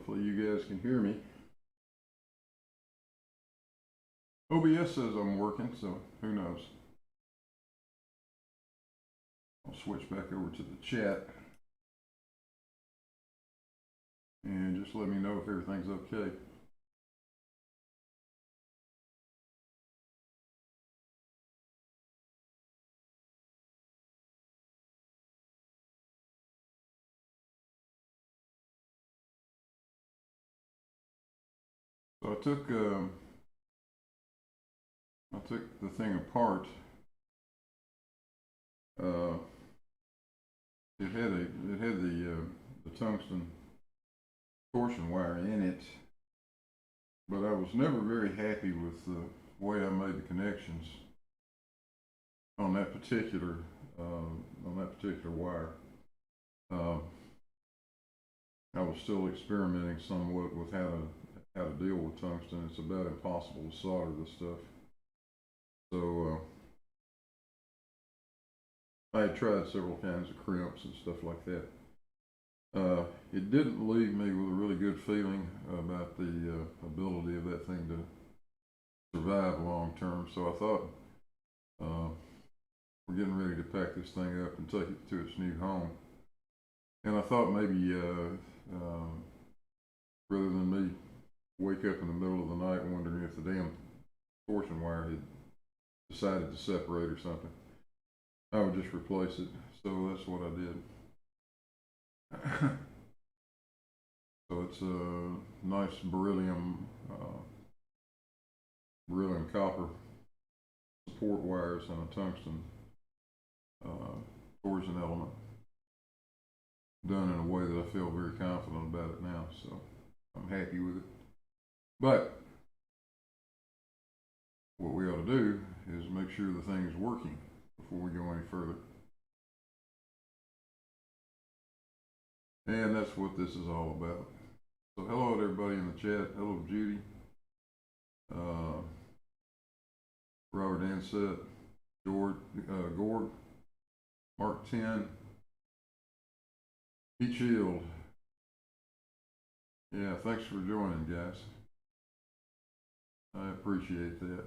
Hopefully you guys can hear me. OBS says I'm working, so who knows. I'll switch back over to the chat. And just let me know if everything's okay. So I took the thing apart. It had the tungsten torsion wire in it, but I was never very happy with the way I made the connections on that particular wire. I was still experimenting somewhat with how to deal with tungsten. It's about impossible to solder this stuff. So I had tried several kinds of crimps and stuff like that. It didn't leave me with a really good feeling about the ability of that thing to survive long term. So I thought, we're getting ready to pack this thing up and take it to its new home. And I thought maybe rather than me wake up in the middle of the night wondering if the damn torsion wire had decided to separate or something, I would just replace it. So that's what I did. So it's a nice beryllium copper support wires and a tungsten torsion element, done in a way that I feel very confident about it now. So I'm happy with it. But what we ought to do is make sure the thing is working before we go any further. And that's what this is all about. So hello to everybody in the chat. Hello Judy, Robert Ansett, Gord, Mark 10, Heat Shield. Yeah, thanks for joining, guys. I appreciate that.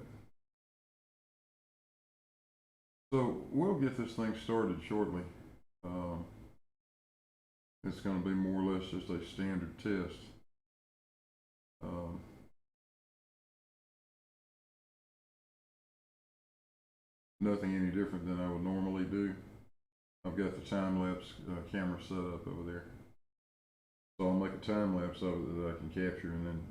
So we'll get this thing started shortly. It's going to be more or less just a standard test. Nothing any different than I would normally do. I've got the time-lapse camera set up over there. So I'll make a time-lapse of it that I can capture and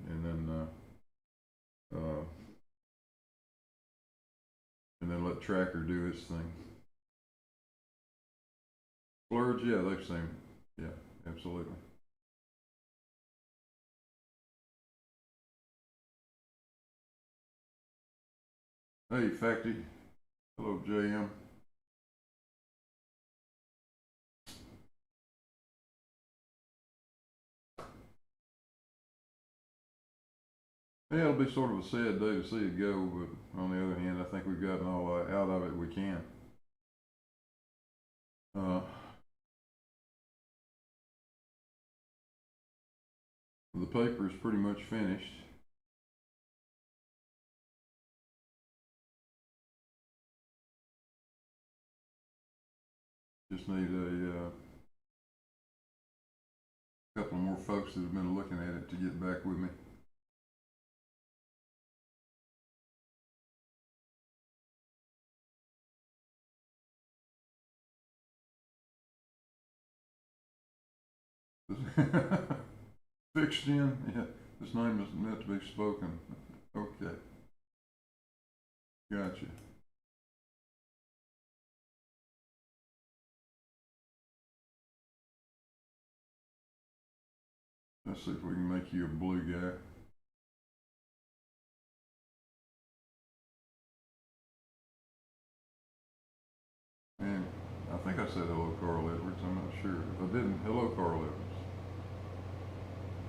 then let Tracker do its thing. Splurge, yeah, they've seen it. Yeah, absolutely. Hey, Facty. Hello, JM. Yeah, it'll be sort of a sad day to see it go, but on the other hand, I think we've gotten all out of it we can. The paper is pretty much finished. Just need a couple more folks that have been looking at it to get back with me. Fixed in? Yeah, this name is meant to be spoken. Okay. Gotcha. Let's see if we can make you a blue guy. And I think I said hello, Carl Edwards. I'm not sure. If I didn't, hello, Carl Edwards.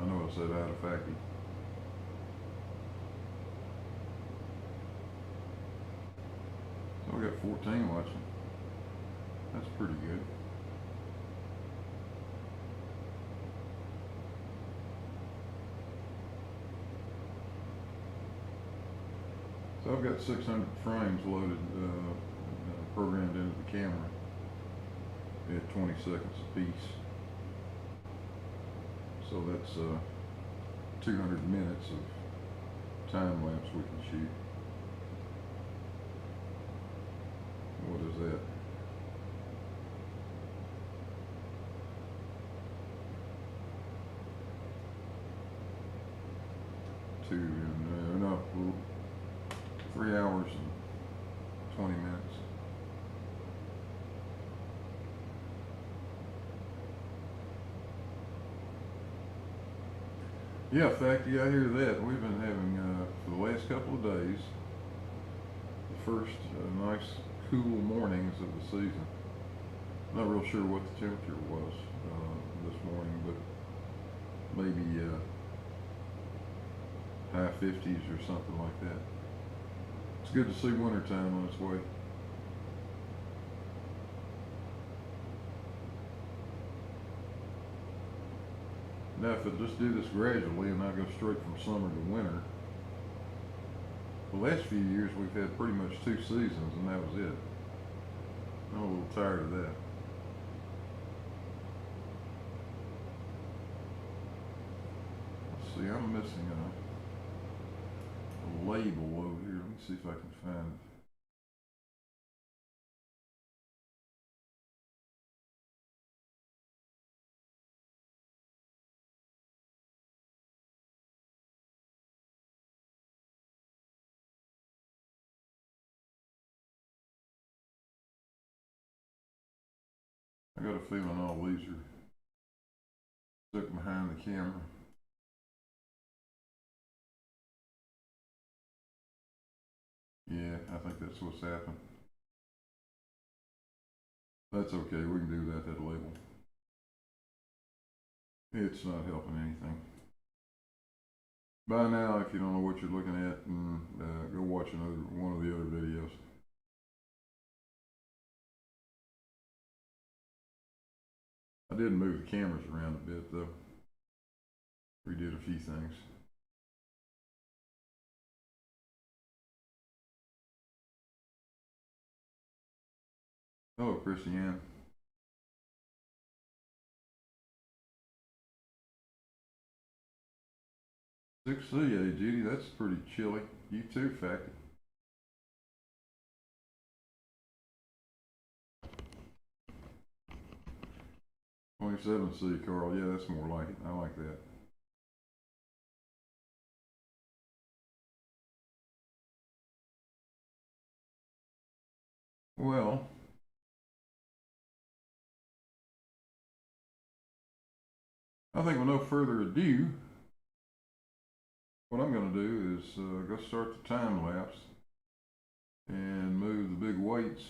I know I said out of Facty. So we got 14 watching. That's pretty good. So I've got 600 frames loaded, programmed into the camera at 20 seconds a piece. So that's 200 minutes of time lapse we can shoot. What is that? No, 3 hours and 20 minutes. Yeah, in fact, yeah, I hear that. We've been having, for the last couple of days, the first nice cool mornings of the season. Not real sure what the temperature was this morning, but maybe high 50s or something like that. It's good to see wintertime on its way. Now, if I just do this gradually and I go straight from summer to winter, the last few years we've had pretty much 2 seasons and that was it. I'm a little tired of that. Let's see, I'm missing a label over here. Let me see if I can find it. I got a feeling all these are stuck behind the camera. Yeah, I think that's what's happened. That's okay, we can do that label. It's not helping anything. By now, if you don't know what you're looking at, go watch one of the other videos. I did move the cameras around a bit though. Redid a few things. Hello, Christiane. 6C, Judy, that's pretty chilly. You too, Factor. .27C, Carl. Yeah, that's more like it. I like that. Well, I think with no further ado, what I'm going to do is go start the time lapse and move the big weights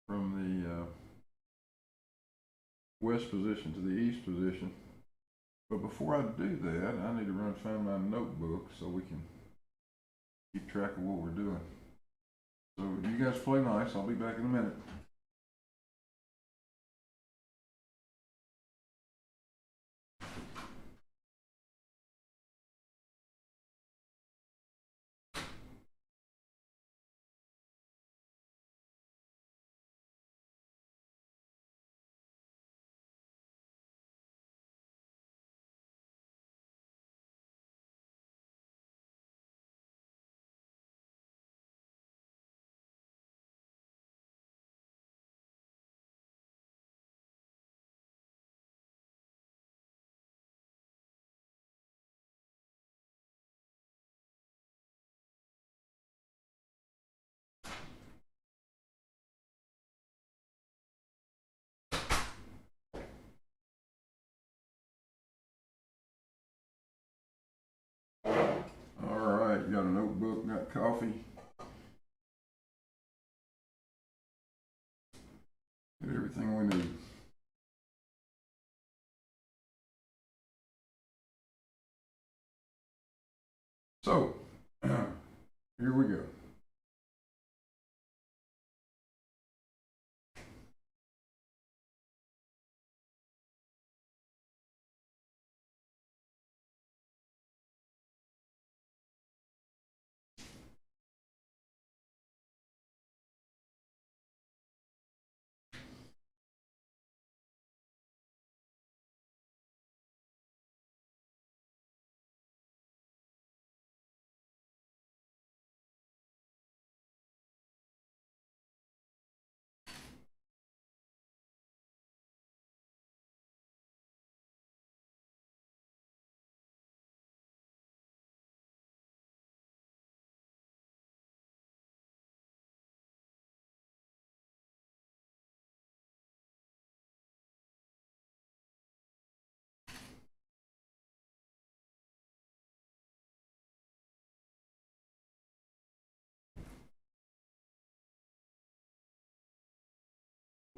from the west position to the east position. But before I do that, I need to run find my notebook so we can keep track of what we're doing. So you guys play nice. I'll be back in a minute. Alright, got a notebook, got coffee. Got everything we need. So, here we go.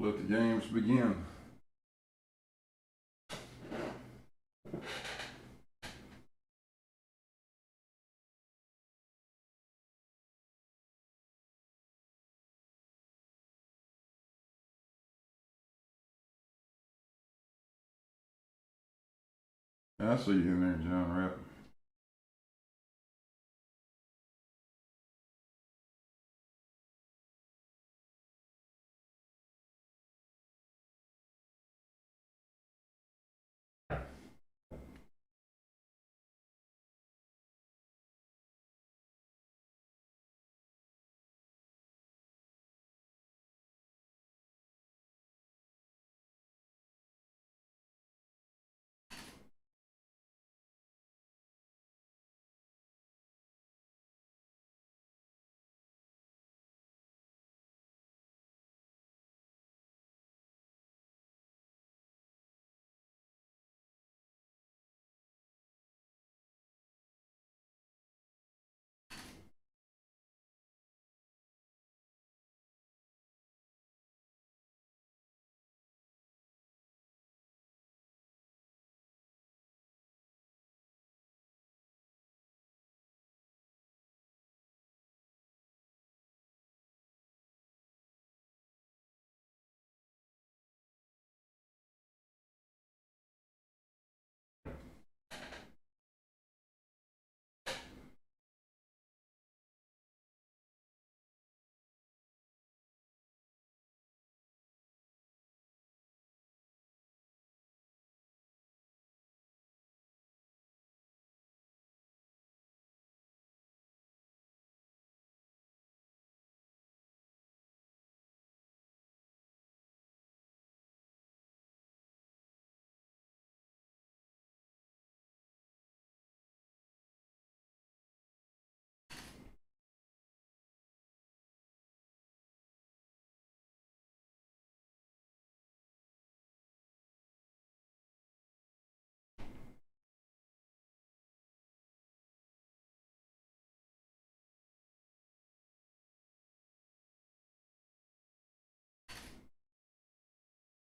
Let the games begin. I see you in there, John Rapp.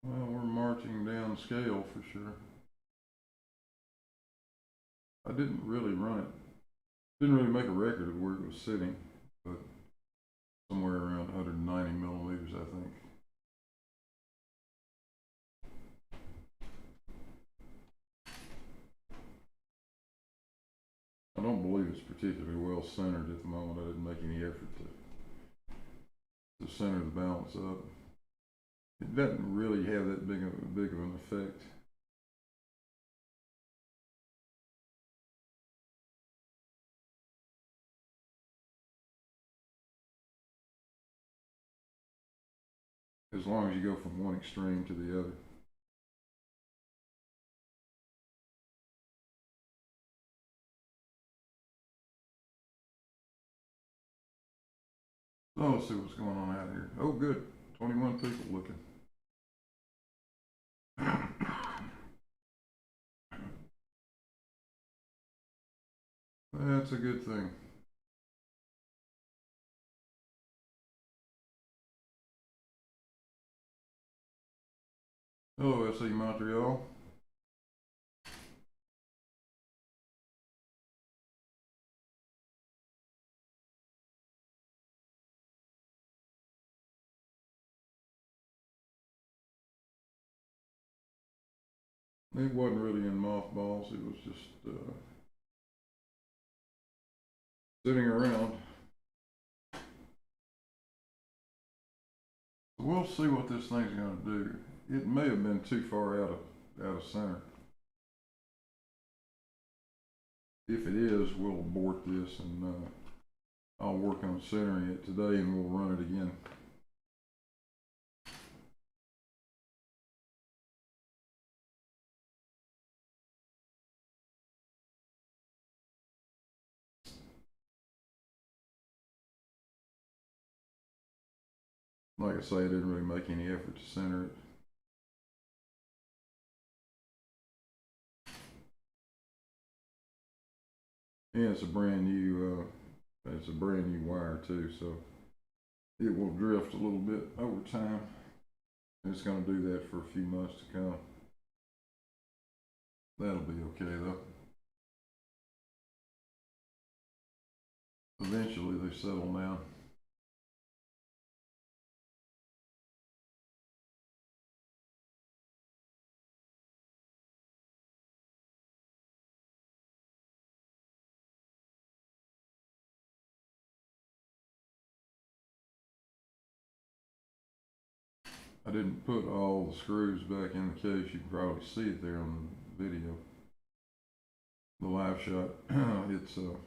Well, we're marching down scale for sure. I didn't really run it. Didn't really make a record of where it was sitting, but somewhere around 190 millimeters, I think. I don't believe it's particularly well centered at the moment. I didn't make any effort to center the balance up. It doesn't really have that big of an effect. As long as you go from one extreme to the other. So let's see what's going on out here. Oh, good. 21 people looking. That's a good thing. Hello, SC Montreal. It wasn't really in mothballs. It was just sitting around. We'll see what this thing's going to do. It may have been too far out of center. If it is, we'll abort this, and I'll work on centering it today, and we'll run it again. Like I say, I didn't really make any effort to center it. And it's a brand new wire too, so it will drift a little bit over time It's going to do that for a few months to come. That'll be okay though. Eventually they settle down. I didn't put all the screws back in the case. You can probably see it there on the video. The live shot. It's you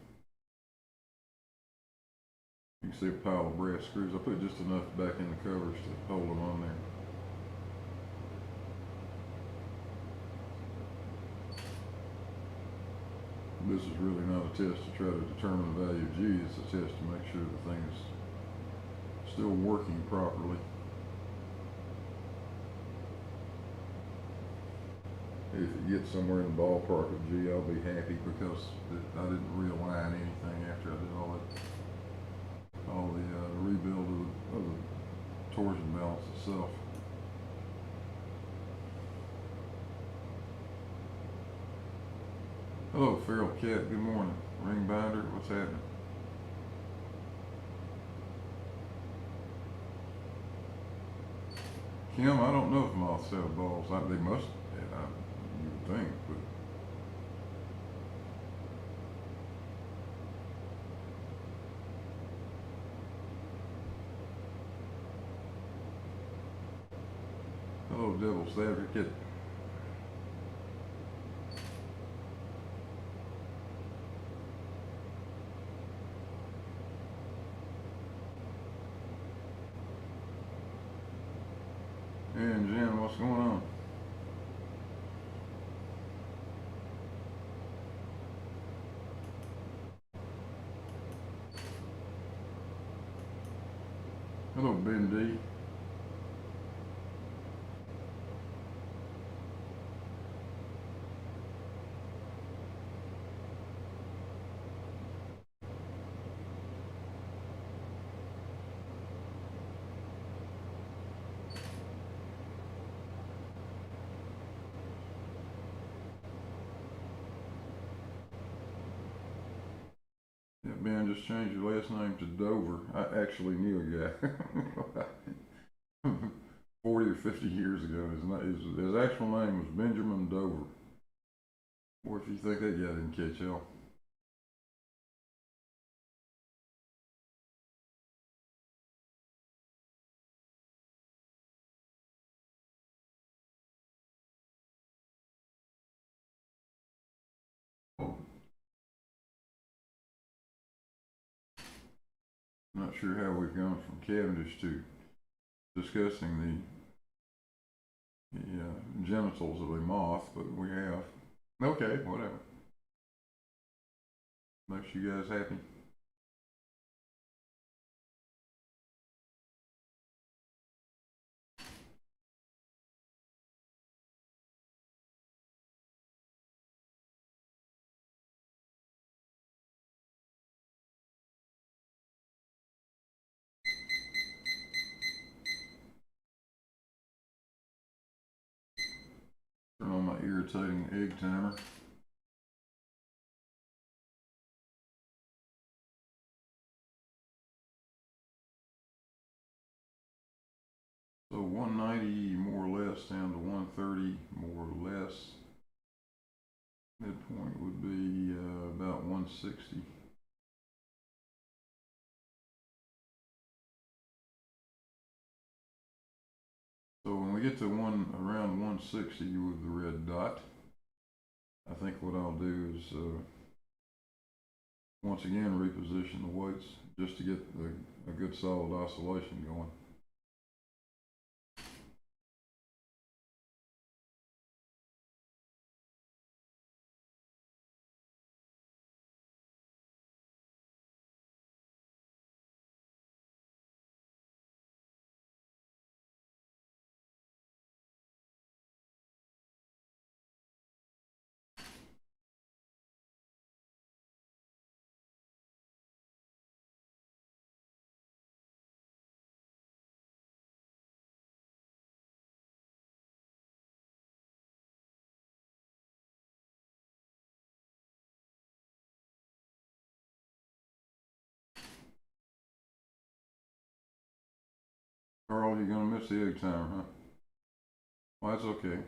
can see a pile of brass screws. I put just enough back in the covers to hold them on there. This is really not a test to try to determine the value of G. It's a test to make sure the thing is still working properly. If it gets somewhere in the ballpark of G, I'll be happy because I didn't realign anything after I did all the rebuild of the torsion balance itself. Hello, Feral Cat. Good morning. Ring binder. What's happening? Kim, I don't know if moths sell balls. They must. You would think, but hello, Devil's Advocate. And Jen, what's going on? Hello, Ben D. Yeah, Ben, just changed your last name to Dover. I actually knew a guy 40 or 50 years ago. His actual name was Benjamin Dover. Boy, if you think that guy didn't catch hell. I'm not sure how we've gone from Cavendish to discussing the genitals of a moth, but we have. Okay, whatever. Makes you guys happy. Turn on my irritating egg timer. So 190 more or less down to 130 more or less. Midpoint would be about 160. So when we get to around 160 with the red dot, I think what I'll do is once again reposition the weights just to get a good solid oscillation going. you're gonna miss the egg timer, huh? Well, that's okay.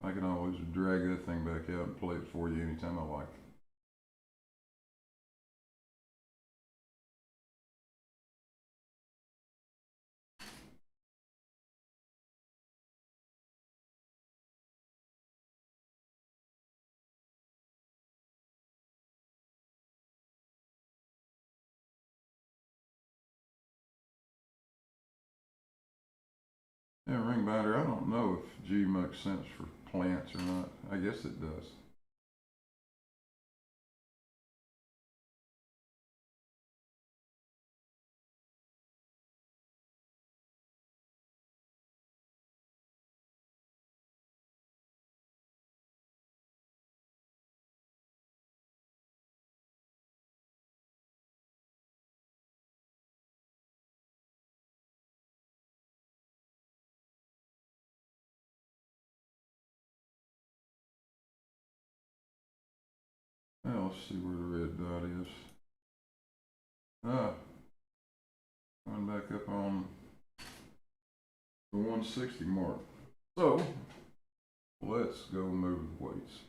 I can always drag that thing back out and play it for you anytime I like. Yeah, ring binder, I don't know if G makes sense for plants or not. I guess it does. Well, let's see where the red dot is. Ah, coming back up on the 160 mark. So, let's go move weights.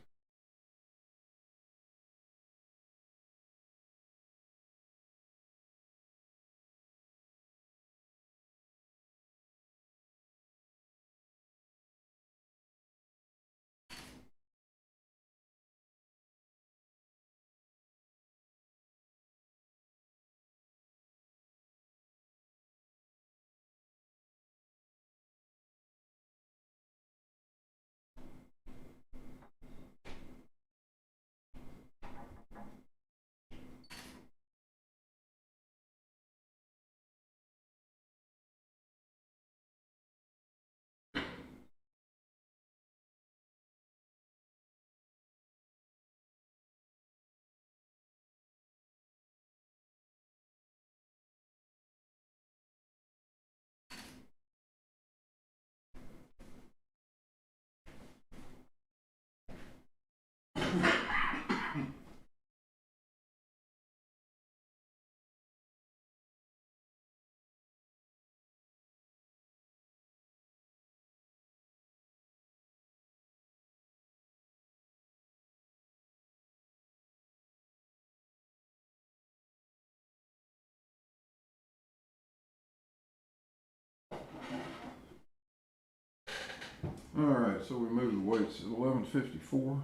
All right, so we moved the weights at 11:54.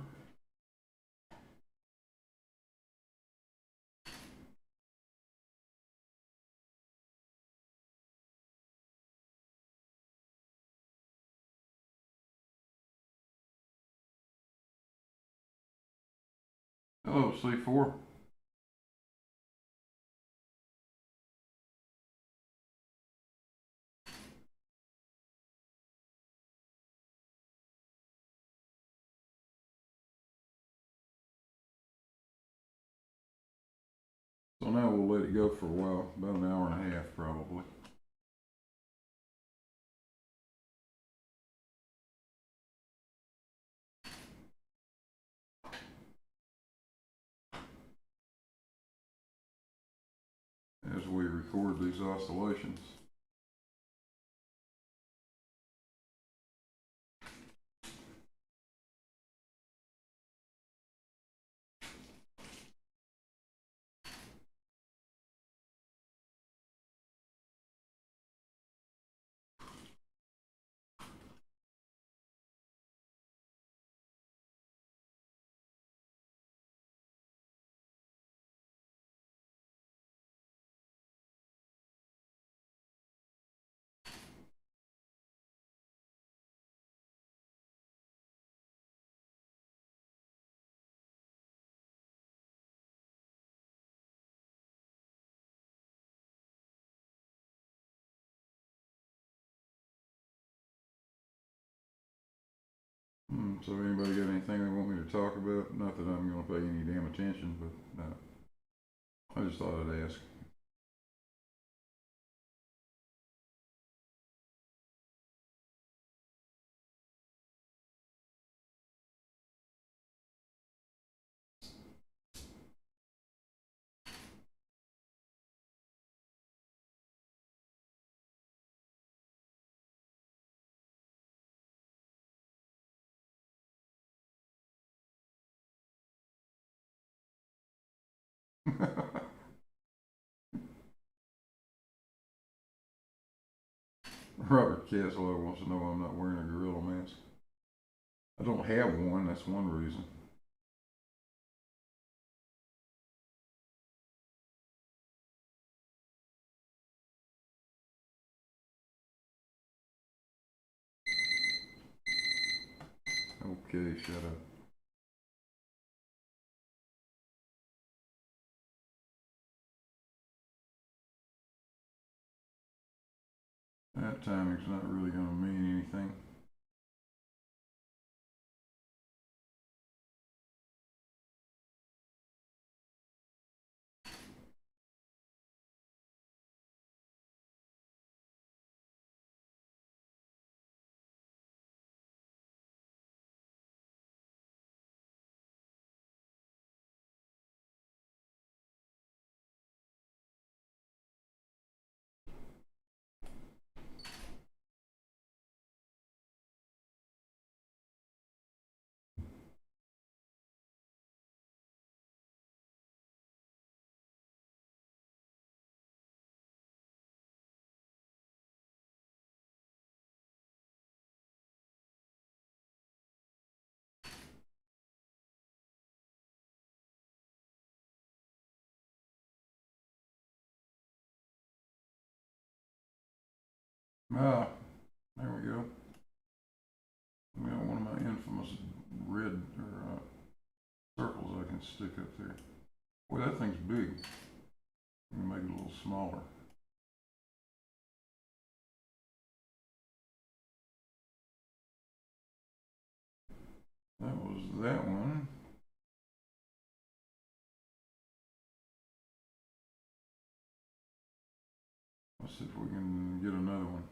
Hello, C4. So now we'll let it go for a while, about an hour and a half probably. As we record these oscillations. So anybody got anything they want me to talk about? Not that I'm going to pay any damn attention, but I just thought I'd ask. Robert Caslow wants to know why I'm not wearing a gorilla mask. I don't have one, that's one reason. Okay, shut up. That timing's not really going to mean anything. Ah, there we go. I got one of my infamous red circles I can stick up there. Boy, that thing's big. Let me make it a little smaller. That was that one. Let's see if we can get another one.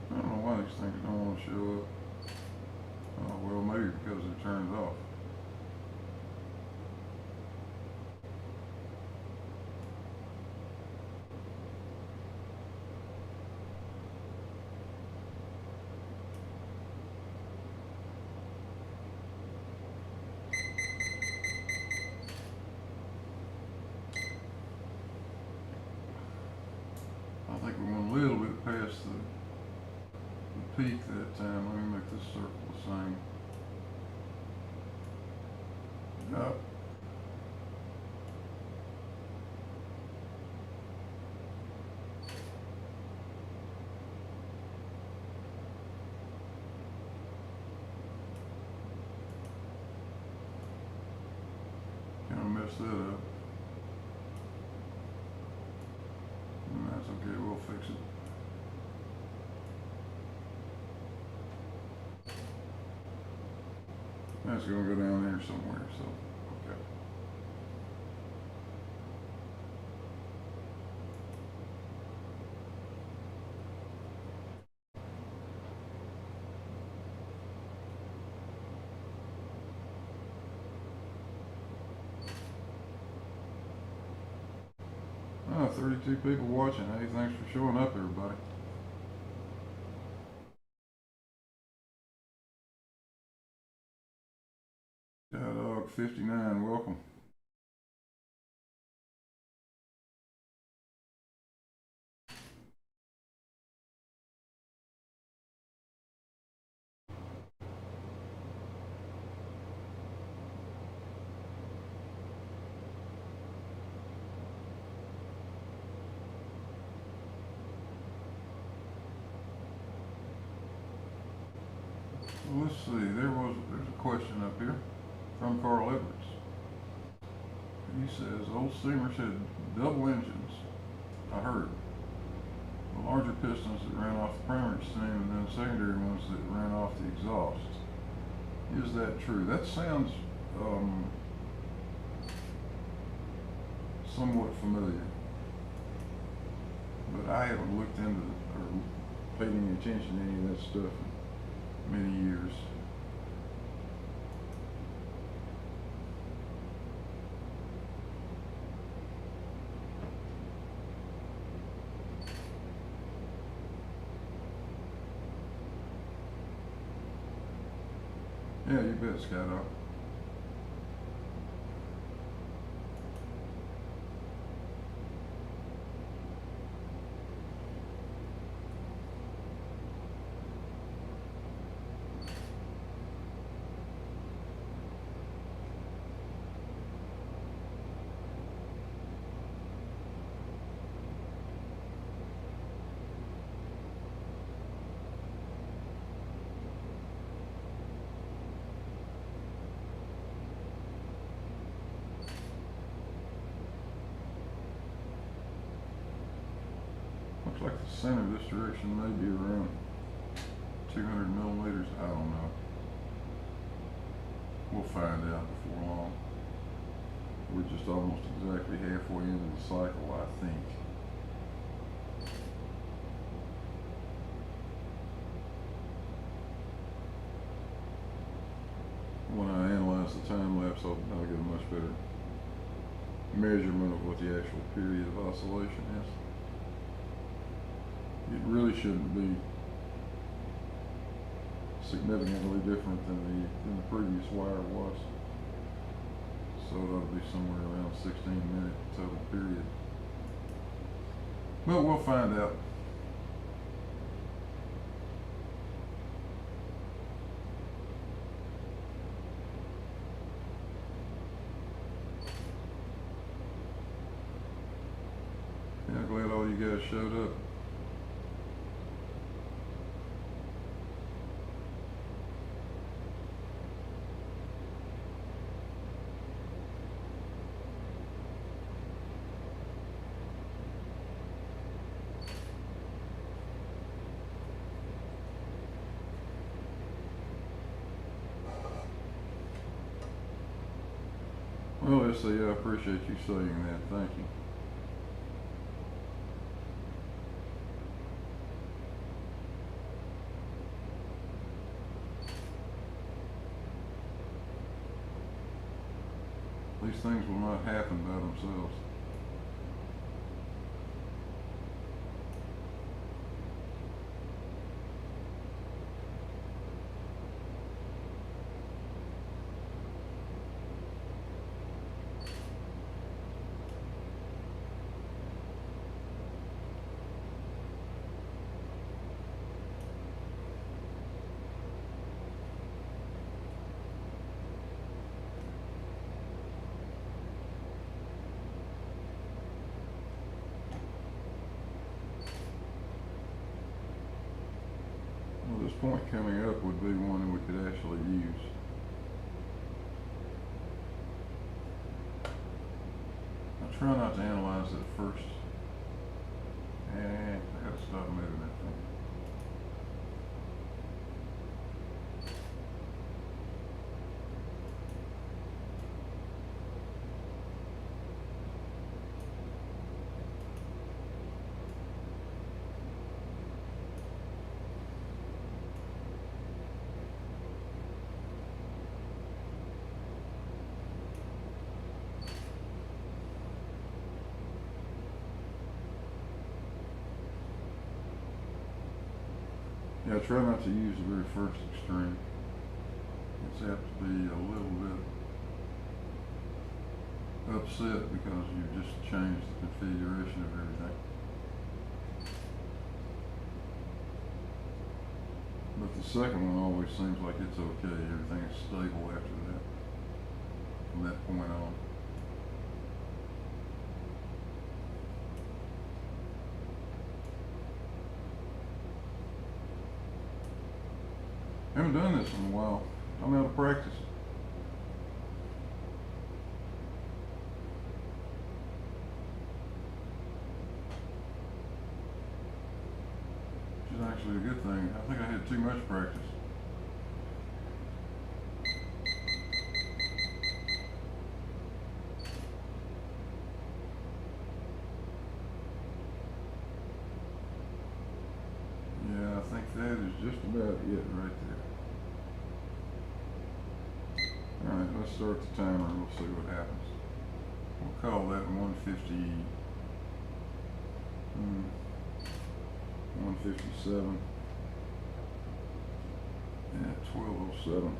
I don't know why these things don't want to show up. Oh, well, maybe because they're turned off. I think we went a little bit past the peak that time. Let me make this circle the same. Up. Kind of messed that up. That's okay, we'll fix it. That's gonna go down there somewhere, so, okay. Oh, 32 people watching. Hey, thanks for showing up, everybody. Dog 59, welcome. Well, let's see. There's a question up here from Carl Edwards. He says old steamers had double engines. I heard. Well, larger pistons that ran off the primary steam and then secondary ones that ran off the exhaust. Is that true? That sounds somewhat familiar, but I haven't looked into or paid any attention to any of that stuff in many years. Yeah, you bet, Skydoc. Looks like the center of this direction may be around 200 millimeters. I don't know. We'll find out before long. We're just almost exactly halfway into the cycle, I think. When I analyze the time lapse, I'll get a much better measurement of what the actual period of oscillation is. It really shouldn't be significantly different than the previous wire was. So it ought to be somewhere around 16-minute total period. But we'll find out. Yeah, glad all you guys showed up. Well, SC, I appreciate you saying that. Thank you. These things will not happen by themselves. This point coming up would be one that we could actually use. I'll try not to analyze it first. And I gotta stop moving that thing. Yeah, try not to use the very first extreme. It's apt to be a little bit upset because you've just changed the configuration of everything. But the second one always seems like it's okay. Everything is stable after that, from that point on. I haven't done this in a while. I'm out of practice. is actually a good thing. I think I had too much practice. Yeah, I think that is just about it right there. Alright, let's start the timer and we'll see what happens. We'll call that 150, 157 at 12:07.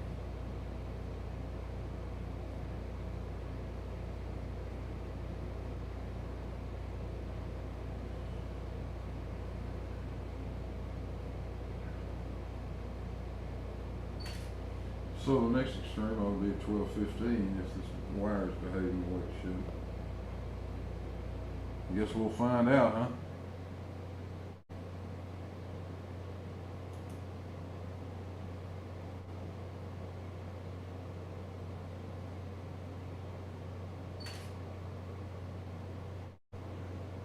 So the next extreme ought to be at 12:15 if this wire is behaving the way it should. I guess we'll find out, huh?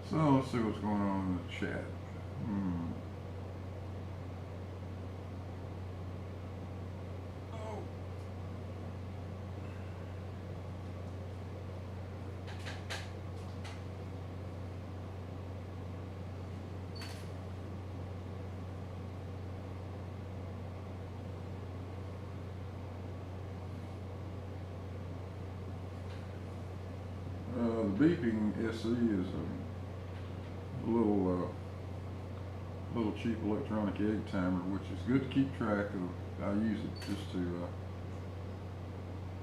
So let's see what's going on in the chat. The beeping SE is a little cheap electronic egg timer, which is good to keep track of. I use it just to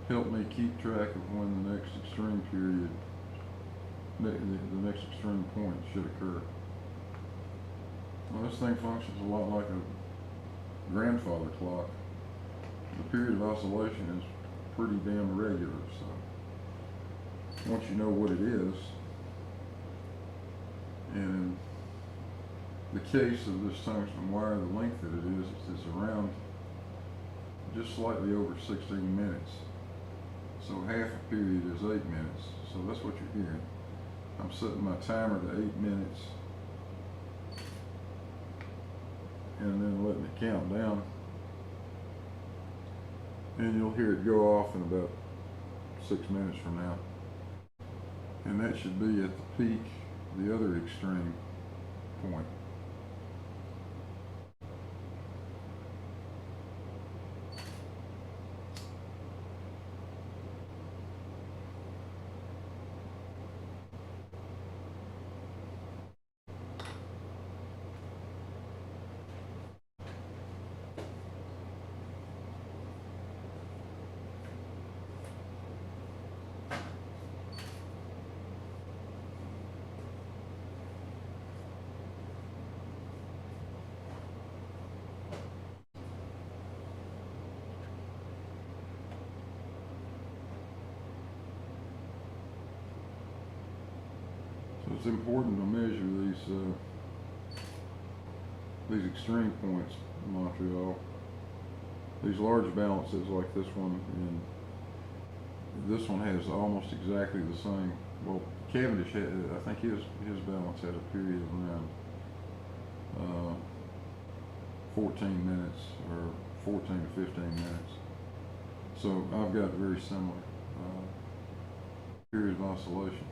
help me keep track of when the next extreme period, the next extreme point should occur. Well, this thing functions a lot like a grandfather clock. The period of oscillation is pretty damn regular, so once you know what it is, and in the case of this tungsten wire, the length that it is around just slightly over 16 minutes. So half a period is 8 minutes. So that's what you're hearing. I'm setting my timer to 8 minutes and then letting it count down. And you'll hear it go off in about 6 minutes from now. And that should be at the peak, the other extreme point. So it's important to measure these extreme points in Montreal. These large balances like this one, and this one has almost exactly the same. Well, Cavendish had, I think his balance had a period of around 14 minutes or 14 to 15 minutes. So I've got very similar period of oscillation.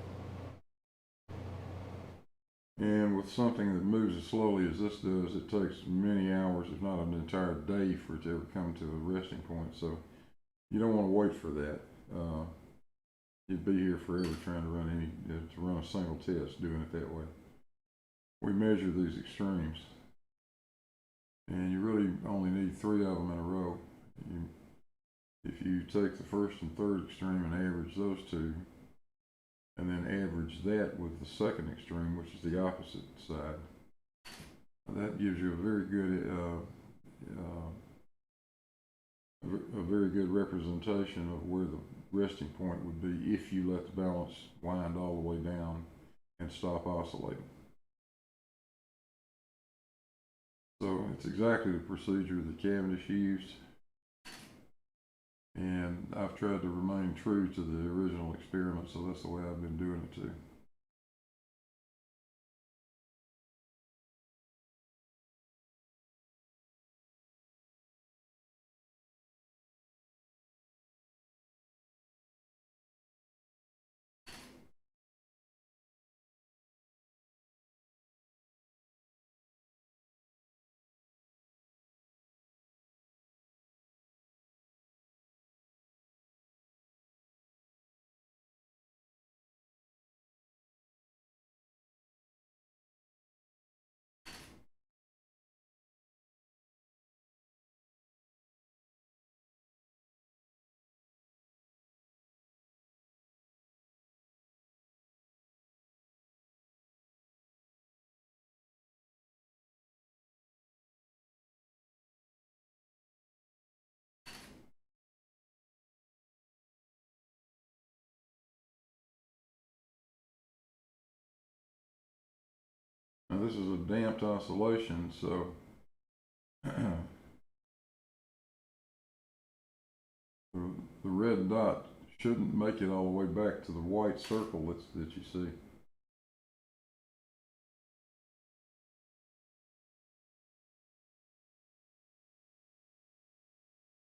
And with something that moves as slowly as this does, it takes many hours, if not an entire day, for it to ever come to a resting point. So you don't want to wait for that. You'd be here forever trying to run a single test doing it that way. We measure these extremes, and you really only need 3 of them in a row. If you take the first and third extreme and average those two, and then average that with the second extreme, which is the opposite side, that gives you a very good representation of where the resting point would be if you let the balance wind all the way down and stop oscillating. So it's exactly the procedure that Cavendish used, and I've tried to remain true to the original experiment, so that's the way I've been doing it too. Now this is a damped oscillation, so the red dot shouldn't make it all the way back to the white circle that you see.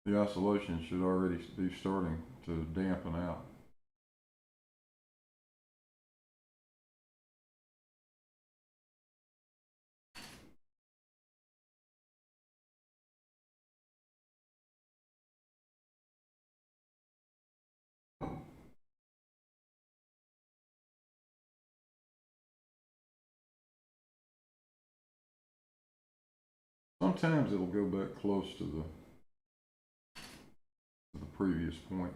The oscillation should already be starting to dampen out. Sometimes it'll go back close to the previous point.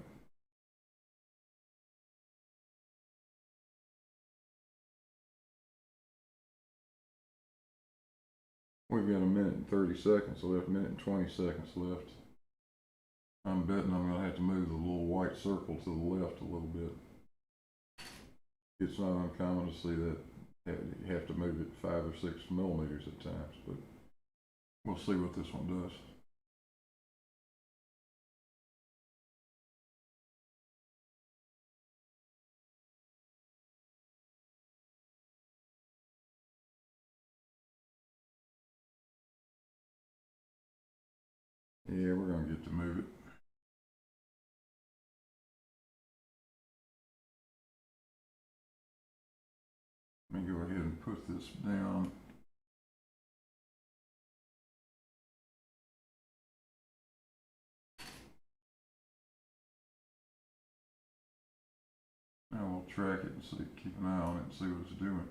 We've got 1 minute and 30 seconds left, 1 minute and 20 seconds left. I'm betting I'm going to have to move the little white circle to the left a little bit. It's not uncommon to see that you have to move it 5 or 6 millimeters at times, but we'll see what this one does. Yeah, we're going to get to move it. Let me go ahead and put this down. Now we'll track it and see, keep an eye on it and see what it's doing.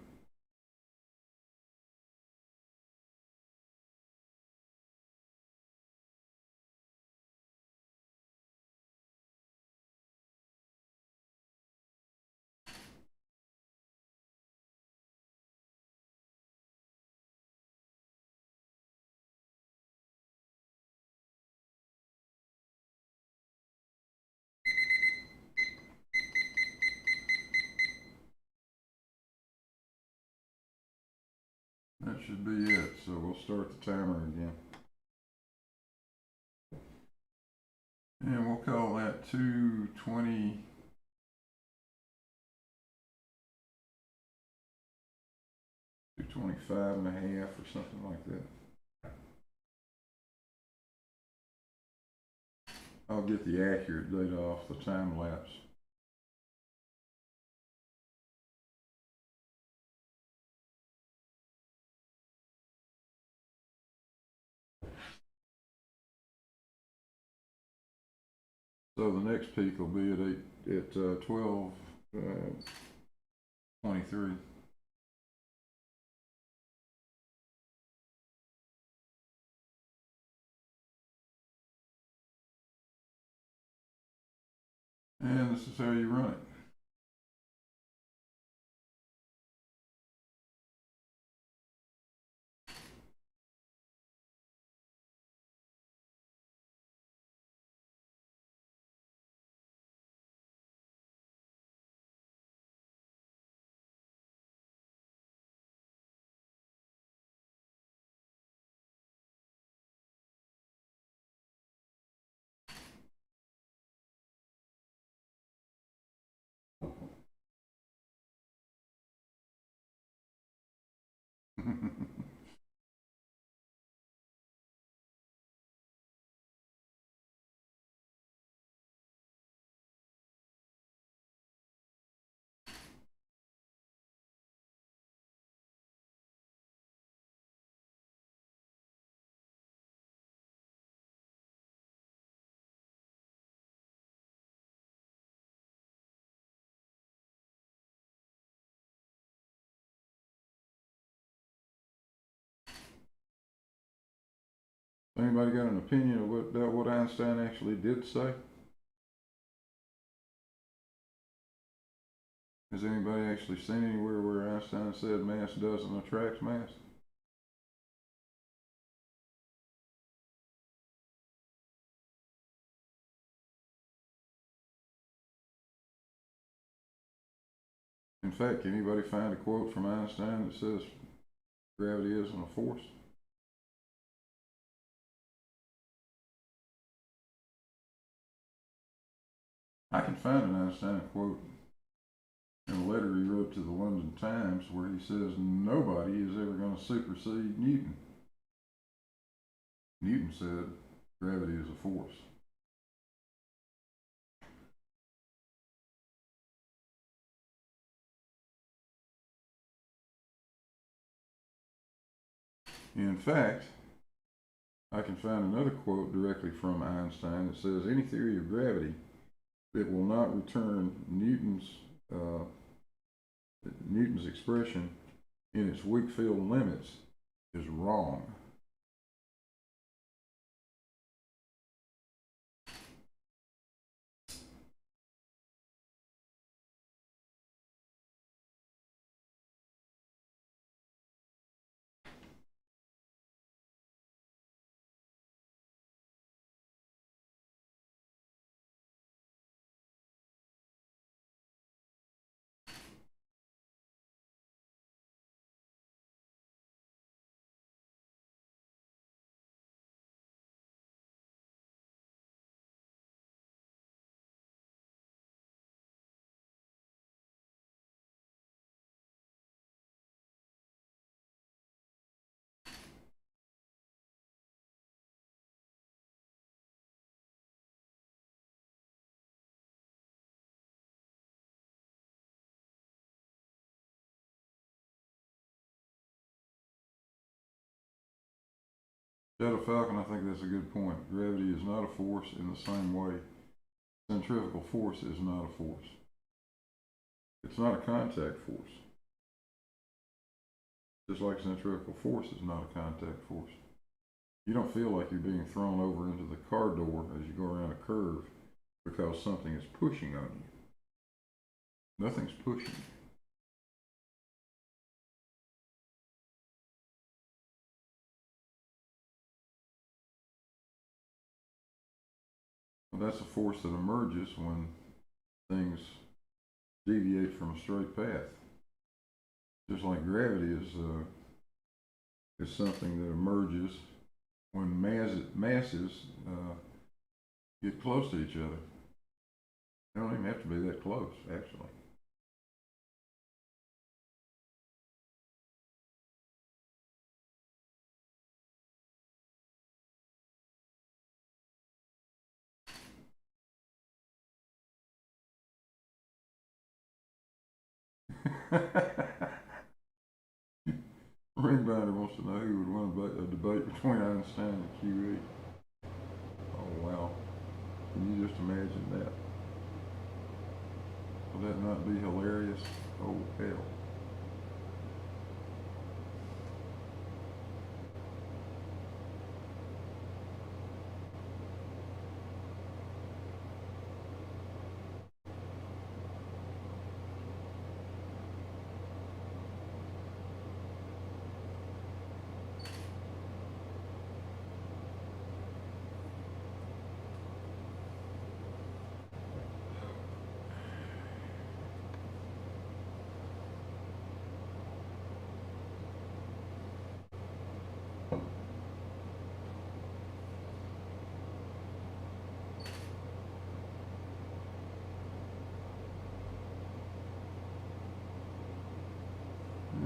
That should be it, so we'll start the timer again. And we'll call that 220. 225.5 or something like that. I'll get the accurate data off the time lapse. So the next peak will be at 12:23. And this is how you run it. Anybody got an opinion of what Einstein actually did say? Has anybody actually seen anywhere where Einstein said mass doesn't attract mass? In fact, can anybody find a quote from Einstein that says gravity isn't a force? I can find an Einstein quote in a letter he wrote to the London Times where he says nobody is ever going to supersede Newton. Newton said gravity is a force. In fact, I can find another quote directly from Einstein that says any theory of gravity that will not return Newton's expression in its weak field limits is wrong. Shadow Falcon, I think that's a good point. Gravity is not a force in the same way centrifugal force is not a force. It's not a contact force. Just like centrifugal force is not a contact force. You don't feel like you're being thrown over into the car door as you go around a curve because something is pushing on you. Nothing's pushing you. Well, that's a force that emerges when things deviate from a straight path. Just like gravity is something that emerges when masses get close to each other. They don't even have to be that close, actually. Ringbinder wants to know who would win a debate between Einstein and QE. Oh, wow. Can you just imagine that? Would that not be hilarious? Oh, hell.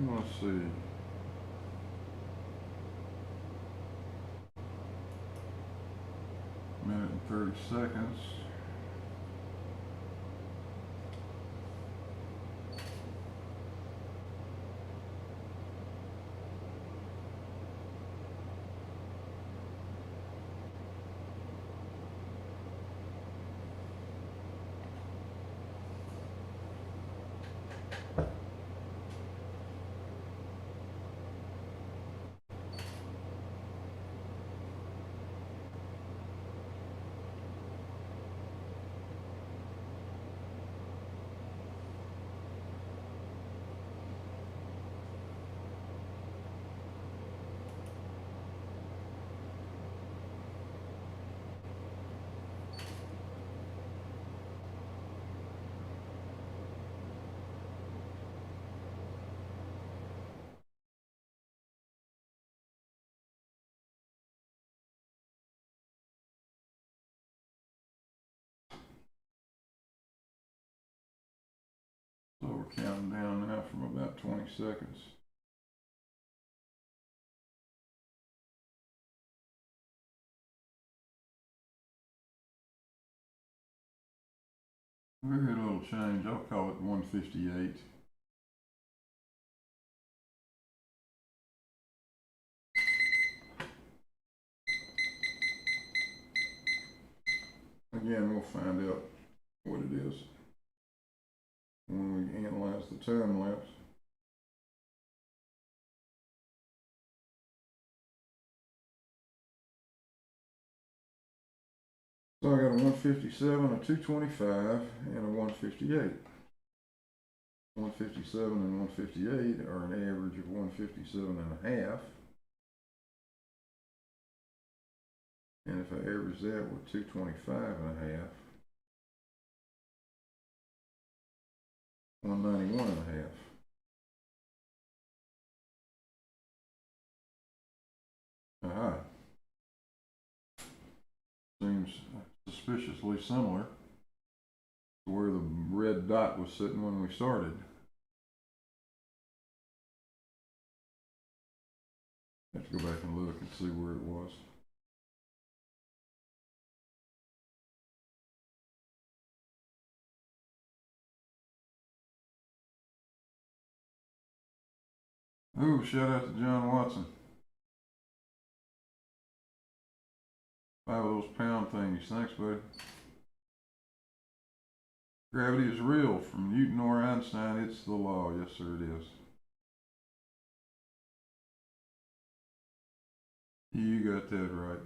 Let's see. Minute and 30 seconds. we're counting down now from about 20 seconds. Very little change. I'll call it 158. Again, we'll find out what it is when we analyze the time lapse. So I got a 157, a 225, and a 158. 157 and 158 are an average of 157 and a half. And if I average that with 225 and a half, 191 and a half. Aha. Seems suspiciously similar to where the red dot was sitting when we started. I have to go back and look and see where it was. Ooh, shout out to John Watson. 5 of those pound things. Thanks, buddy. Gravity is real. From Newton or Einstein, it's the law. Yes, sir, it is. You got that right.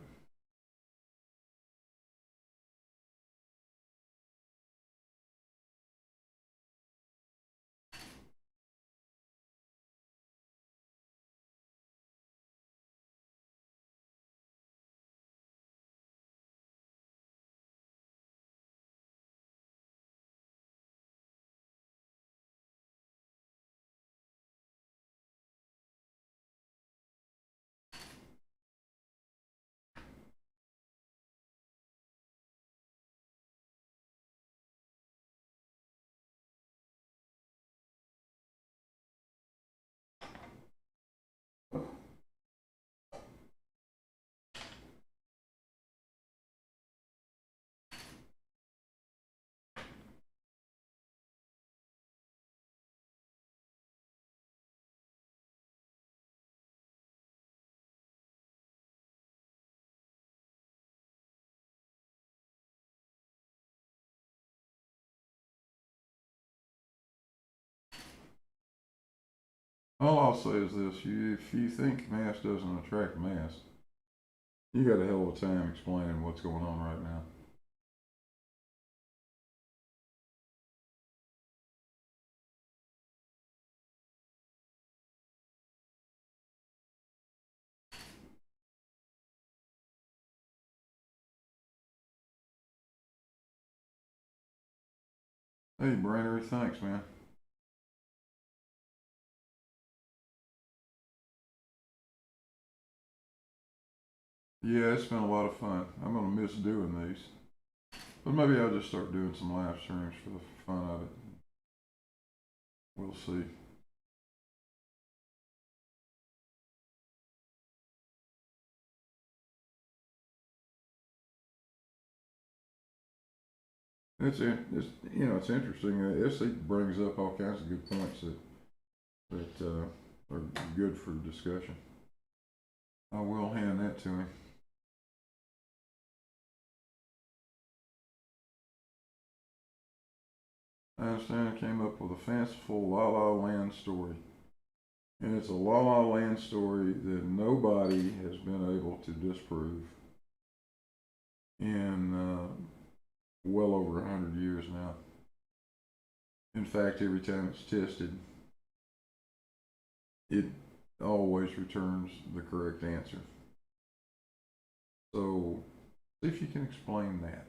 All I'll say is this, if you think mass doesn't attract mass, you got a hell of a time explaining what's going on right now. Hey, Brainery, thanks, man. Yeah, it's been a lot of fun. I'm going to miss doing these. But maybe I'll just start doing some live streams for the fun of it. We'll see. It's it's interesting. It brings up all kinds of good points that are good for discussion. I will hand that to him. Einstein came up with a fanciful La La Land story. And it's a La La Land story that nobody has been able to disprove in well over 100 years now. In fact, every time it's tested, it always returns the correct answer. So, see if you can explain that.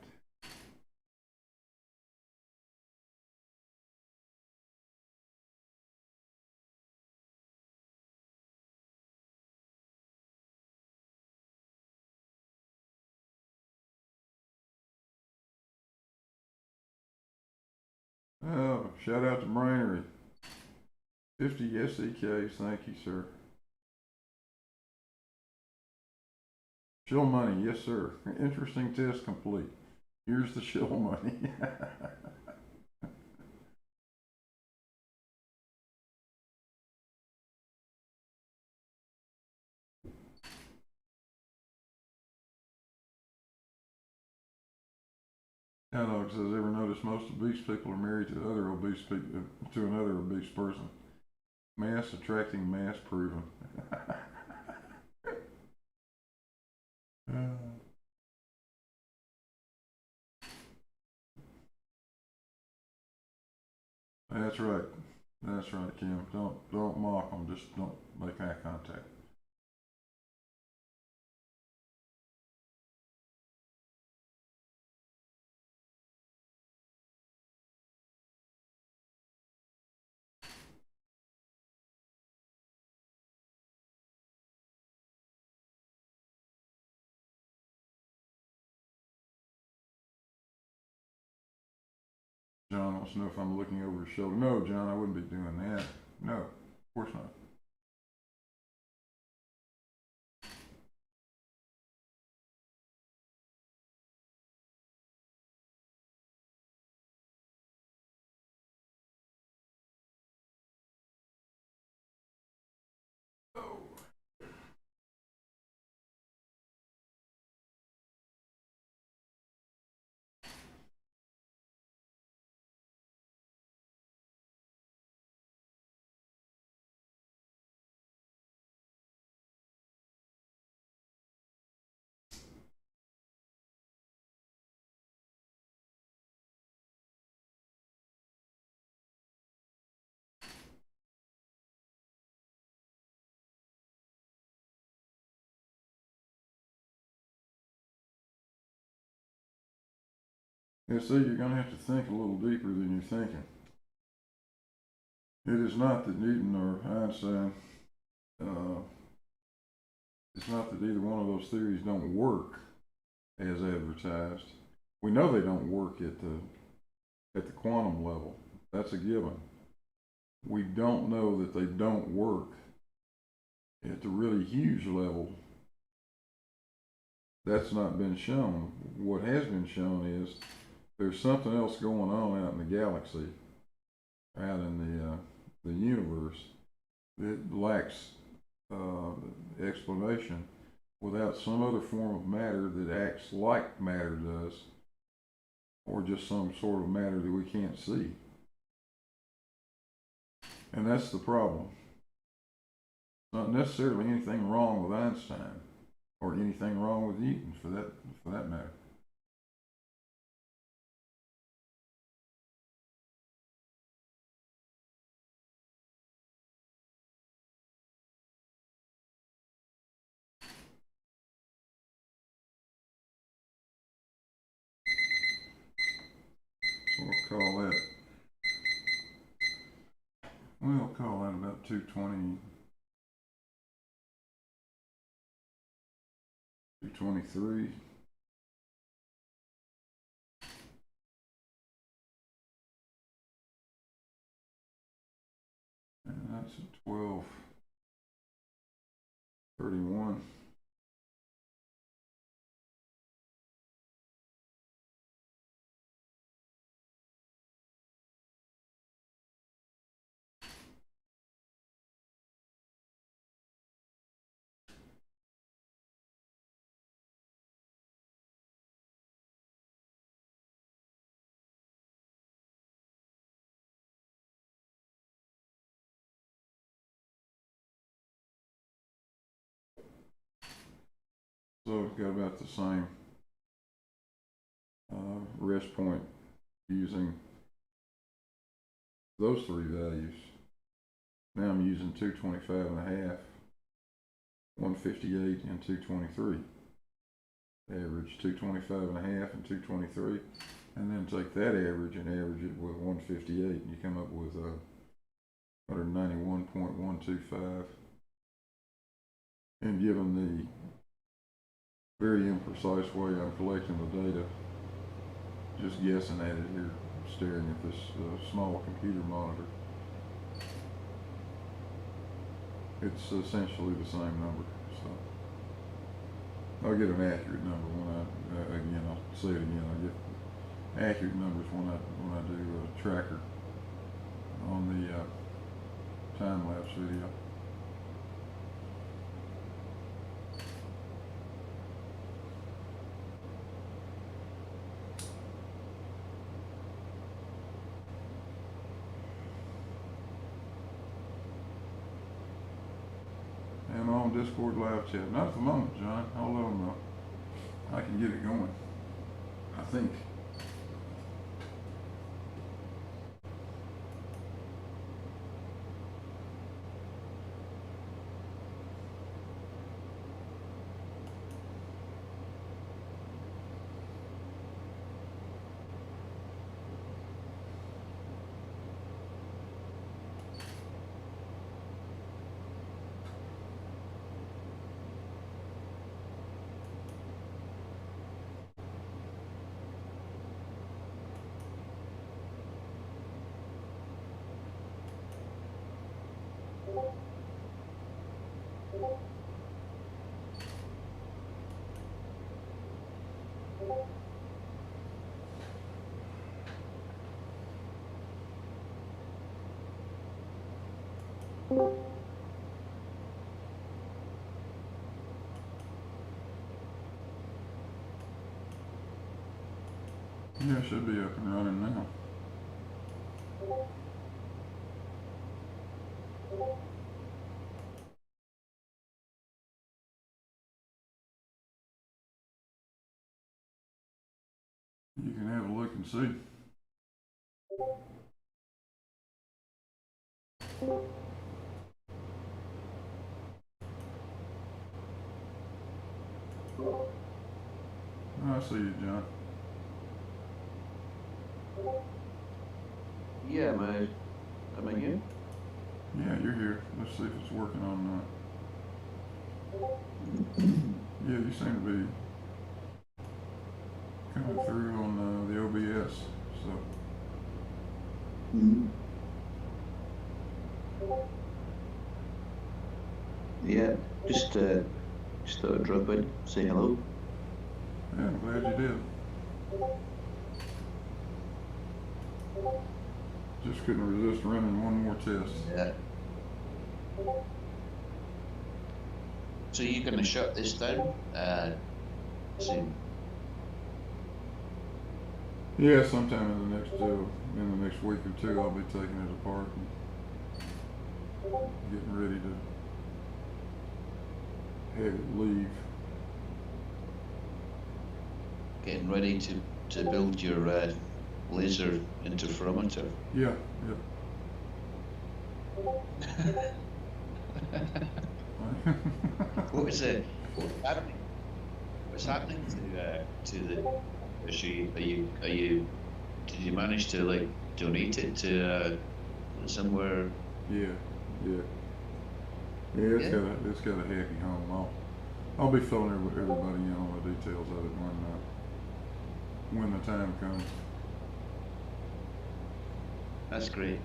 Oh, shout out to Brainery. 50 SEKs, thank you, sir. Shill money, yes, sir. Interesting test complete. Here's the shill money. Analog says, ever notice most obese people are married to other obese people, to another obese person? Mass attracting mass proven. That's right. That's right, Kim. Don't mock them. Just don't make eye contact. John wants to know if I'm looking over his shoulder. No, John, I wouldn't be doing that. No, of course not. Oh. Yeah, see, you're going to have to think a little deeper than you're thinking. It is not that Newton or Einstein, it's not that either one of those theories don't work as advertised. We know they don't work at the quantum level. That's a given. We don't know that they don't work at the really huge level. That's not been shown. What has been shown is there's something else going on out in the galaxy, out in the universe, that lacks explanation without some other form of matter that acts like matter does, or just some sort of matter that we can't see. And that's the problem. Not necessarily anything wrong with Einstein or anything wrong with Newton for that matter. We'll call that about 220, 223. And that's a 1231. So we've got about the same rest point using those three values. Now I'm using 225 and a half, 158 and 223. Average 225 and a half and 223, and then take that average and average it with 158, and you come up with 191.125. And given the very imprecise way I'm collecting the data, just guessing at it here, staring at this small computer monitor, it's essentially the same number. So I'll get an accurate number when again, I'll say it again, I'll get accurate numbers when I do a tracker on the time-lapse video. And on Discord live chat. Not at the moment, John. Hold on though. I can get it going, I think. Yeah, it should be up and running now. You can have a look and see. I see you, John. Yeah, am I here? Yeah, you're here. Let's see if it's working on yeah, you seem to be coming through on the OBS, so. Yeah, just thought I'd drop in, say hello. Yeah, I'm glad you did. Just couldn't resist running one more test. Yeah. So you're gonna shut this down soon? Yeah, sometime in the next week or two, I'll be taking it apart and getting ready to have it leave. Getting ready to build your laser interferometer. Yeah, What's happening? What's happening to the issue? Did you manage to like donate it to somewhere? Yeah, it's got a happy home. I'll be filling everybody in on the details of it when the time comes. That's great.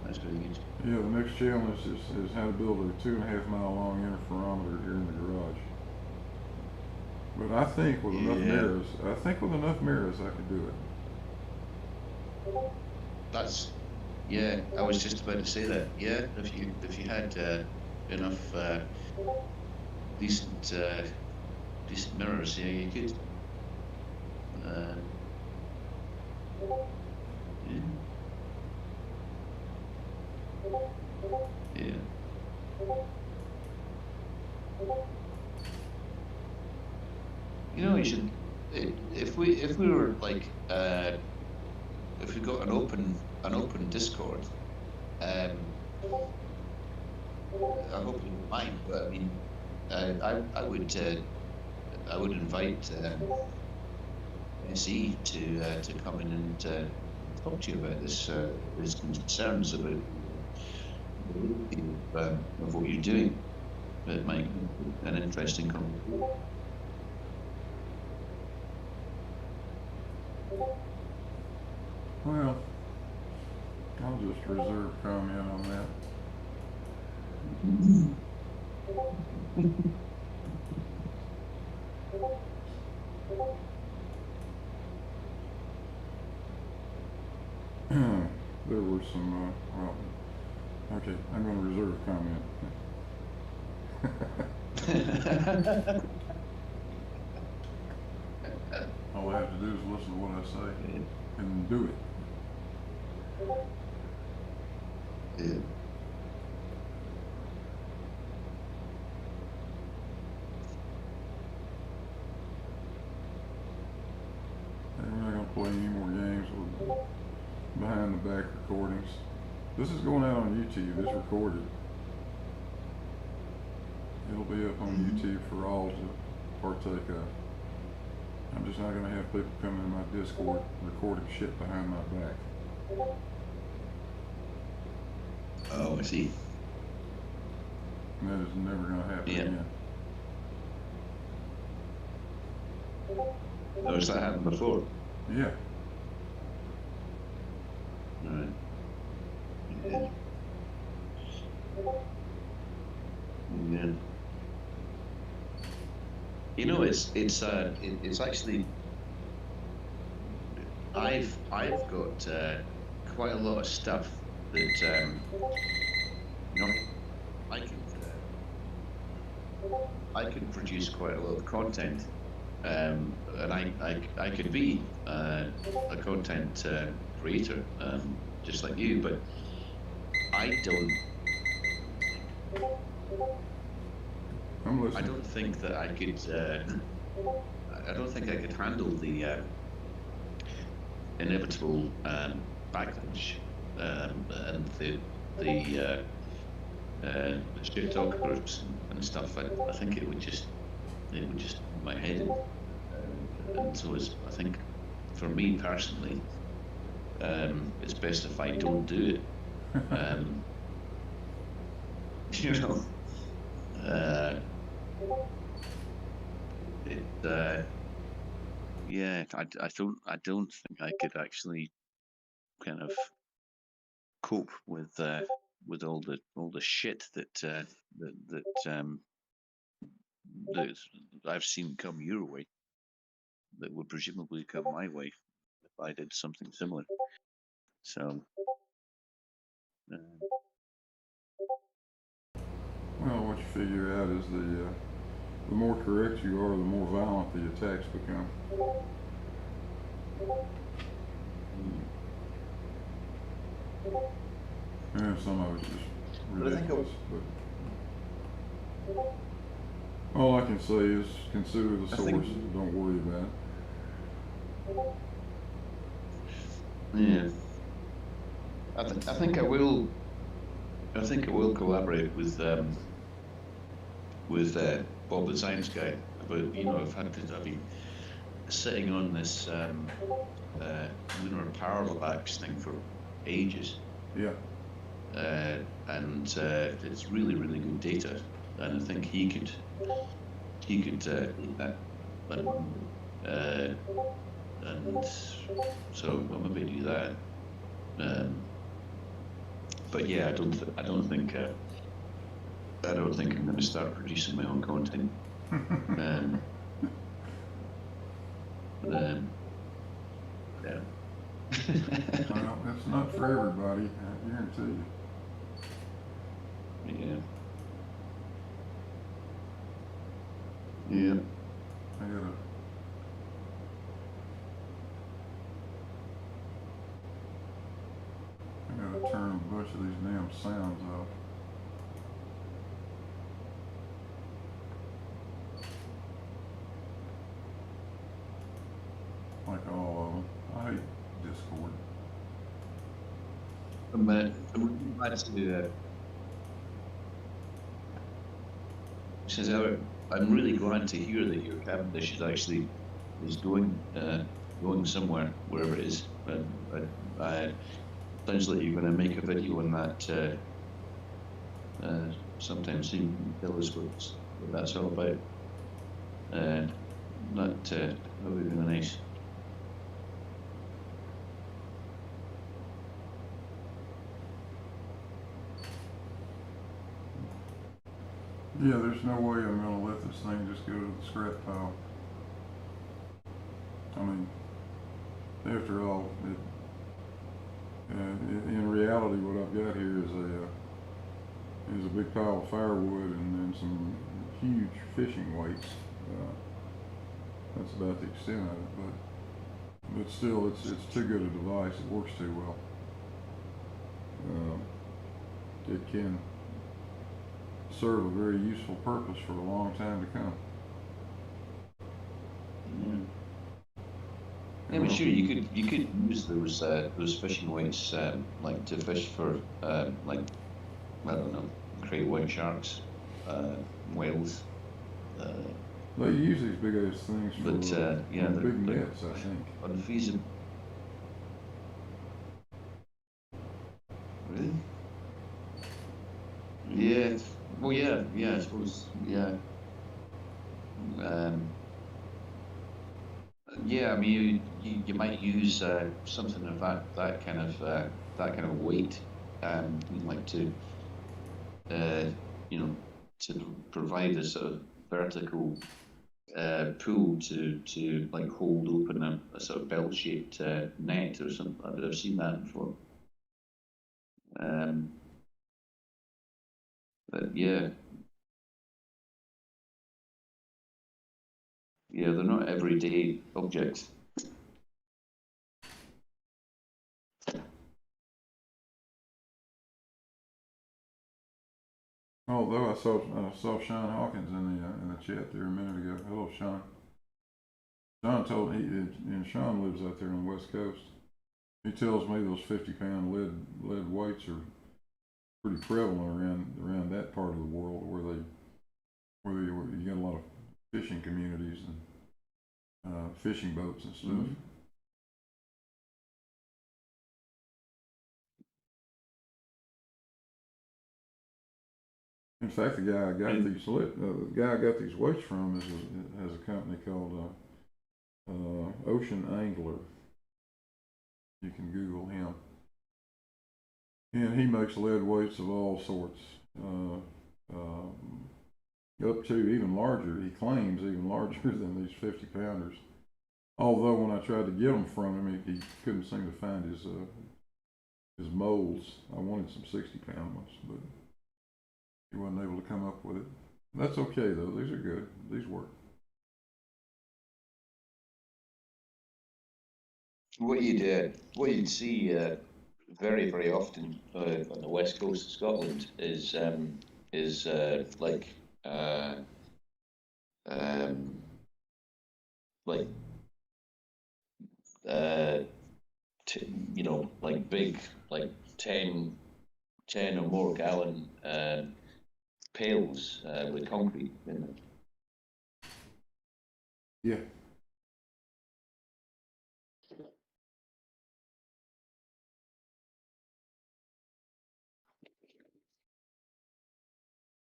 That's really good. Yeah, the next challenge is how to build a 2.5 mile long interferometer here in the garage. But I think with enough mirrors, I could do it. That's, yeah, I was just about to say that. Yeah, if you had enough decent mirrors, yeah, you could. Yeah. You know, you should. If we were like, if we got an open Discord, I hope you don't mind, but I mean, I would invite SE to come in and talk to you about this his concerns about of what you're doing. It might be an interesting conversation. Well, I'll just reserve comment on that There were some, well, okay, I'm gonna reserve comment. All I have to do is listen to what I say and do it. Yeah. And we're not gonna play any more games with behind the back recordings. This is going out on YouTube. It's recorded. It'll be up on YouTube for all to partake of. I'm just not gonna have people come in my Discord recording shit behind my back. Oh, I see. And that is never gonna happen Yeah. again. Oh, has that happened before? Yeah. Right. Yeah. Yeah. You know, it's actually I've got quite a lot of stuff that you know I can produce quite a lot of content, and I could be a content creator just like you, but I don't. I'm I listening. don't think that I could. I don't think I could handle the inevitable backlash and the shit talk groups and stuff. I think it would just my head in. And so I think for me personally, it's best if I don't do it. You know. Yeah, I don't think I could actually kind of cope with all the shit that that I've seen come your way, that would presumably come my way if I did something similar. So. Well, what you figure out is the more correct you are, the more violent the attacks become. And some of it's just ridiculous. But all I can say is consider the source. Don't worry about it. Yeah. I think I will collaborate with Bob the Science Guy. But I've been sitting on this lunar parallax thing for ages. Yeah. And it's really good data, and I think he could and so I'll maybe do that. But yeah, I don't think I'm going to start producing my own content. Yeah. Well, that's not for everybody, I guarantee you. Yeah. Yeah. I gotta turn a bunch of these damn sounds off. Like all of them. I hate Discord. I'm glad to says I'm really glad to hear that your Cavendish is going somewhere, wherever it is. Sounds like you're going to make a video on that sometime soon. Tell us what that's all about. That would be really nice. Yeah, there's no way I'm gonna let this thing just go to the scrap pile. I mean, after all, in reality, what I've got here is a big pile of firewood and then some huge fishing weights. Uh, that's about the extent of it, but still, it's too good a device. It works too well. It can serve a very useful purpose for a long time to come. Yeah, but sure, you could use those fishing weights like to fish for like I don't know, great white sharks, whales. They use these big ass things for But yeah, big nets, I think. Unfeasible. Really? Yeah. Well, yeah. I suppose. Yeah. Um, yeah. I mean, you might use something of that kind of weight, like to uh, you know to provide a sort of vertical pool to like hold open a sort of bell-shaped net or something. I've seen that before. Um, but yeah, they're not everyday objects. Although I saw Sean Hawkins in the chat there a minute ago. Hello, Sean. Sean told and Sean lives out there on the West Coast. He tells me those 50-pound lead weights are pretty prevalent around that part of the world where you got a lot of fishing communities and fishing boats and stuff. Mm-hmm. In fact, the guy I got these weights from has a company called Ocean Angler. You can Google him, and he makes lead weights of all sorts, up to even larger. He claims even larger than these 50-pounders. Although when I tried to get them from him, he couldn't seem to find his molds. I wanted some 60-pound ones, but he wasn't able to come up with it. That's okay though. These are good. These work. What you'd see very, very often on the west coast of Scotland is like um, like like big, like 10 or more gallon pails with concrete in them. Yeah.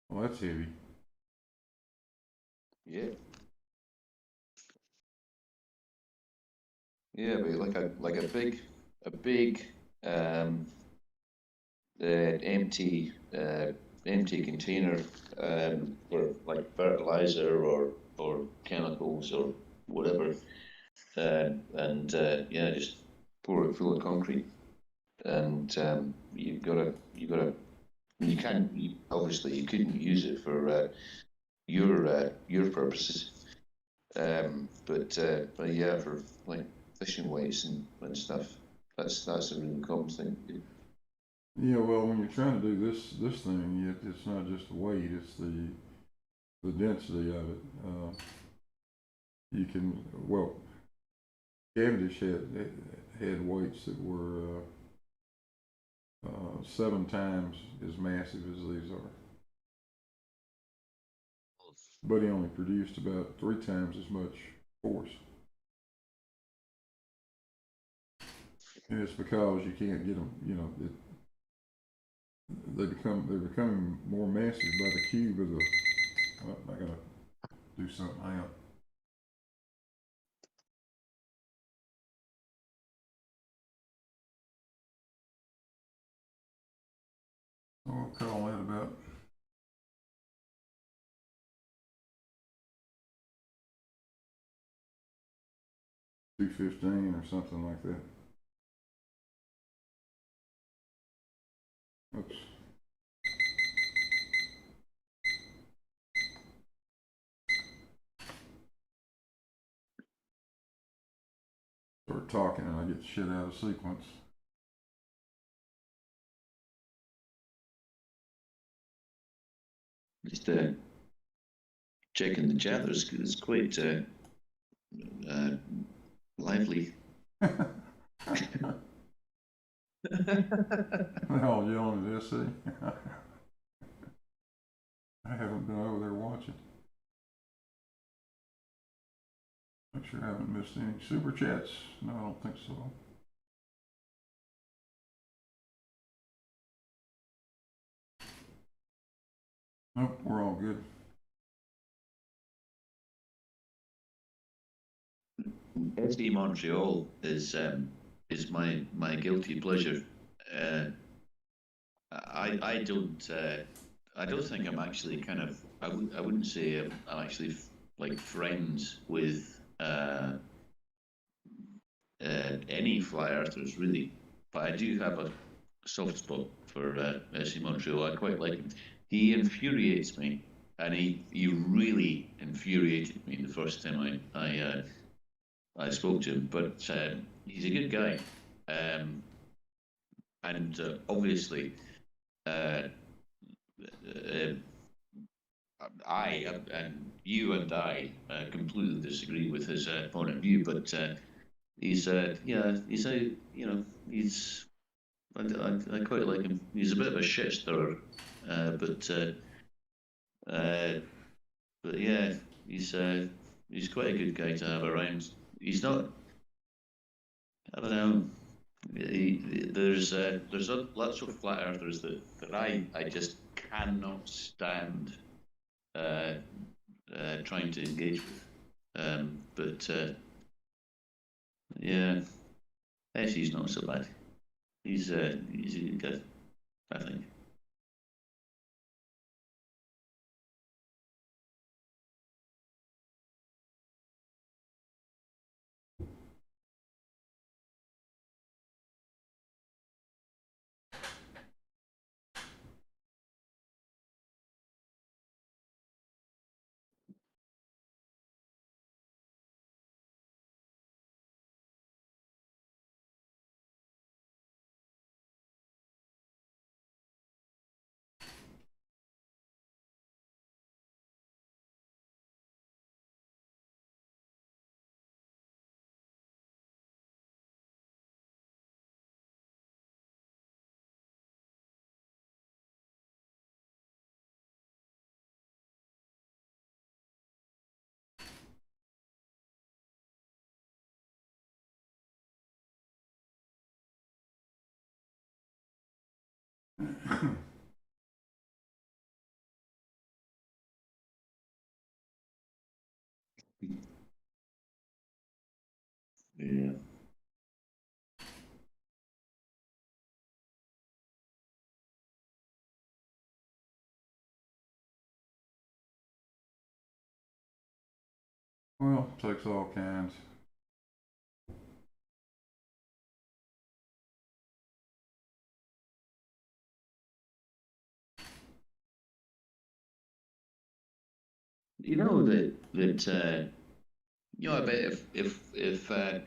Well, that's heavy. Yeah. Yeah, but a big empty empty container for like fertilizer or chemicals or whatever, and yeah, just pour it full of concrete, and you gotta obviously you couldn't use it for your purposes, but yeah, for like fishing weights and stuff, that's a really common thing. Yeah, well, when you're trying to do this thing, it's not just the weight; it's the density of it. You can Cavendish had weights that were 7 times as massive as these are, but he only produced about 3 times as much force. And it's because you can't get them. They're becoming more massive by the cube of the. Oh, I gotta do something. Hang on. I'll call that about 215 or something like that. Oops. Start talking and I get shit out of sequence. Just checking the chat. It's quite lively. They're all yelling at SC. I haven't been over there watching. Make sure I haven't missed any super chats. No, I don't think so. Nope, we're all good. SD Montreal is my guilty pleasure. I don't think I'm actually kind of I wouldn't say I'm actually like friends with any flat earthers really, but I do have a soft spot for SD Montreal. I quite like him. He infuriates me, and he really infuriated me the first time I spoke to him. But he's a good guy, and obviously, I and you and I completely disagree with his point of view. But he's he's a he's I quite like him. He's a bit of a shit stirrer, but yeah, he's quite a good guy to have around. He's not. I don't know. There's lots of flat earthers that I just cannot stand trying to engage with. But yeah, Essie's not so bad. He's a good guy, I think. Yeah. Well, takes all kinds. You know I bet if the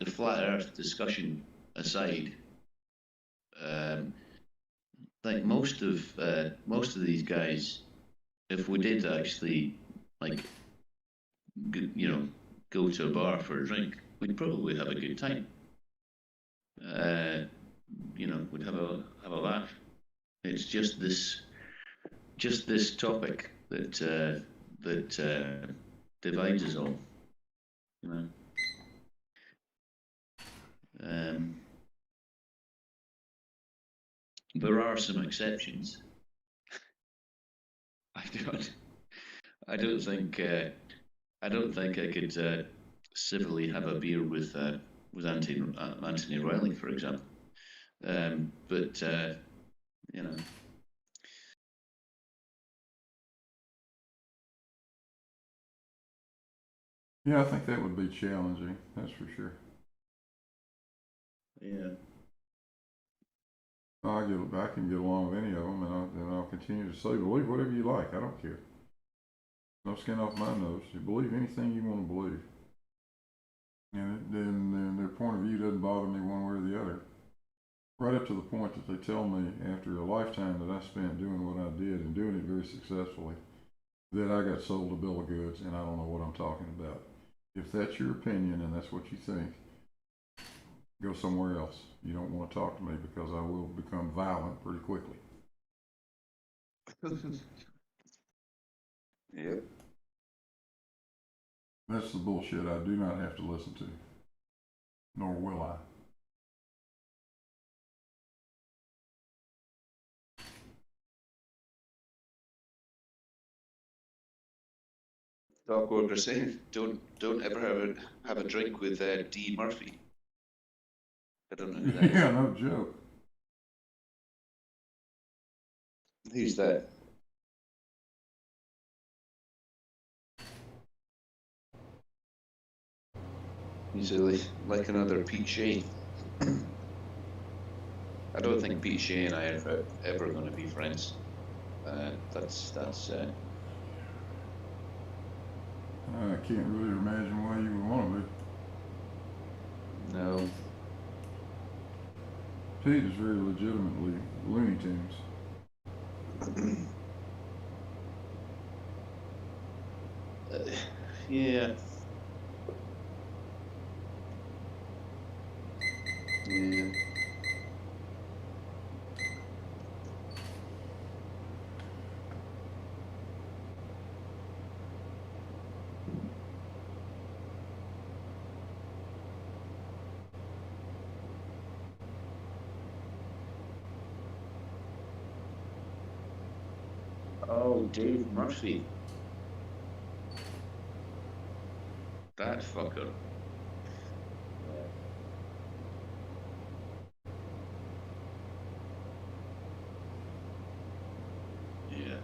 flat Earth discussion aside, like most of these guys, if we did actually like go to a bar for a drink, we'd probably have a good time. We'd have a laugh. It's just this topic that divides us all. You know. There are some exceptions. I don't think I could civilly have a beer with Anthony Riley, for example. But you know. Yeah, I think that would be challenging, that's for sure. Yeah. I can get along with any of them, and I'll continue to say, believe whatever you like. I don't care. No skin off my nose. You believe anything you want to believe, and then their point of view doesn't bother me one way or the other. Right up to the point that they tell me after a lifetime that I spent doing what I did and doing it very successfully, that I got sold a bill of goods and I don't know what I'm talking about. If that's your opinion and that's what you think, go somewhere else. You don't want to talk to me because I will become violent pretty quickly. Yep. That's the bullshit I do not have to listen to, nor will I. Doc Walker saying, don't ever have a drink with D. Murphy. I don't know who that is. Yeah, no joke. Who's that? He's like another Pete Shea. I don't think Pete Shea and I are ever going to be friends. That's. I can't really imagine why you would want to be. No. Pete is very legitimately Looney Tunes. Yeah. Yeah. Oh, Dave Murphy. That fucker. Yeah.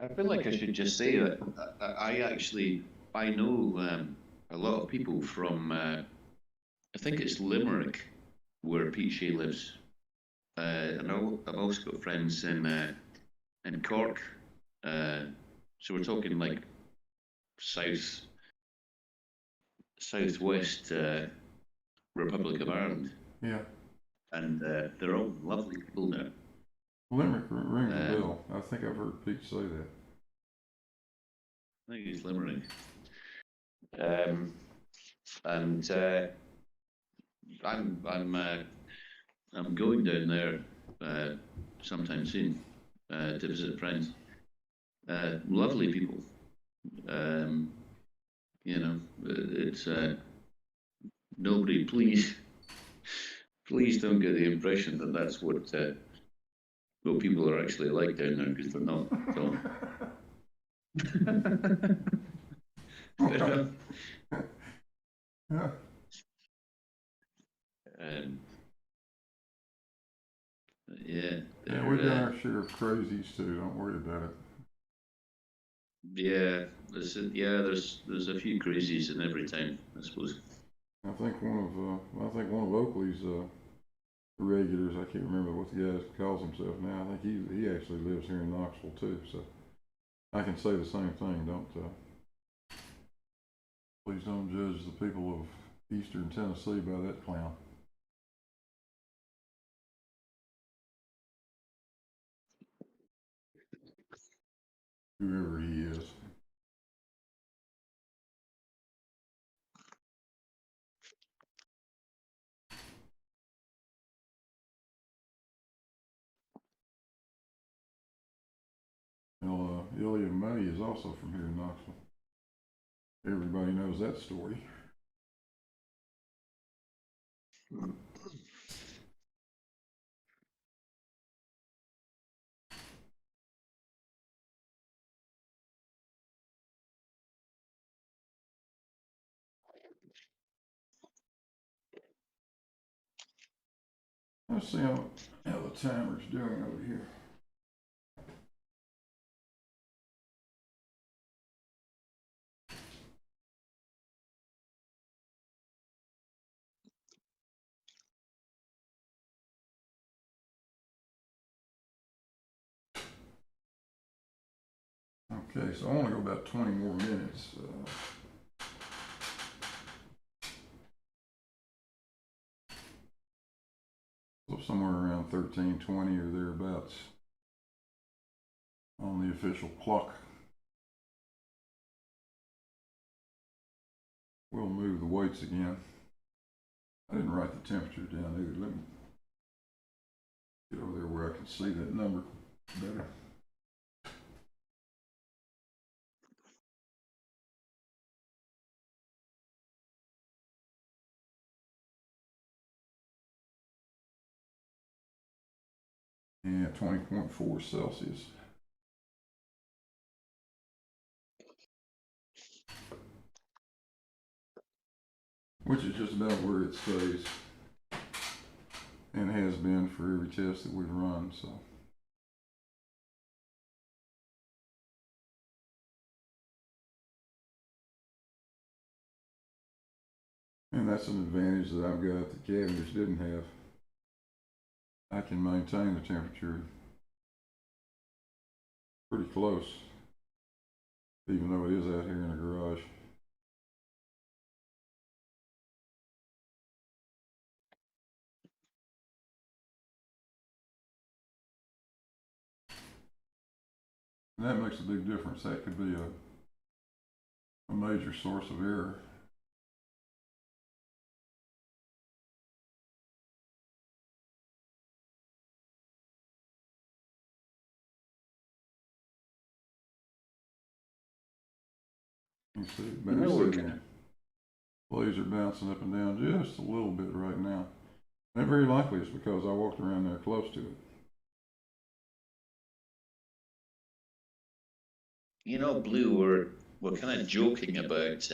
I feel like I should just say that I know a lot of people from I think it's Limerick where Pete Shea lives, and I've also got friends in Cork. So we're talking like south southwest Republic of Ireland, Yeah. and they're all lovely people there. Limerick rings a bell. I think I've heard Pete say that. I think it's Limerick. And I'm going down there sometime soon to visit friends. Lovely people. Um, you know, it's nobody. Please don't get the impression that that's what people are actually like down there, because they're not. So. But, Yeah. um, yeah. Yeah, we've got our share of crazies too. Don't worry about it. Yeah, there's a few crazies in every town, I suppose. I think one of Oakley's regulars. I can't remember what the guy calls himself now. I think he actually lives here in Knoxville too. So I can say the same thing. Please don't judge the people of Eastern Tennessee by that clown. whoever he is. Well, Ilya May is also from here in Knoxville. Everybody knows that story. Let's see how the timer's doing over here. Okay, so I want to go about 20 more minutes. So somewhere around 13:20 or thereabouts on the official clock. We'll move the weights again. I didn't write the temperature down either. Let me get over there where I can see that number better. Yeah, 20.4 Celsius. Which is just about where it stays and has been for every test that we've run, so. And that's an advantage that I've got that Cavendish didn't have. I can maintain the temperature pretty close, even though it is out here in a garage. And that makes a big difference. That could be a major source of error. You see, blades are bouncing up and down just a little bit right now. And very likely it's because I walked around there close to it. You know, Blue, we're kind of joking about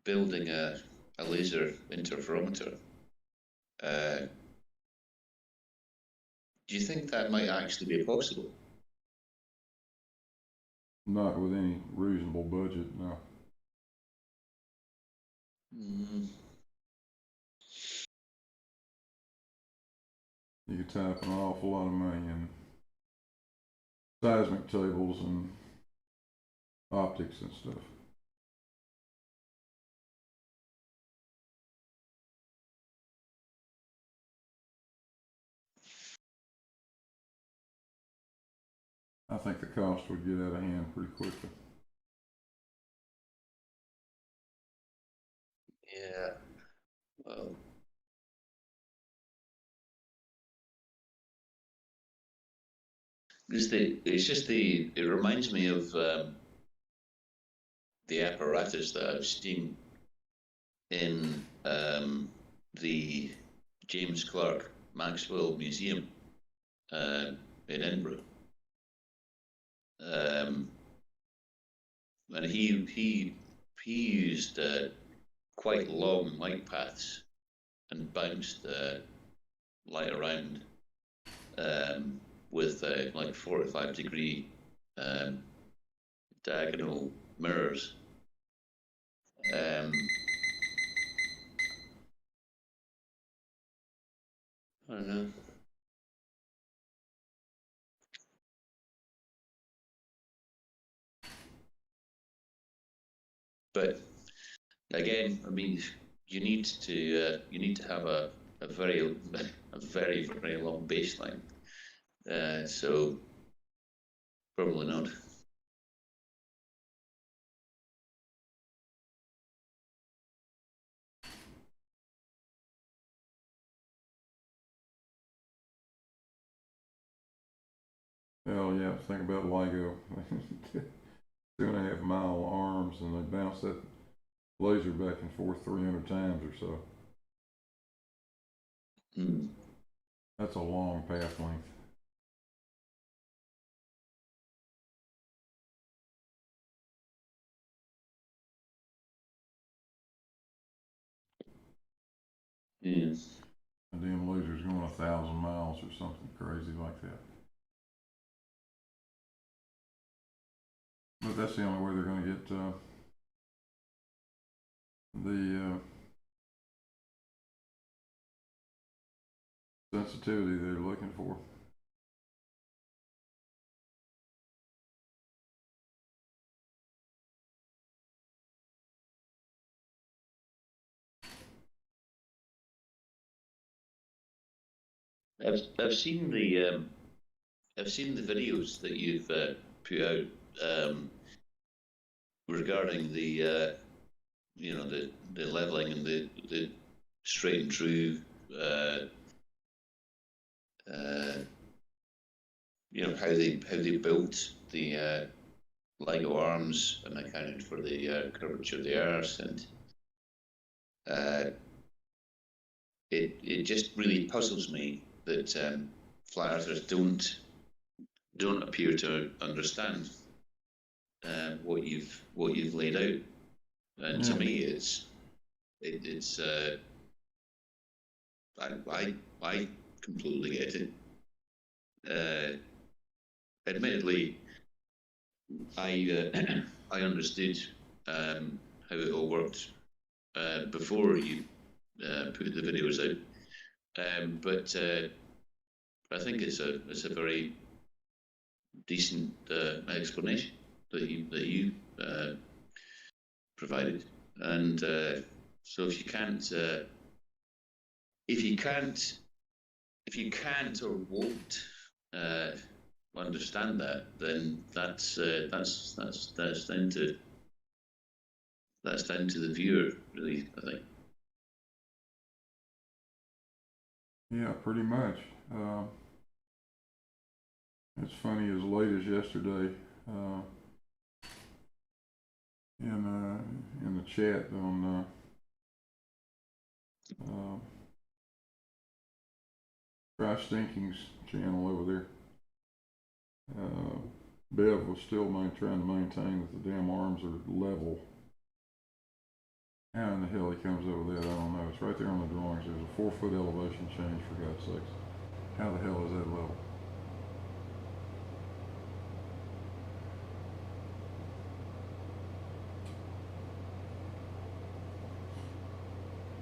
building a laser interferometer. Do you think that might actually be possible? Not with any reasonable budget, no. You could type an awful lot of money in seismic tables and optics and stuff. I think the cost would get out of hand pretty quickly. Yeah. Well, it reminds me of the apparatus that I've seen in the James Clerk Maxwell Museum in Edinburgh. And he used quite long light paths and bounced light around with like 45-degree diagonal mirrors. I don't know. But again, I mean, you need to have a very long baseline. So Probably not. Well, yeah, think about LIGO. 2.5 mile arms, and they bounce that laser back and forth 300 times or so. That's a long path length. Yeah. A damn laser's going 1,000 miles or something crazy like that. But that's the only way they're going to get the sensitivity they're looking for. I've seen the videos that you've put out regarding the you know, the leveling and the straight and true you know, how they built the LIGO arms and accounted for the curvature of the earth, and it just really puzzles me that flat earthers don't appear to understand what you've laid out, and to me it's I completely get it. Admittedly, I understood how it all worked before you put the videos out, but I think it's a very decent explanation that you provided, and so if you can't or won't understand that, then that's down to the viewer, really, I think. Yeah, pretty much. It's funny, as late as yesterday, in the chat on Dry Stinking's channel over there, Bev was still trying to maintain that the damn arms are level. How in the hell he comes over that, I don't know. It's right there on the drawings. There's a 4-foot elevation change, for God's sakes. How the hell is that level?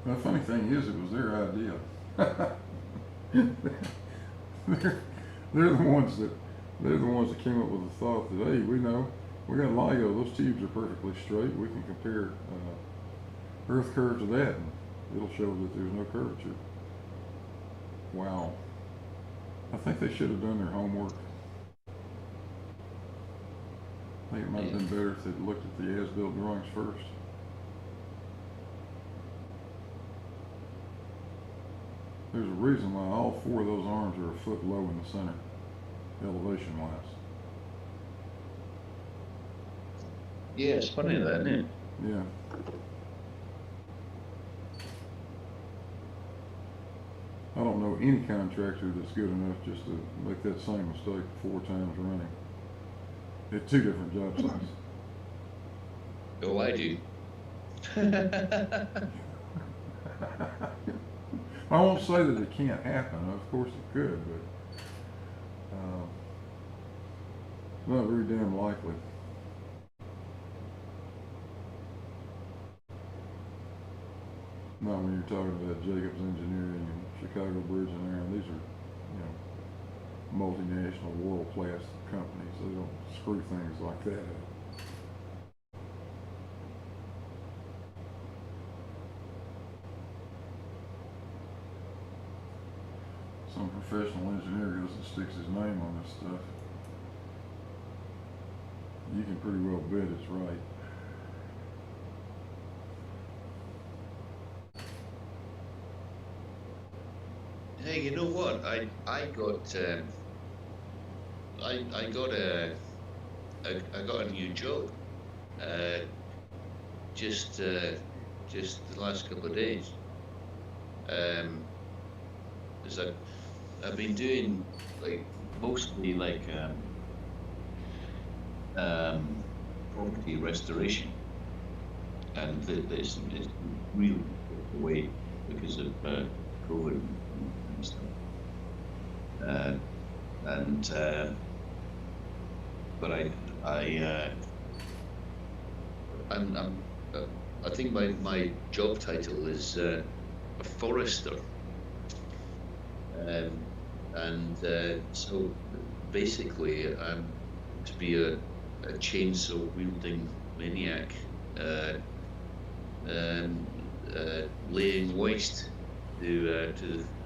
The funny thing is, it was their idea. they're the ones that came up with the thought that, hey, we know we got LIGO. Those tubes are perfectly straight. We can compare Earth curve to that, and it'll show that there's no curvature. Wow. I think they should have done their homework. I think it might have been better if they'd looked at the as-built drawings first. There's a reason why all 4 of those arms are a foot low in the center, elevation-wise. Yeah, it's funny that, isn't it? Yeah. I don't know any contractor that's good enough just to make that same mistake 4 times running at 2 different job sites. Oh, I do. I won't say that it can't happen. Of course it could, but not very damn likely. Not when you're talking about Jacobs Engineering and Chicago Bridge and Iron. These are, you know, multinational, world-class companies. They don't screw things like that up. Some professional engineer goes and sticks his name on this stuff. you can pretty well bet it's right. Hey, you know what? I got I got a new job. Uh, just just the last couple of days. Um, 'Cause I've been doing like mostly like property restoration, and it's really away because of COVID and stuff. Uh, and but I'm I think my job title is a forester, um, and so basically I'm to be a chainsaw wielding maniac, um, laying waste to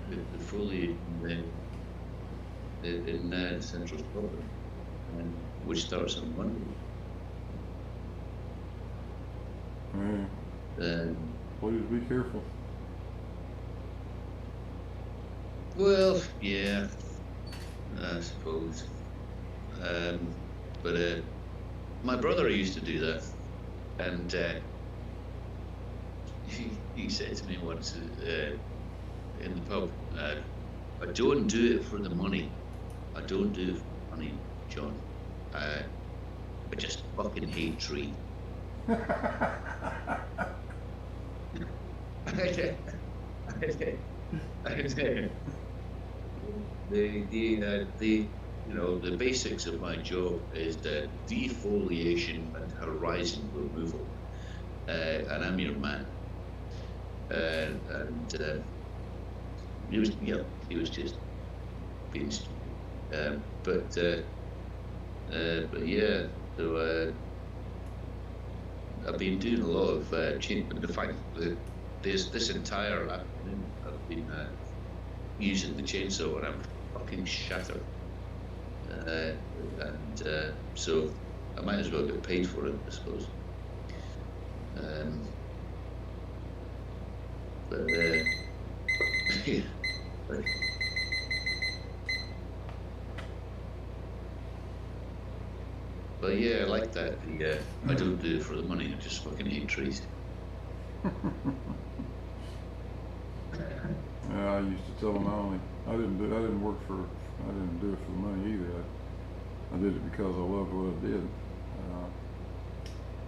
the foliage in central Scotland, which starts on Monday. Please be careful. Well, yeah, I suppose. But my brother used to do that, and he said to me once in the pub, "I don't do it for the money. I don't do it for the money, John. I just fucking hate trees." The you know, the basics of my job is defoliation and horizon removal, and I'm your man. And he was just being stupid. But yeah, so I've been doing a lot of change. But the fact that there's this entire afternoon I've been using the chainsaw and I'm fucking shattered. And so I might as well get paid for it, I suppose. But yeah. But yeah, I like that. I don't do it for the money. I just fucking hate trees. I used to tell them I didn't do it for the money either. I did it because I loved what I did.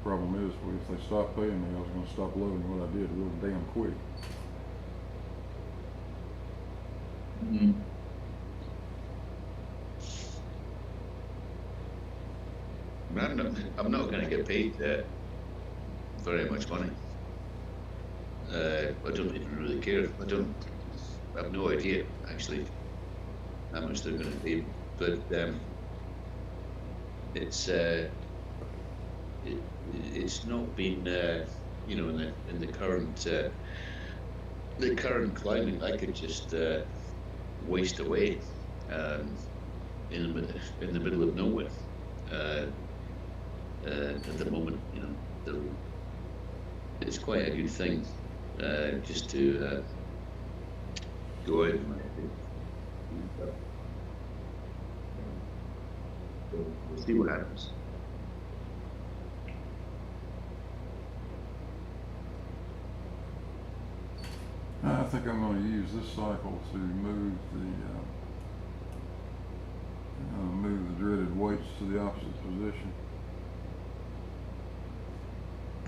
Problem is, if they stopped paying me, I was going to stop loving what I did real damn quick. Mm-hmm. I'm not going to get paid very much money. I don't even really care. I have no idea actually how much they're going to pay me. But it's not been you know, in the current climate. I could just waste away in the middle of nowhere. At the moment, you know, it's quite a good thing just to go out and we'll see what happens. I think I'm going to use this cycle to move the dreaded weights to the opposite position.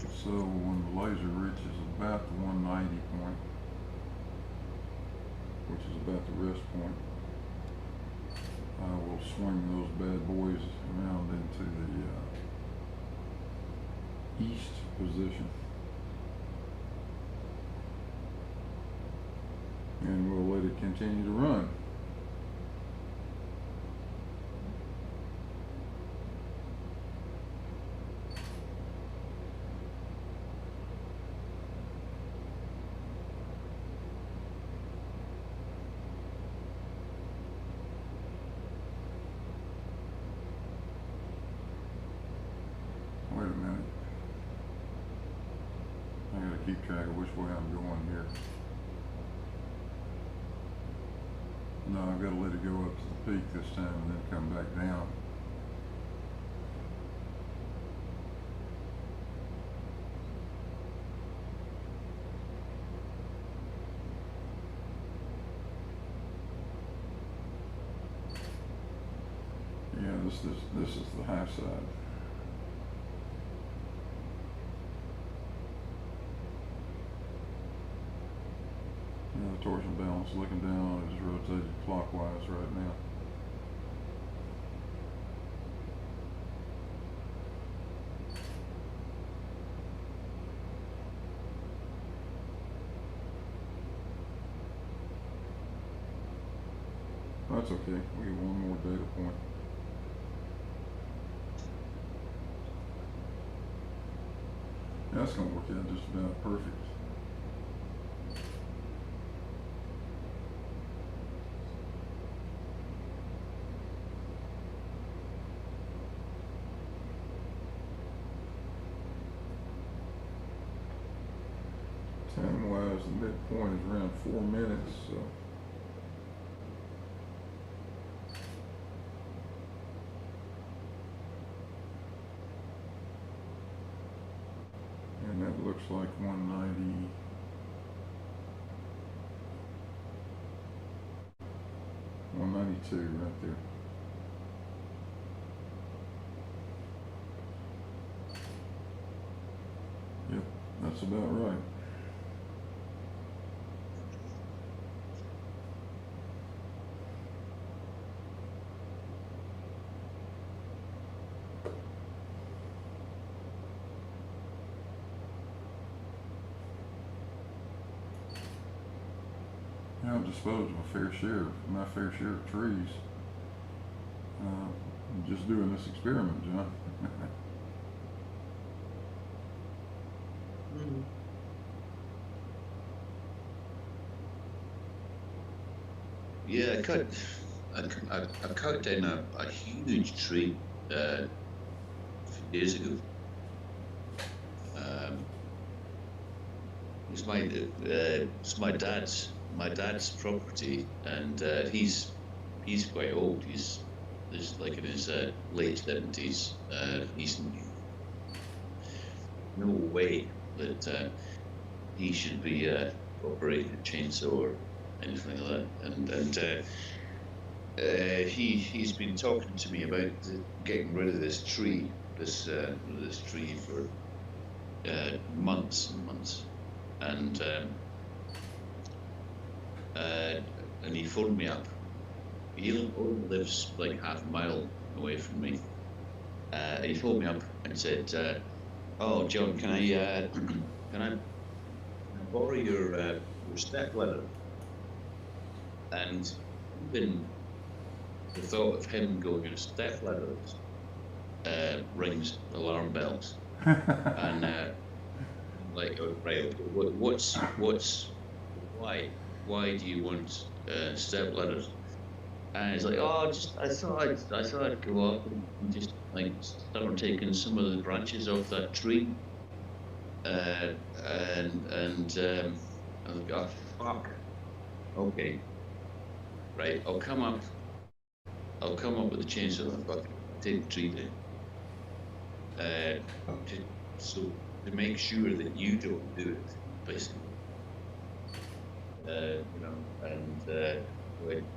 So when the laser reaches about the 190 point, which is about the rest point, I will swing those bad boys around into the east position. And we'll let it continue to run. track of which way I'm going here. No, I've got to let it go up to the peak this time and then come back down. Yeah, this is the high side. Yeah, the torsion balance looking down is rotated clockwise right now. That's okay. We get one more data point. That's going to work out just about perfect. Time-wise, the midpoint is around 4 minutes, so. And that looks like 190. 192 right there. Yep, that's about right. I've disposed of my fair share of trees. Just doing this experiment, John. Yeah, I cut down a huge tree a few days ago. It's my dad's property, and he's quite old. He's like in his late 70s. He's no way that he should be operating a chainsaw or anything like that. And he's been talking to me about getting rid of this tree, this tree for months and months, and he phoned me up. He only lives like half a mile away from me. He phoned me up and said, "Oh, John, can I borrow your step ladder?" And even the thought of him going on a step ladder rings alarm bells. And like, oh, right, why do you want step ladders? And he's like, oh, I thought I'd go up and just like start taking some of the branches off that tree. And I was like, oh, fuck. Okay. Right, I'll come up with a chainsaw and fucking take the tree down. To make sure that you don't do it, basically. And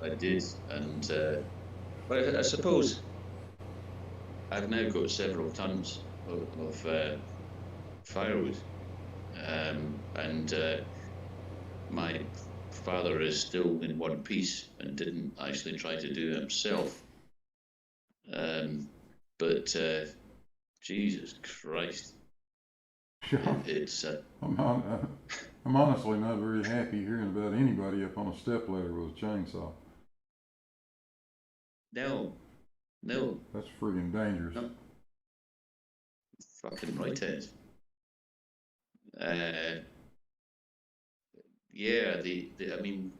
I did, and but I suppose I've now got several tons of firewood, and my father is still in one piece and didn't actually try to do it himself. But Jesus Christ, it's I'm honestly not very happy hearing about anybody up on a stepladder with a chainsaw. No. That's friggin' dangerous. No. Fucking right it. Yeah, I mean,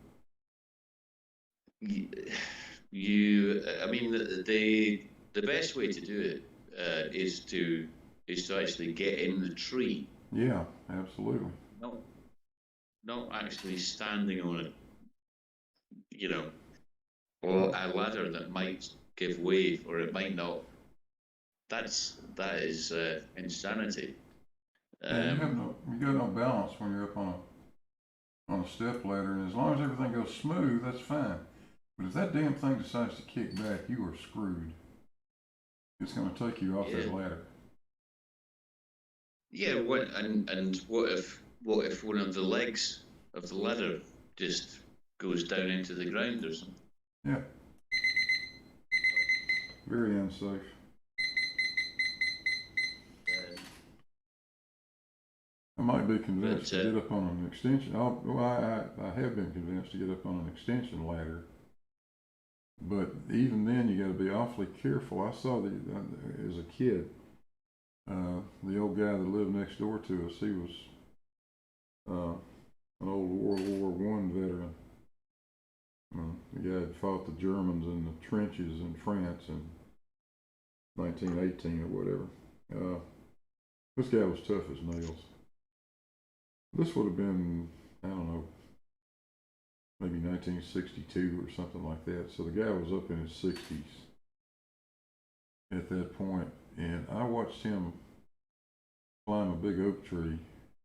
the best way to do it is to actually get in the tree. Yeah, absolutely. no, not actually standing on it, you know, or a ladder that might give way or it might not. That is insanity. Yeah, you got no balance when you're up on a step ladder, and as long as everything goes smooth, that's fine. But if that damn thing decides to kick back, you are screwed. It's going to take you off Yeah, that ladder. yeah. And what if one of the legs of the ladder just goes down into the ground or something? Yeah, very unsafe. Uh, I might be convinced but to get up on an extension. I have been convinced to get up on an extension ladder, but even then, you got to be awfully careful. I saw as a kid, the old guy that lived next door to us. He was an old World War I veteran. The guy had fought the Germans in the trenches in France in 1918 or whatever. This guy was tough as nails. This would have been, I don't know, maybe 1962 or something like that. So the guy was up in his 60s at that point, and I watched him climb a big oak tree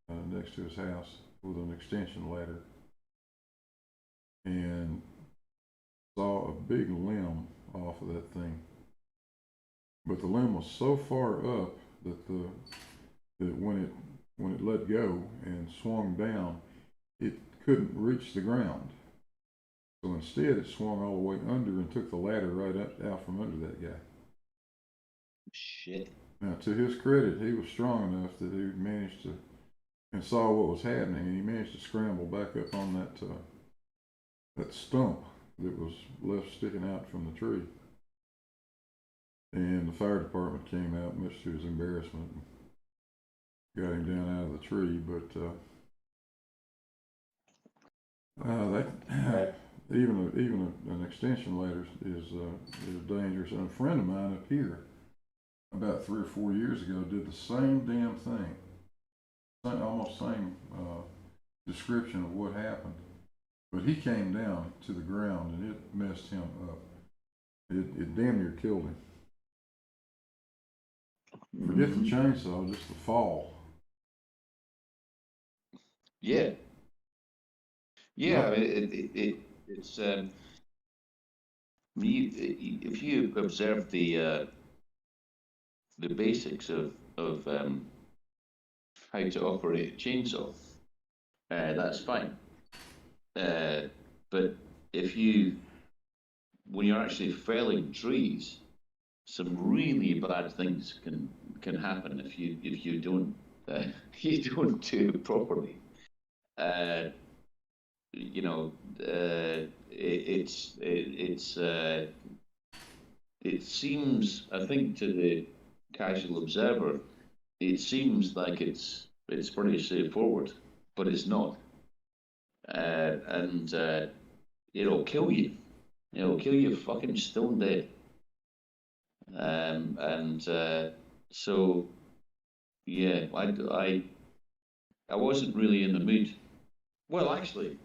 next to his house with an extension ladder, and saw a big limb off of that thing. But the limb was so far up that when it let go and swung down, it couldn't reach the ground. So instead, it swung all the way under and took the ladder right out from under that guy. shit. Now, to his credit, he was strong enough that he managed to and saw what was happening, and he managed to scramble back up on that stump that was left sticking out from the tree. And the fire department came out, much to his embarrassment, and got him down out of the tree. But that even an extension ladder is dangerous. And a friend of mine up here, about 3 or 4 years ago, did the same damn thing, almost same description of what happened. But he came down to the ground and it messed him up. It damn near killed him. Forget the chainsaw, just the fall. Yeah, yeah. It's if you observe the basics of how to operate a chainsaw, that's fine. But if you, when you're actually felling trees, some really bad things can happen if you don't you don't do it properly. Uh, you know, it seems, I think, to the casual observer, it seems like it's pretty straightforward, but it's not. And it'll kill you. It'll kill you fucking stone dead. And so yeah, I wasn't really in the mood. Well, actually,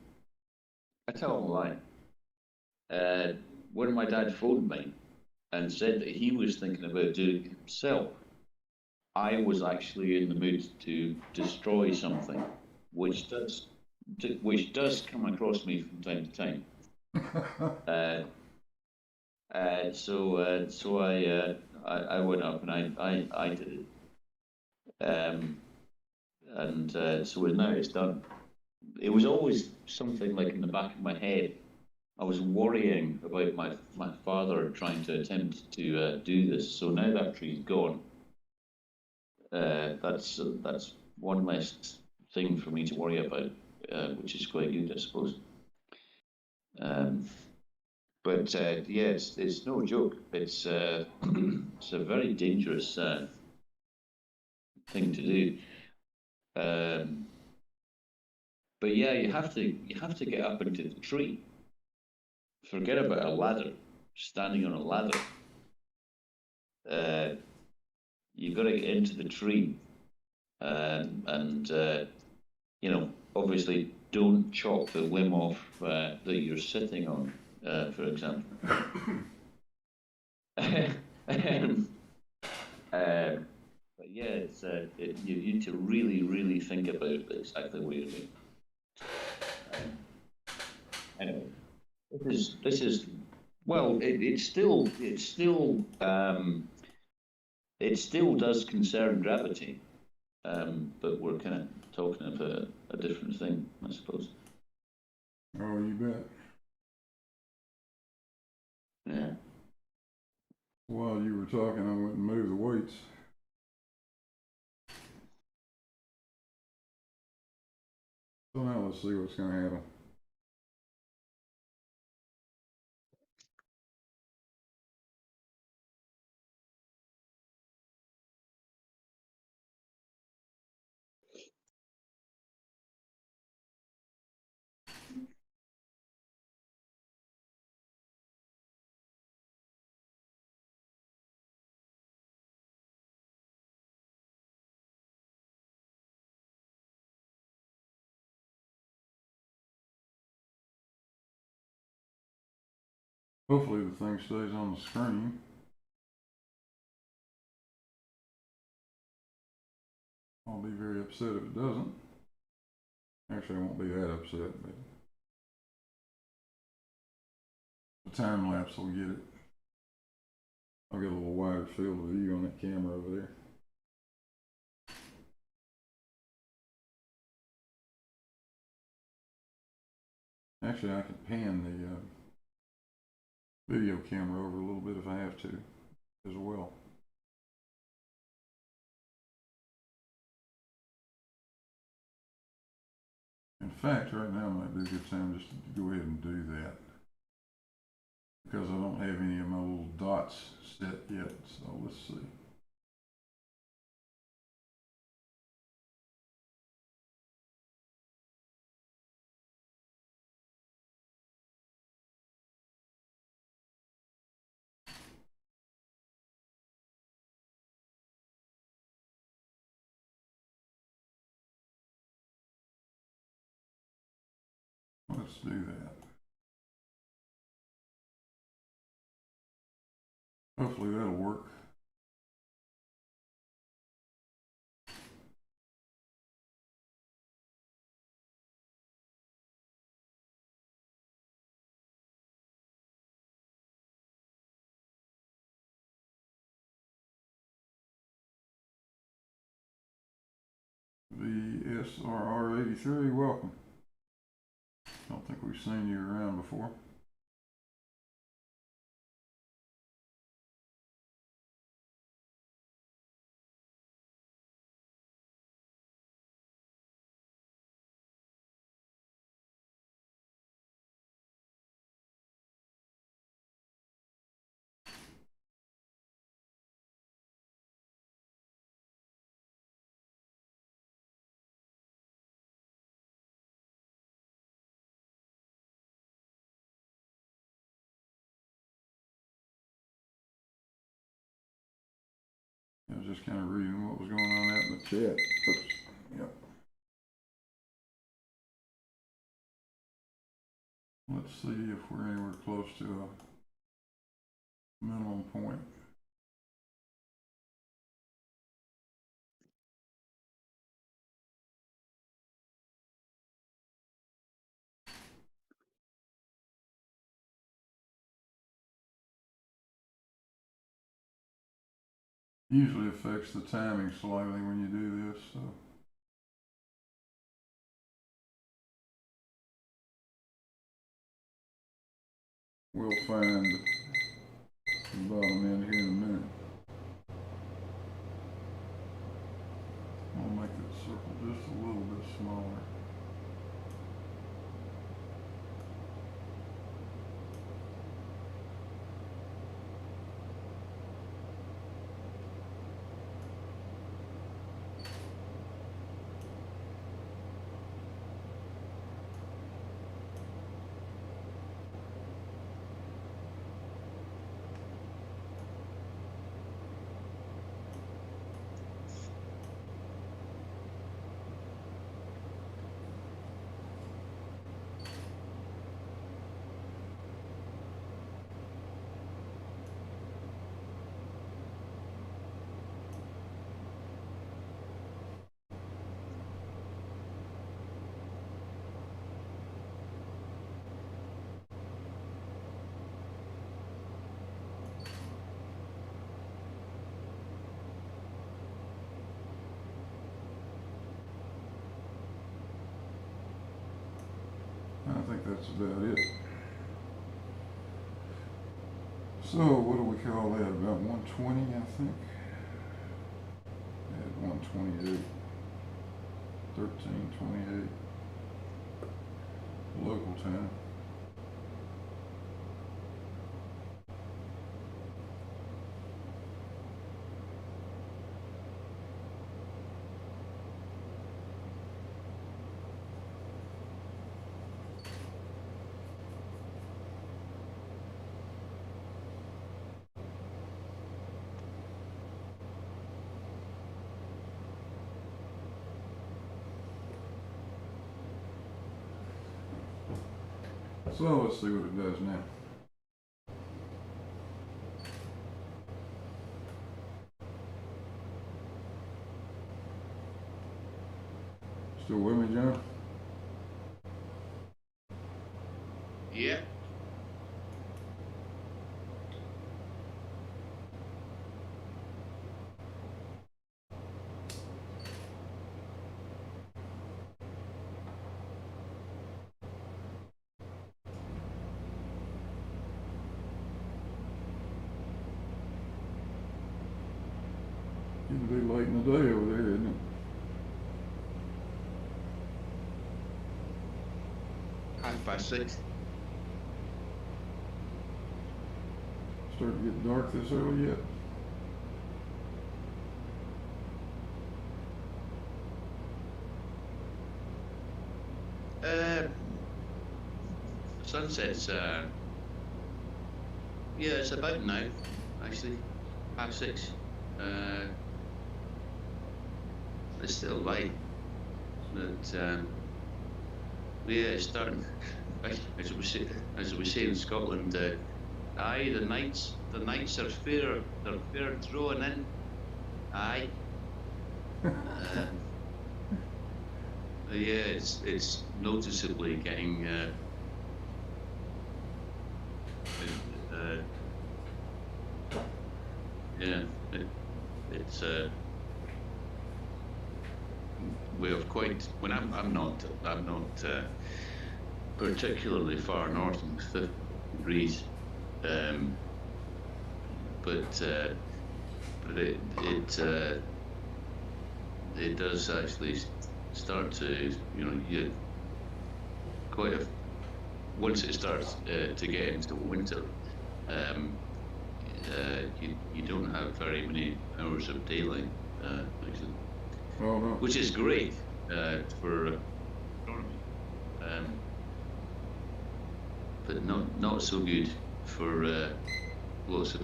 I tell a lie. When my dad phoned me and said that he was thinking about doing it himself, I was actually in the mood to destroy something, which does come across me from time to time. So I went up and I did it, and so now it's done. It was always something like in the back of my head. I was worrying about my father trying to attempt to do this. So now that tree's gone. That's one less thing for me to worry about, which is quite good, I suppose. But yeah, it's no joke. It's it's a very dangerous thing to do. But yeah, you have to get up into the tree. Forget about a ladder. Standing on a ladder. You've got to get into the tree, and obviously don't chop the limb off that you're sitting on, for example. But yeah, you need to really, really think about exactly what you're doing. Anyway, this is well, it still does concern gravity, but we're kind of talking about a different thing, I suppose. Oh, you bet. Yeah. While you were talking, I went and moved the weights. So now let's see what's going to happen. Hopefully the thing stays on the screen. I'll be very upset if it doesn't. Actually, I won't be that upset, but the time lapse will get it. I'll get a little wider field of view on that camera over there. Actually, I can pan the video camera over a little bit if I have to as well. In fact, right now might be a good time just to go ahead and do that, because I don't have any of my little dots set yet, so let's see. Let's do that. Hopefully that'll work. The SRR83, welcome. Don't think we've seen you around before. I was just kind of reading what was going on out in the chat. Oops. Yep. Let's see if we're anywhere close to a minimum point. Usually affects the timing slightly when you do this, so. We'll find the bottom end here in a minute. I'll make that circle just a little bit smaller. that's about it. So what do we call that? About 120, I think. At 128, 1328, local time. So let's see what it does now. Still with me, John? Yeah. Getting to be late in the day over there, isn't it? 6:30. Starting to get dark this early yet? Sunset's yeah, it's about now, actually, 6:30. It's still light, but yeah, it's starting. As we say in Scotland, aye, the nights are fair. They're fair drawing in. Aye. Yeah, it's noticeably getting. Yeah, it's we're quite. When I'm not particularly far north in 50 degrees, but it does actually start to, you quite a, once it starts to get into winter, you don't have very many hours of daylight, actually. Oh no. Which is great for astronomy, but not so good for lots of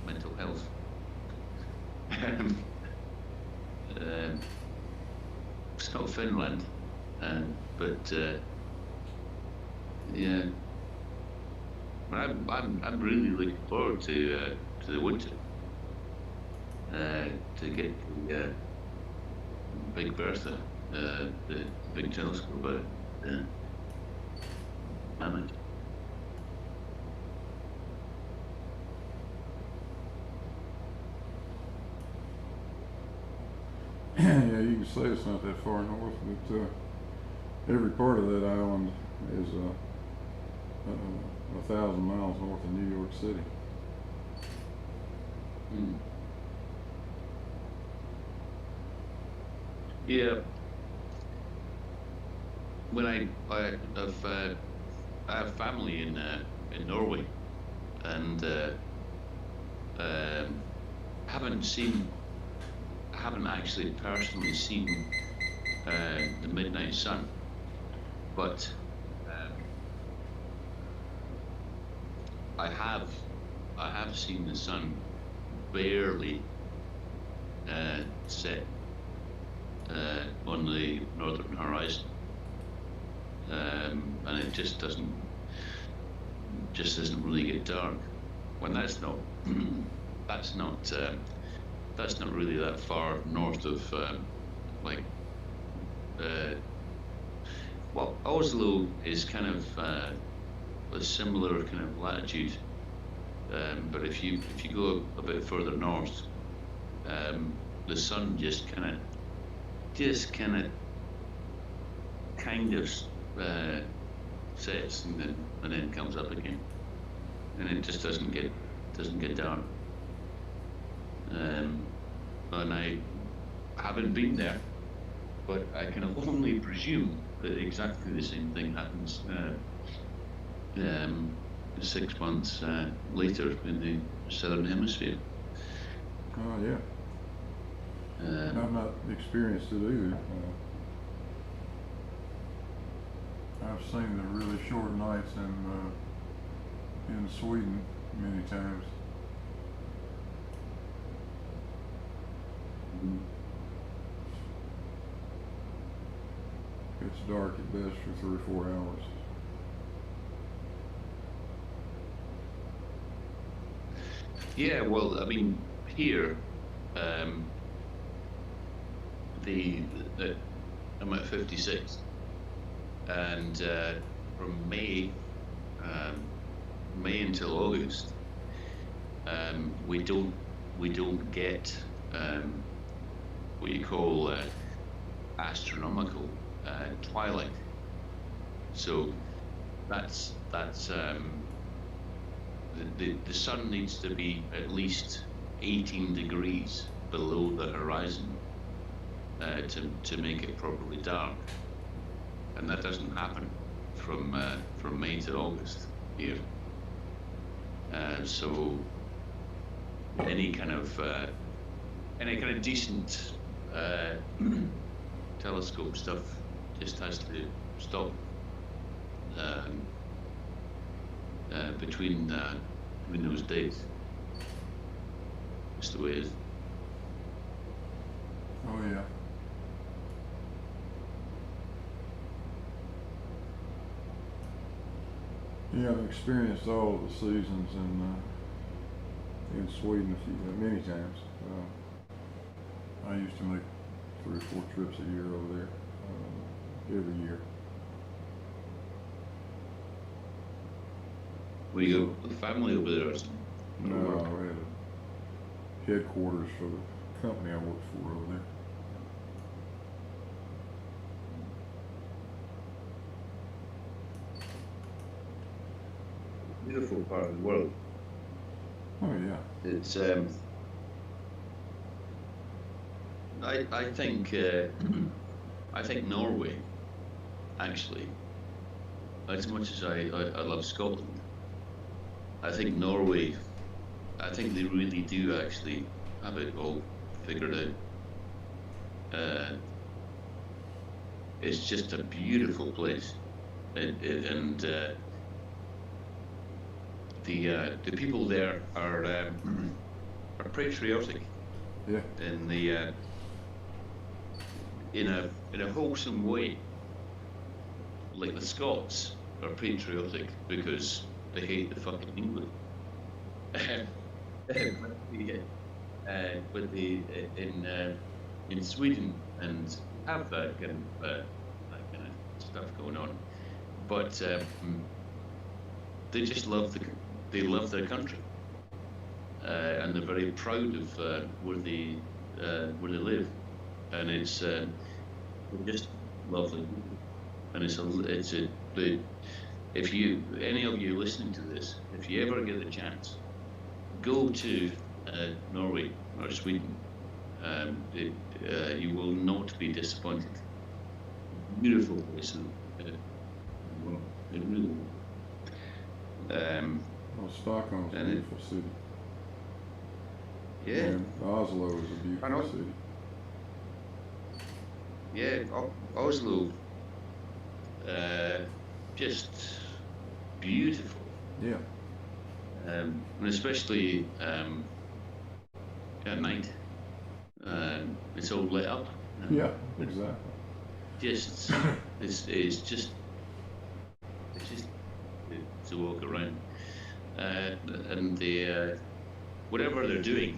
mental health. It's not Finland, but yeah. But I'm really looking forward to the winter, to get the Big Bertha, the big telescope out. Manage. Yeah, you can say it's not that far north, but every part of that island is 1,000 miles north of New York City. Mm. Yeah. When I have family in Norway, and haven't actually personally seen the midnight sun, but I have seen the sun barely set on the northern horizon, and it just doesn't really get dark. When that's not really that far north of well, Oslo is kind of a similar kind of latitude, but if you go a bit further north, the sun just kind of sets and then comes up again, and it just doesn't get dark. And I haven't been there, but I can only presume that exactly the same thing happens 6 months later in the southern hemisphere. Oh yeah. I've not experienced it either. I've seen the really short nights in Sweden many times. It's dark at best for 3 or 4 hours. Yeah, well, I mean, here, I'm at 56, and from May until August, we don't get what you call astronomical twilight. So that's the sun needs to be at least 18 degrees below the horizon to make it properly dark, and that doesn't happen from May to August here. So any kind of decent telescope stuff just has to stop between those days. Just the way it is. Oh yeah. Yeah, I've experienced all of the seasons in Sweden many times. I used to make 3 or 4 trips a year over there, every year. Were you got a family over there or something? No, I had a headquarters for the company I worked for over there. Beautiful part of the world. Oh yeah. It's I think Norway, actually, as much as I love Scotland, I think Norway, I think they really do actually have it all figured out. It's just a beautiful place, and the people there are patriotic. Yeah. In the in a wholesome way. Like the Scots are patriotic because they hate the fucking England. But in Sweden and have that kind of stuff going on, but they just love their country, and they're very proud of where they live, and it's just lovely. And if any of you listening to this, if you ever get the chance, go to Norway or Sweden. You will not be disappointed. Beautiful place. It really. Well, Stockholm's a beautiful city. Yeah. And Oslo is a beautiful city. Yeah, Oslo. Just beautiful. Yeah. And especially at night. It's all lit up. Yeah, exactly. It's just to walk around, and whatever they're doing,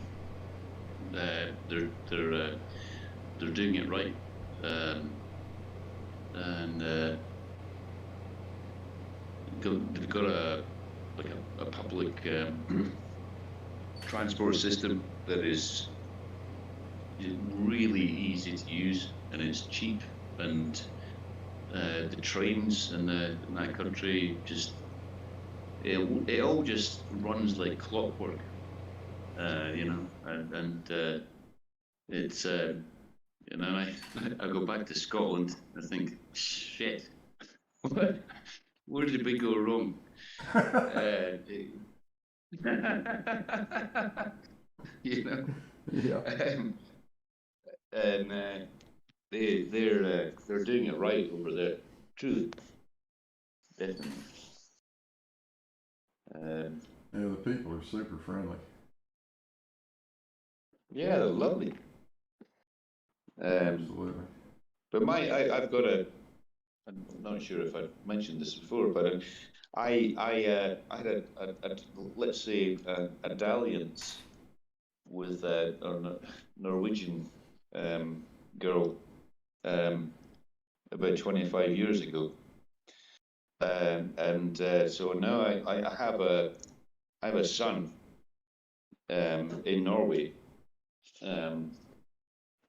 they're doing it right, and they've got a public transport system that is really easy to use, and it's cheap, and the trains in that country, just it all just runs like clockwork, and it's I go back to Scotland. I think, shit, where did we go wrong? Yeah. And they're doing it right over there, truly, definitely. Yeah, the people are super friendly. Yeah, they're lovely. Absolutely. But I've got I'm not sure if I mentioned this before, but I had a let's say a dalliance with a Norwegian girl about 25 years ago, and so now I have a son in Norway,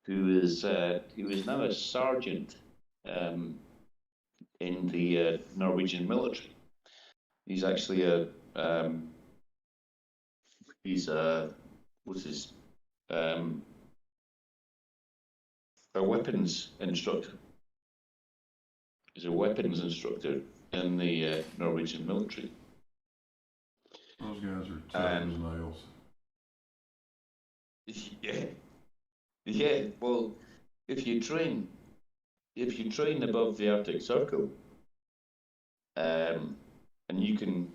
who is now a sergeant in the Norwegian military. He's actually what's his a weapons instructor. He's a weapons instructor in the Norwegian military. Those guys are tough as nails. Yeah, yeah. Well, if you train above the Arctic Circle, and you can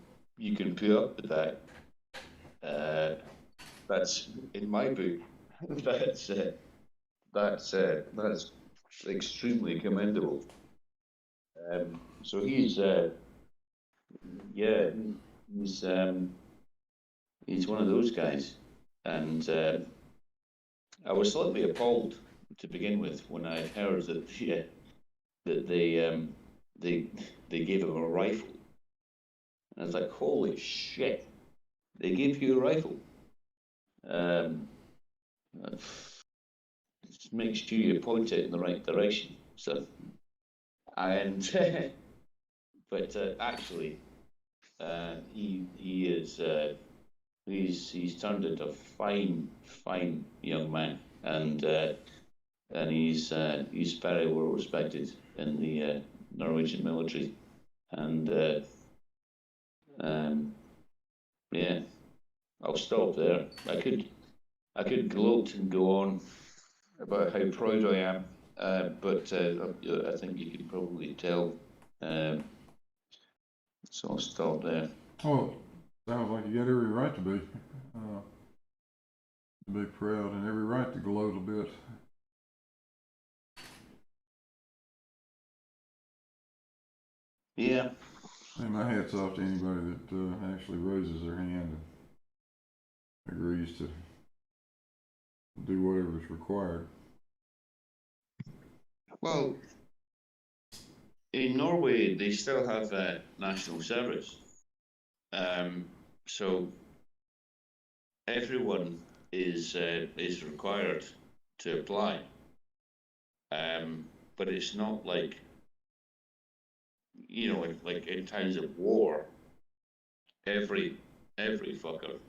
put up with that, that's in my book. That's extremely commendable. So he's he's one of those guys, and I was slightly appalled to begin with when I heard that they gave him a rifle. And I was like, holy shit, they gave you a rifle. Just make sure you point it in the right direction. So, and but actually, he is he's turned into a fine young man, and he's very well respected in the Norwegian military, and yeah, I'll stop there. I could gloat and go on about how proud I am, but I think you can probably tell. So I'll stop there. Oh, sounds like you got every right to be proud and every right to gloat a bit. Yeah. And my hat's off to anybody that actually raises their hand and agrees to do whatever's required. Well, in Norway, they still have national service, so everyone is required to apply, but it's not like, like in times of war, every fucker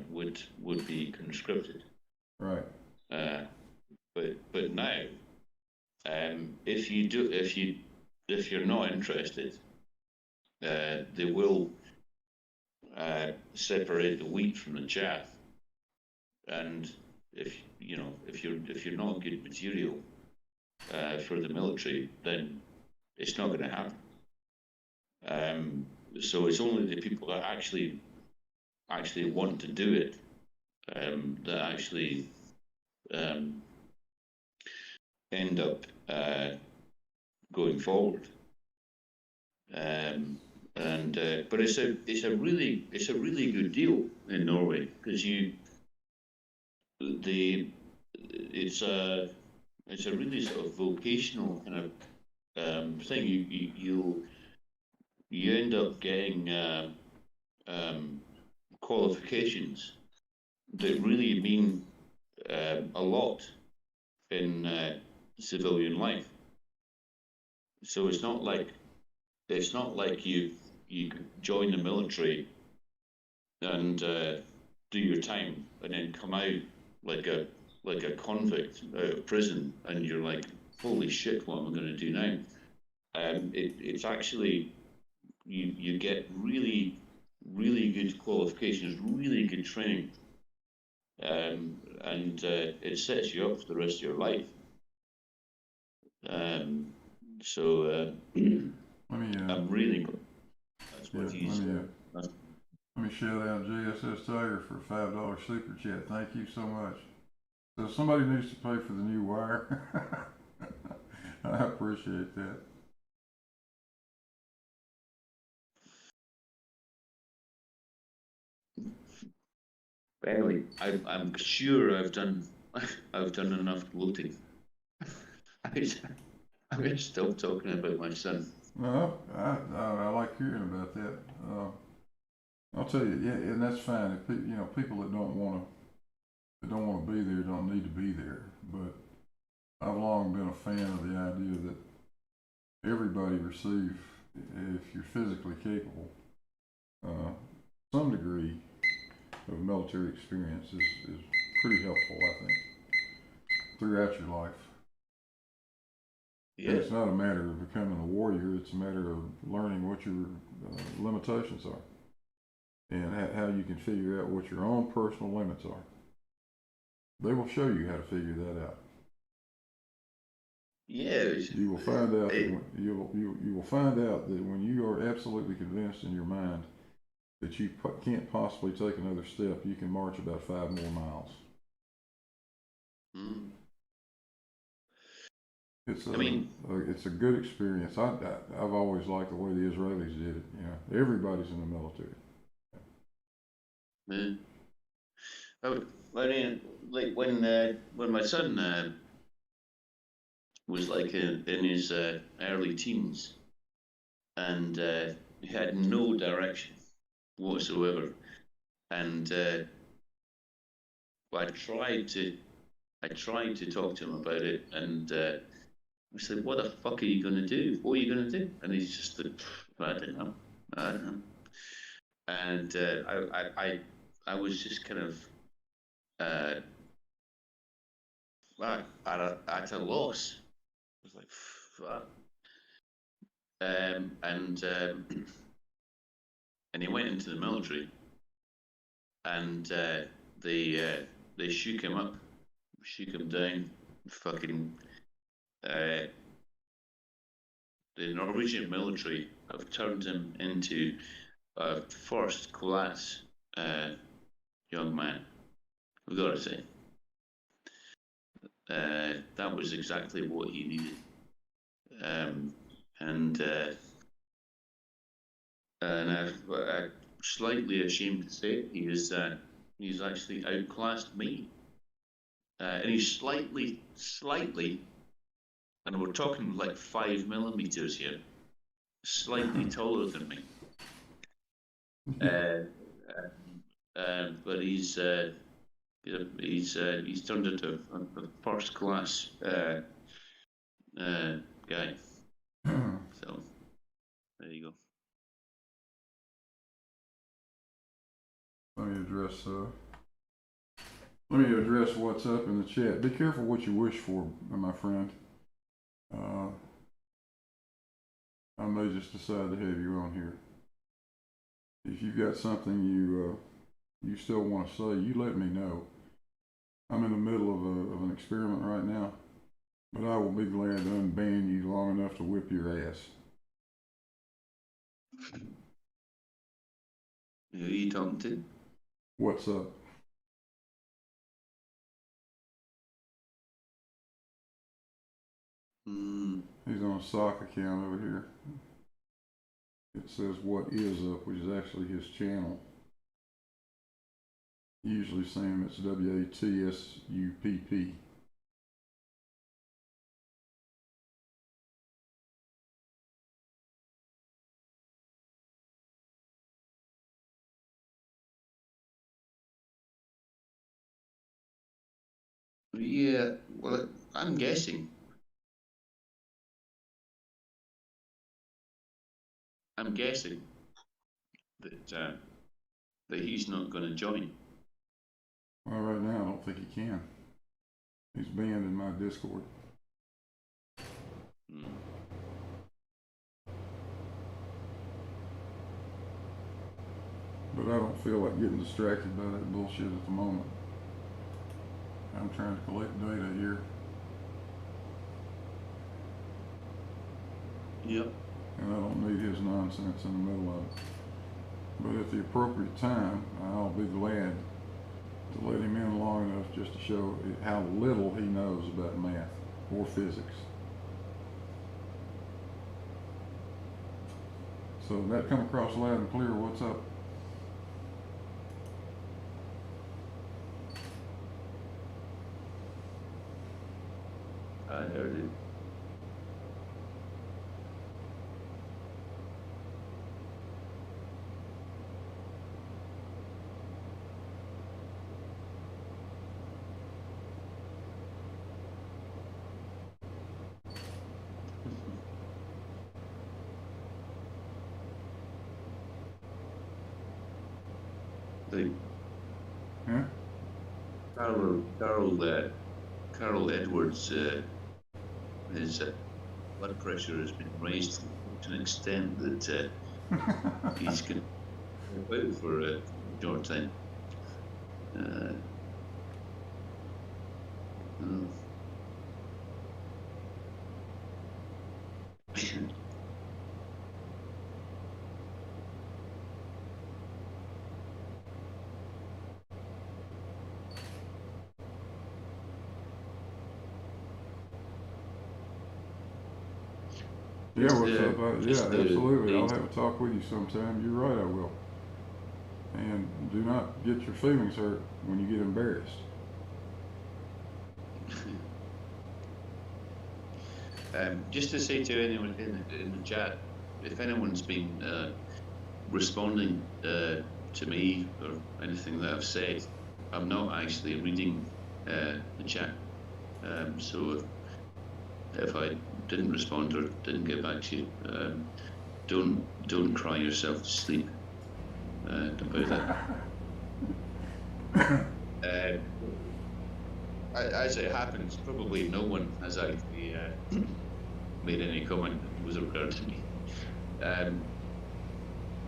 would be conscripted. Right. But now, if you're not interested, they will separate the wheat from the chaff, and if you're not good material for the military, then it's not going to happen. So it's only the people that actually want to do it that actually end up going forward. But it's a really good deal in Norway, because it's a really sort of vocational kind of thing. You end up getting qualifications that really mean a lot in civilian life. So it's not like you join the military and do your time and then come out like a convict out of prison, and you're like, holy shit, what am I going to do now? It's actually you get really good qualifications, really good training, and it sets you up for the rest of your life. Um, so Let me, I'm really that's yeah, what he's. That's, let me shout out JSS Tiger for a $5 super chat. Thank you so much. So somebody needs to pay for the new wire. I appreciate that. anyway, I'm sure I've done enough gloating. I, I'm going to stop talking about my son. No, I like hearing about that. I'll tell you, yeah, and that's fine. If people that don't want to be there don't need to be there. But I've long been a fan of the idea that everybody receive, if you're physically capable, uh, some degree of military experience is pretty helpful, I think, throughout your life. And Yeah, it's not a matter of becoming a warrior, it's a matter of learning what your limitations are and how you can figure out what your own personal limits are. They will show you how to figure that out. yeah. You will find out that It, you will find out that when you are absolutely convinced in your mind that you can't possibly take another step, you can march about 5 more miles. mm, It's I mean, it's a good experience. I've always liked the way the Israelis did it. Everybody's in the military. uh, I mean, like when my son was like in his early teens, and he had no direction whatsoever, and I tried to talk to him about it, and I said, "What the fuck are you going to do? What are you going to do?" And he's just like, "I don't know, I don't know." And I was just kind of uh, at a loss. I was like, "Fuck." And and he went into the military, and they shook him up, shook him down, fucking. Uh, the Norwegian military have turned him into a first class uh, young man. We've got to say, that was exactly what he needed. Um, and I'm slightly ashamed to say it, he's actually outclassed me. And he's slightly, and we're talking like 5 millimeters here, slightly taller than me. Uh, but he's turned into a first class guy. So there you go. let me address let me address what's up in the chat. Be careful what you wish for, my friend. Uh, I may just decide to have you on here. If you've got something you still want to say, you let me know. I'm in the middle of an experiment right now, but I will be glad to unban you long enough to whip your ass. Who are you talking to? What's up? Mm, He's on a sock account over here. It says what is up, which is actually his channel. Usually Sam, it's WATSUPP. yeah, well, I'm guessing. I'm guessing that that he's not going to join. Well, right now I don't think he can. He's banned in my Discord. Mm. But I don't feel like getting distracted by that bullshit at the moment. I'm trying to collect data here. Yep. And I don't need his nonsense in the middle of it. But at the appropriate time, I'll be glad to let him in long enough just to show how little he knows about math or physics. So that come across loud and clear. What's up? I heard it. The Huh? Carol Edwards, his blood pressure has been raised to an extent that he's going to wait for a short time. Yeah, what's up? Yeah, absolutely. I'll have a talk with you sometime. You're right, I will. And do not get your feelings hurt when you get embarrassed. Just to say to anyone in the chat, if anyone's been responding to me or anything that I've said, I'm not actually reading the chat. So if I didn't respond or didn't get back to you, don't cry yourself to sleep about that. As it happens, probably no one has actually made any comment with regard to me.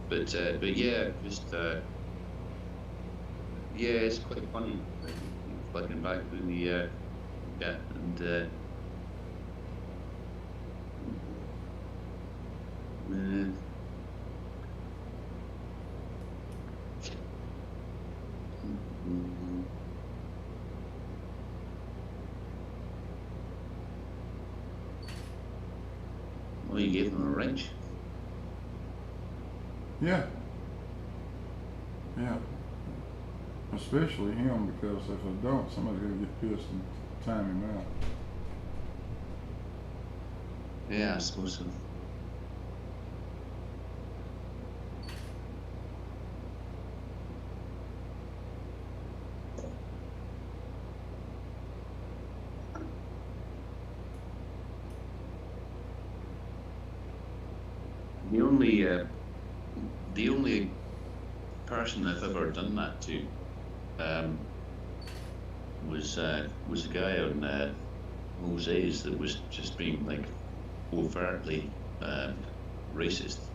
But yeah, just yeah, it's quite funny looking back to the yeah, and well, you gave him a wrench. Yeah. Yeah. Especially him, because if I don't, somebody's gonna get pissed and time him out. Yeah, I suppose so. The only person I've ever done that to was a guy on Jose's that was just being like overtly racist,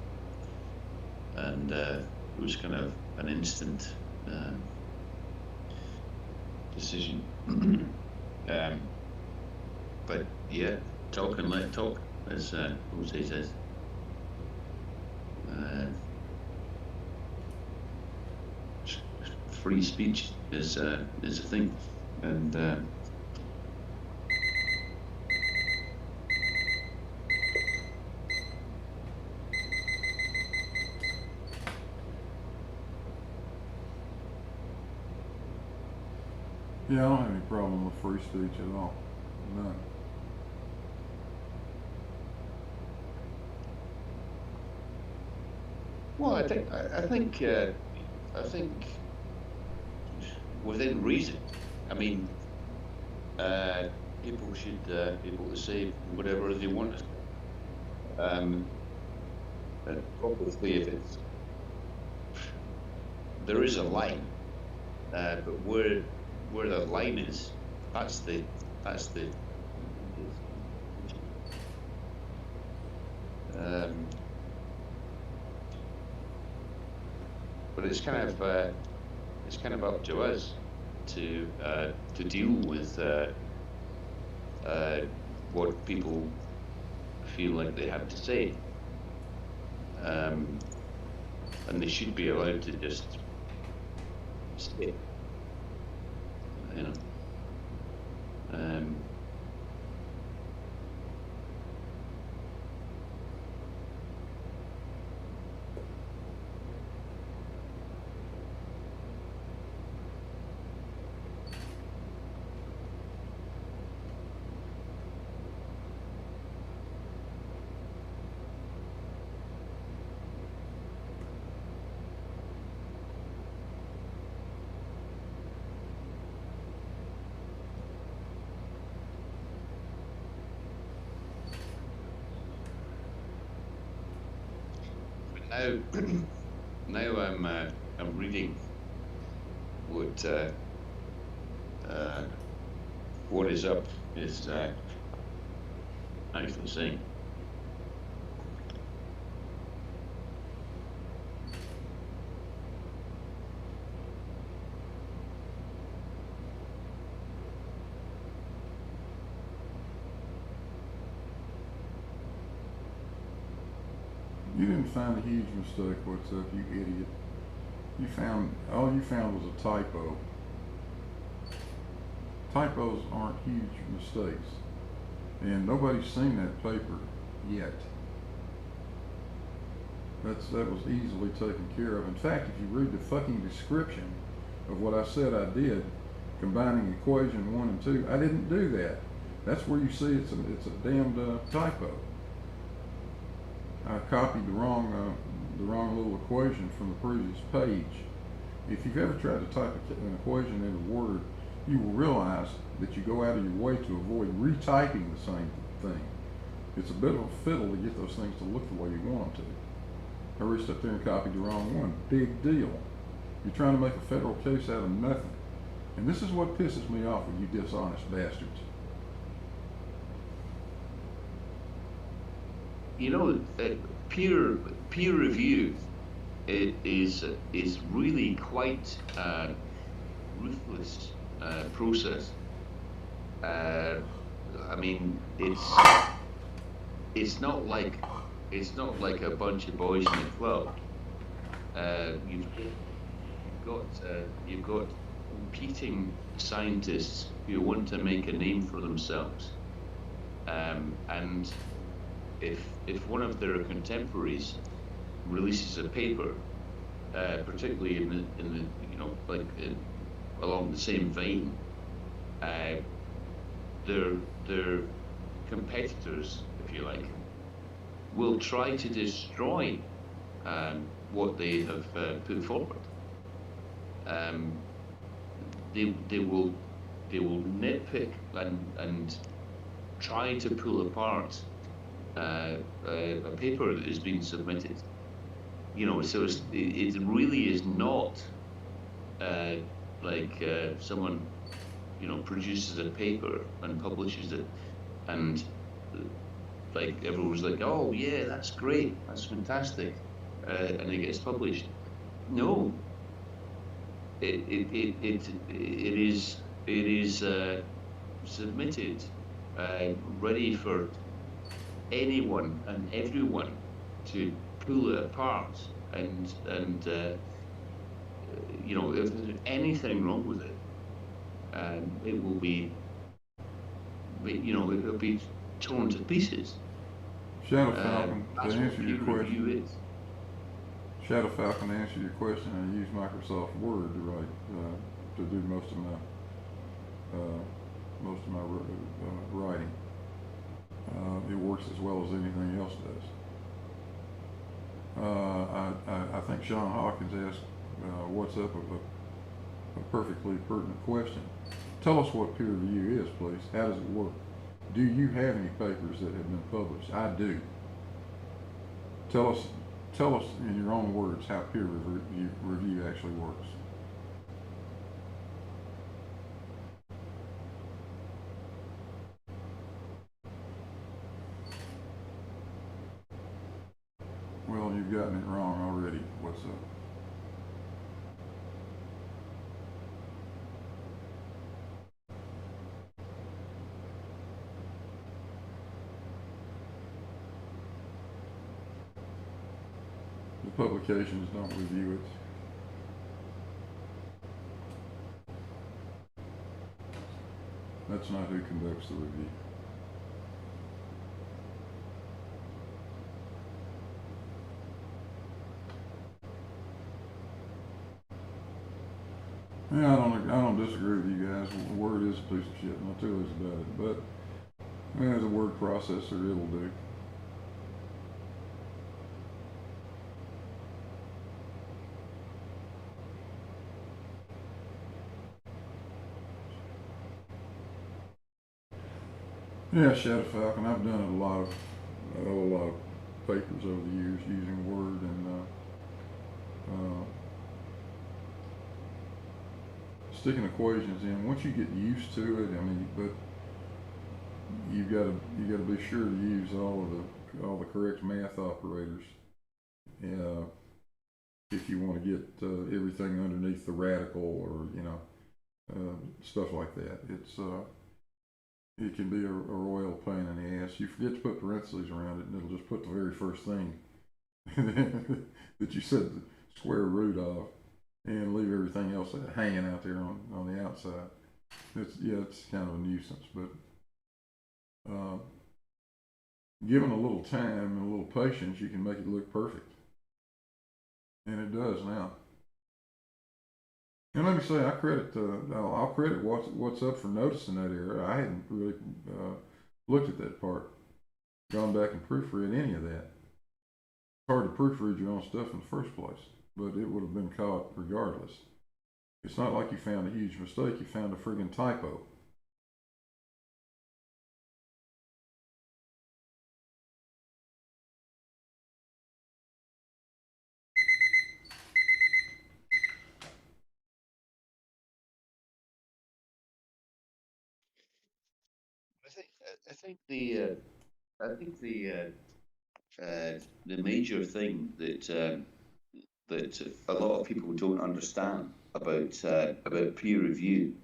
and it was kind of an instant decision. But yeah, talk and let talk, as Jose says. Free speech is a thing, and Yeah, I don't have any problem with free speech at all. None. well, I think within reason. I mean, people should be able to say whatever they want. Obviously, if it's there is a line, but where the line is, that's the but it's kind of up to us to deal with what people feel like they have to say, and they should be allowed to just say, you know. Now, now I'm reading what is up is actually saying. You didn't find a huge mistake. What's up, you idiot? All you found was a typo. Typos aren't huge mistakes. And nobody's seen that paper yet. That was easily taken care of. In fact, if you read the fucking description of what I said I did, combining equation 1 and 2, I didn't do that. That's where you see it's a damned typo. I copied the wrong little equation from the previous page. If you've ever tried to type an equation into Word, you will realize that you go out of your way to avoid retyping the same thing. It's a bit of a fiddle to get those things to look the way you want them to. I reached up there and copied the wrong one. Big deal. You're trying to make a federal case out of nothing. And this is what pisses me off with you dishonest bastards. You know, peer review is really quite a ruthless process. I mean, it's not like a bunch of boys in a club. You've got competing scientists who want to make a name for themselves, and if one of their contemporaries releases a paper, particularly in the along the same vein, their competitors, if you like, will try to destroy what they have put forward. They will nitpick and try to pull apart a paper that has been submitted. You know, so it really is not someone, you know, produces a paper and publishes it, and like everyone's like, oh yeah, that's great, that's fantastic, and it gets published. No, it is submitted, ready for anyone and everyone to pull it apart, and you know, if there's anything wrong with it, it will be, you know, it will be torn to pieces. Shadow Falcon, to That's answer what your peer question. review is. Shadow Falcon, to answer your question, I use Microsoft Word to write, to do most of my writing. It works as well as anything else does. I think Sean Hawkins asked, what's up, a perfectly pertinent question. Tell us what peer review is, please. How does it work? Do you have any papers that have been published? I do. Tell us tell us in your own words how peer review actually works. Well, you've gotten it wrong already. What's up? The publications don't review it. That's not who conducts the review. Yeah, I don't disagree with you guys. Word is a piece of shit, not two ways about it. But as a word processor, it'll do. Yeah, Shadow Falcon. I've done a lot of papers over the years using Word and sticking equations in. Once you get used to it, I mean, but you gotta be sure to use all the correct math operators. If you want to get everything underneath the radical, or stuff like that, it can be a royal pain in the ass. You forget to put parentheses around it, and it'll just put the very first thing that you said the square root of, and leave everything else hanging out there on the outside. It's kind of a nuisance, but given a little time and a little patience, you can make it look perfect, and it does now. And let me say, I'll credit what's up for noticing that error. I hadn't really looked at that part, gone back and proofread any of that. It's hard to proofread your own stuff in the first place, but it would have been caught regardless. It's not like you found a huge mistake, you found a friggin' typo. I think the major thing that a lot of people don't understand about peer review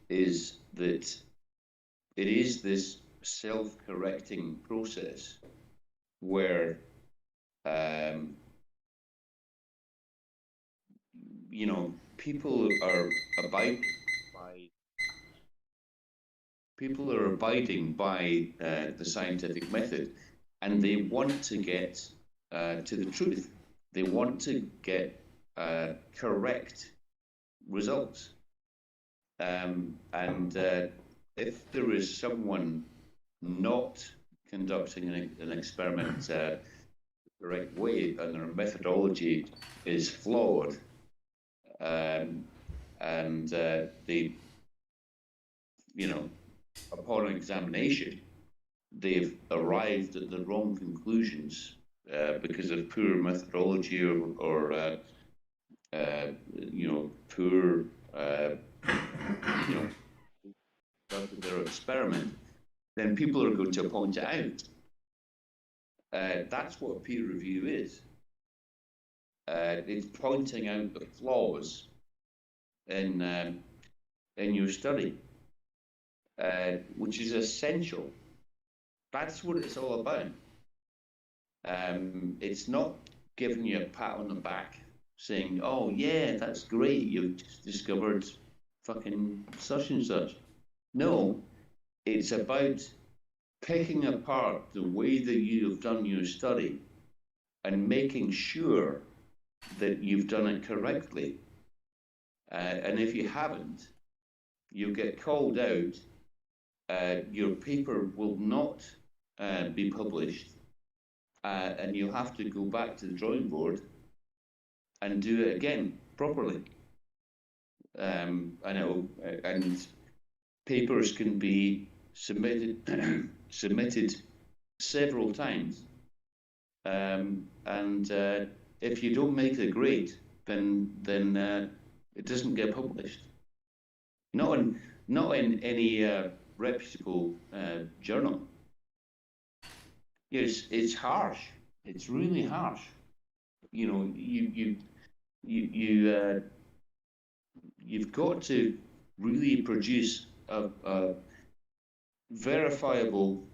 is that it is this self-correcting process where people are abiding by the scientific method, and they want to get to the truth. They want to get correct results. And if there is someone not conducting an experiment the correct way, and their methodology is flawed, and they, upon examination, they've arrived at the wrong conclusions because of poor methodology or poor their experiment, then people are going to point it out. That's what peer review is. It's pointing out the flaws in your study, which is essential. That's what it's all about. It's not giving you a pat on the back saying, "Oh yeah, that's great, you've discovered fucking such and such." No, it's about picking apart the way that you've done your study and making sure that you've done it correctly. And if you haven't, you'll get called out. Your paper will not be published, and you'll have to go back to the drawing board and do it again properly. I know, and papers can be submitted several times and if you don't make the grade, then it doesn't get published. Not in any reputable journal. It's harsh. It's really harsh. You know, you've got to really produce a verifiable,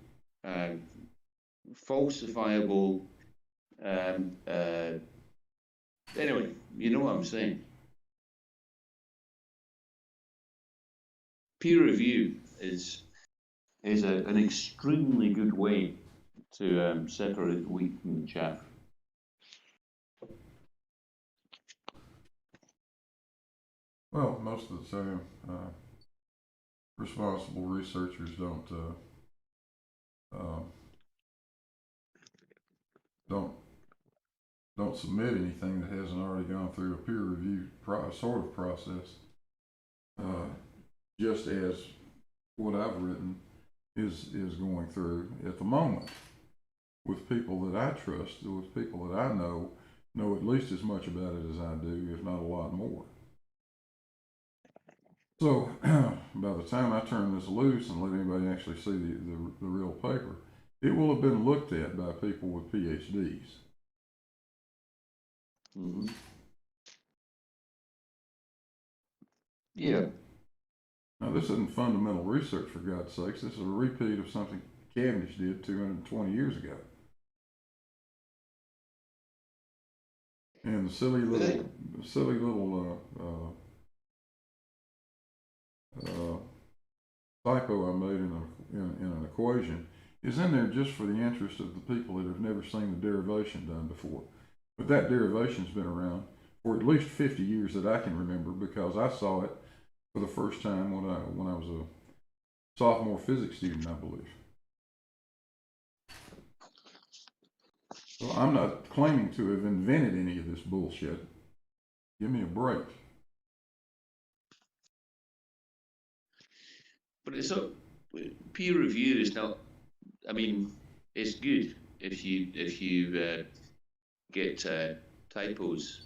falsifiable. Anyway, you know what I'm saying. Peer review is an extremely good way to separate the wheat from the chaff. Well, most of the time, responsible researchers don't submit anything that hasn't already gone through a peer review sort of process. Just as what I've written is going through at the moment with people that I trust, with people that I know at least as much about it as I do, if not a lot more. So by the time I turn this loose and let anybody actually see the real paper, it will have been looked at by people with PhDs. Mm-hmm. Yeah. Now, this isn't fundamental research, for God's sakes. This is a repeat of something Cavendish did 220 years ago. And the silly little typo I made in an equation is in there just for the interest of the people that have never seen the derivation done before. But that derivation's been around for at least 50 years that I can remember, because I saw it for the first time when I was a sophomore physics student, I believe. So I'm not claiming to have invented any of this bullshit. Give me a break. But it's not, peer review is not. I mean, it's good if you get typos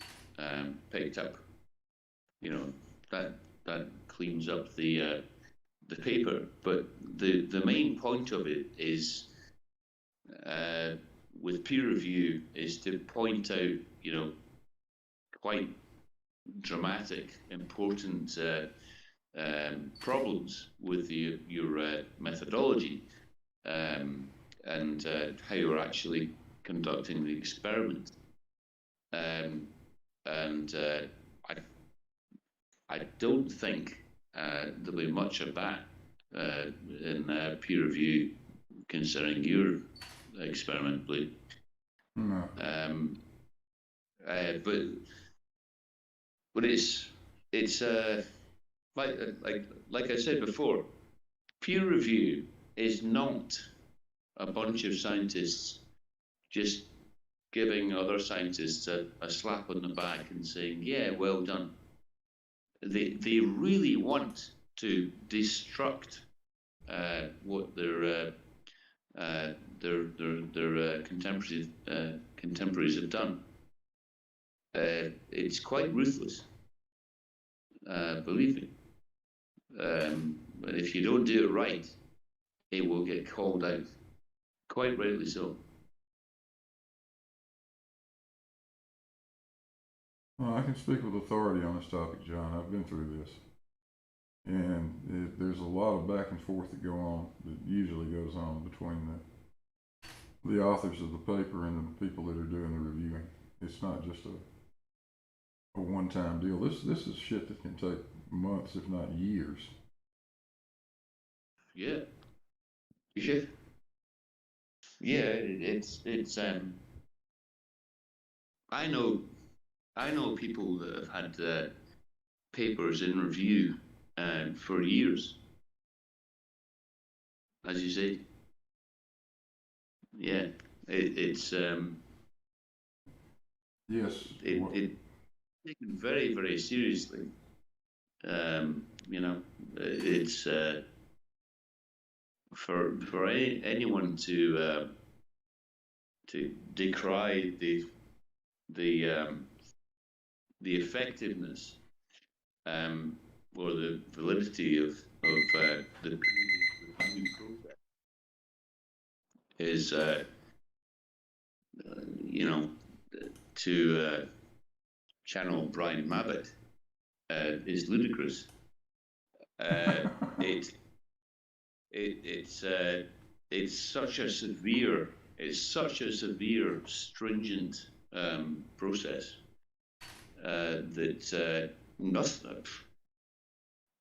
picked up. You know, that cleans up the paper. But the main point of it is, with peer review, is to point out, you know, quite dramatic, important problems with your methodology, and how you're actually conducting the experiment. I don't think there'll be much of that in peer review concerning your experiment, Blue. No. But it's like I said before, peer review is not a bunch of scientists just giving other scientists a slap on the back and saying, "Yeah, well done." They really want to destruct what their contemporaries have done. It's quite ruthless, believe me. But if you don't do it right, it will get called out, quite rightly so. Well, I can speak with authority on this topic, John. I've been through this. And there's a lot of back and forth that go on, that usually goes on between the authors of the paper and the people that are doing the reviewing. It's not just a one-time deal. This is shit that can take months, if not years. Yeah. Yeah. Yeah, it's I know people that have had papers in review for years, as you say. Yeah, it's yes. It taken very, very seriously. You know, it's for anyone to decry the effectiveness or the validity of the review process is, you know, to channel Brian Mabbitt, is ludicrous. It's such a severe, stringent process that nothing.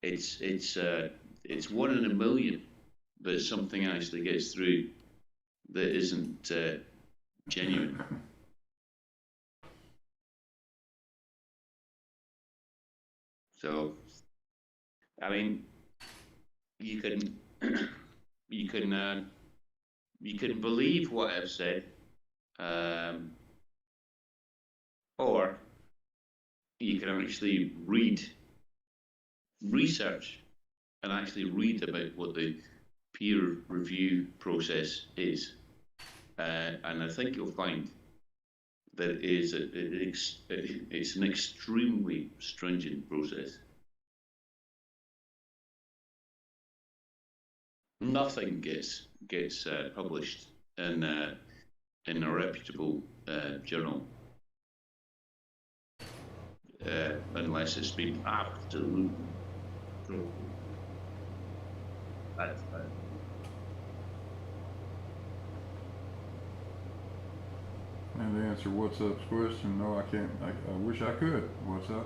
It's 1 in a million that something actually gets through that isn't genuine. So, I mean, you can you can believe what I've said, or you can actually research and actually read about what the peer review process is, and I think you'll find that it's an extremely stringent process. Nothing gets published in a reputable journal unless it's been absolutely true. That's And to answer What's Up's question, no, I can't. I wish I could. What's Up?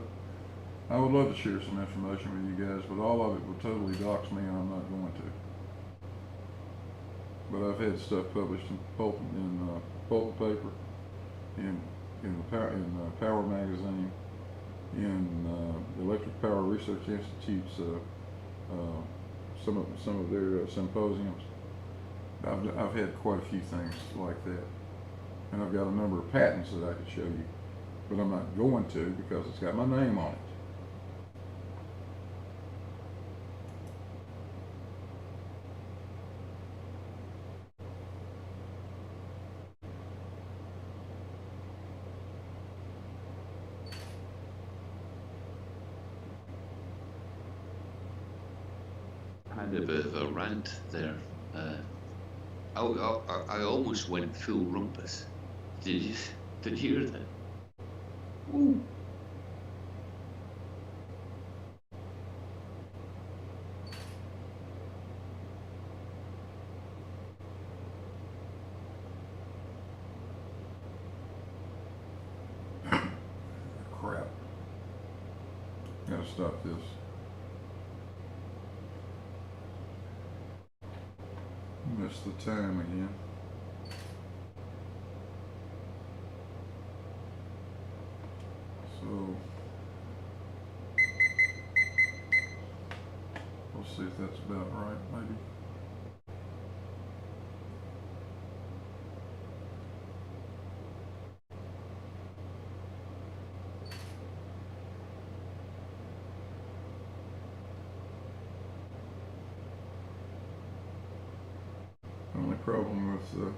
I would love to share some information with you guys, but all of it would totally dox me, and I'm not going to. But I've had stuff published in pulp paper, in Power magazine, in the Electric Power Research Institute's some of their symposiums. I've had quite a few things like that, and I've got a number of patents that I could show you, but I'm not going to because it's got my name on it. kind of a rant there. I almost went full rumpus. Did you hear that? Ooh. Crap. Gotta stop this. Missed the time again. So we'll see if that's about right, maybe. Only problem with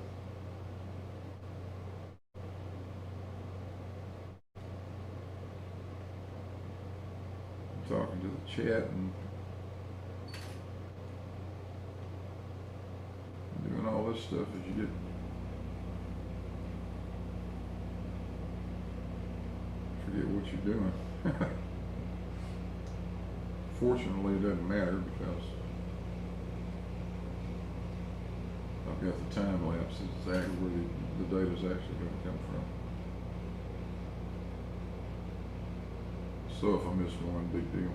talking to the chat and doing all this stuff is you get forget what you're doing. Fortunately, it doesn't matter because I've got the time lapse. It's exactly where the data is actually going to come from. So if I miss one, big deal.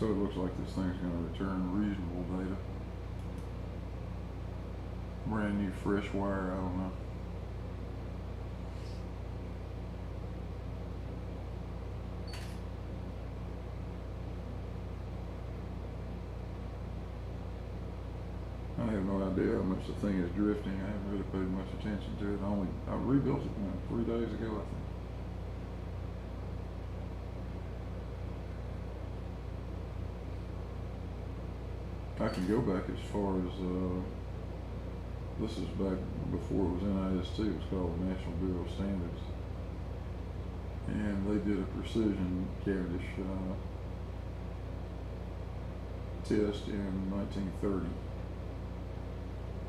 so it looks like this thing's gonna return reasonable data. Brand new fresh wire, I don't know. I have no idea how much the thing is drifting. I haven't really paid much attention to it. I rebuilt it 3 days ago, I think. I can go back as far as, this is back before it was NIST, it was called the National Bureau of Standards. And they did a precision Cavendish test in 1930.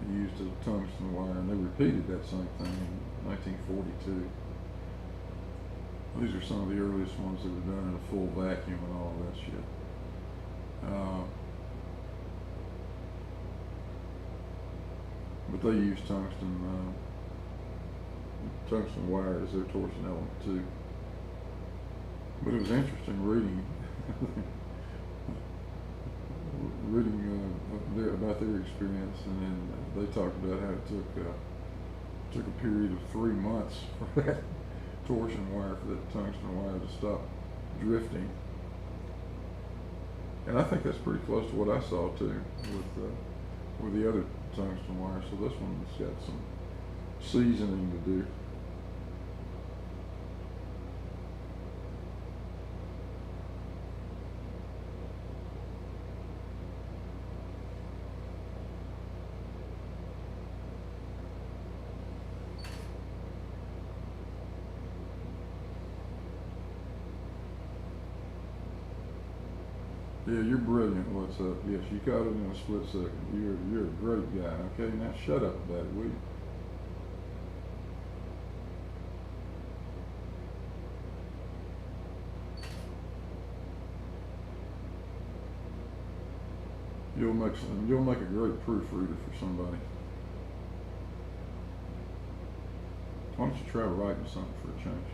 They used a tungsten wire, and they repeated that same thing in 1942. These are some of the earliest ones that were done in a full vacuum and all of that shit. But they use tungsten wire as their torsion element too. But it was interesting reading about their experience, and then they talked about how it took a period of 3 months for that torsion wire, for that tungsten wire to stop drifting. And I think that's pretty close to what I saw too with the other tungsten wire. So this one's got some seasoning to do. Yeah, you're brilliant. What's up? Yes, you caught it in a split second. You're a great guy. Okay, now shut up about it, will you? You'll make a great proofreader for somebody. Why don't you try writing something for a change?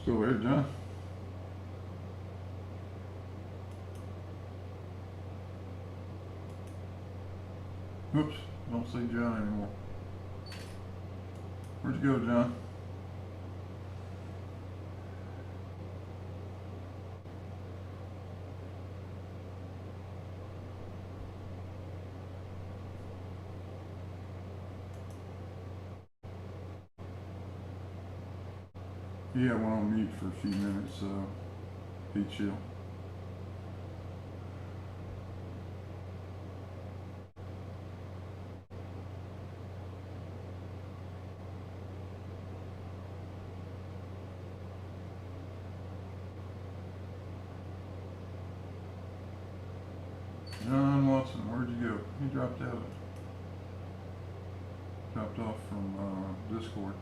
Still there, John? Oops, don't see John anymore. Where'd you go, John? Yeah, I went on mute for a few minutes, heat chill. John Watson, where'd you go? He dropped out. Dropped off from Discord.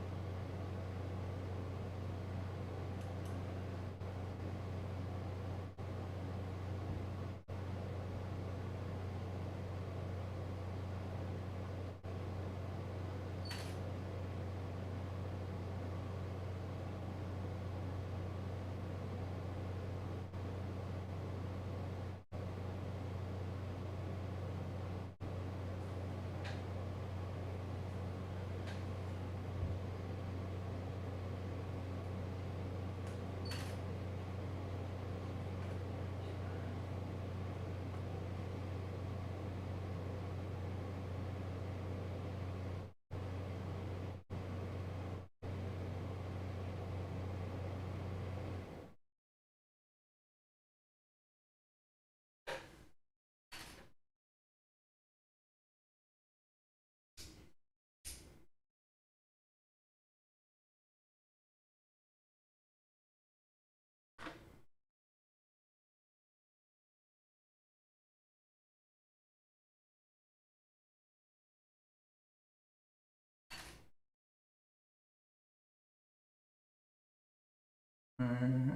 And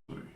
let's see.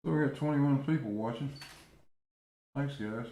So we got 21 people watching. Thanks, guys.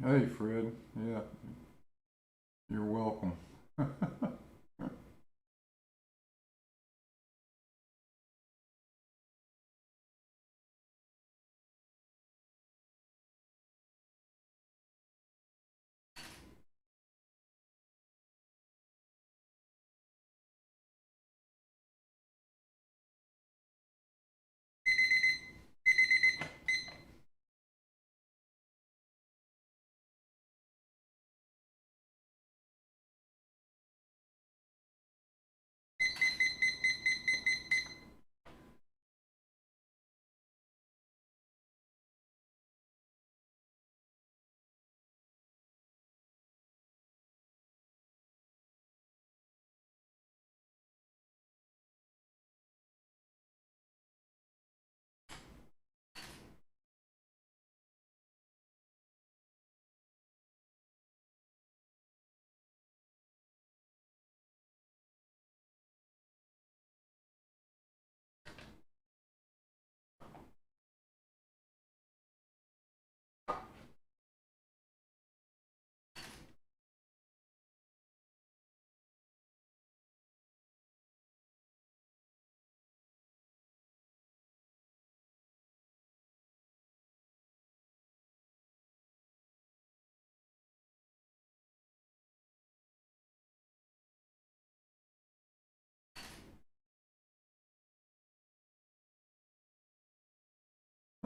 Hey, Fred. Yeah, you're welcome.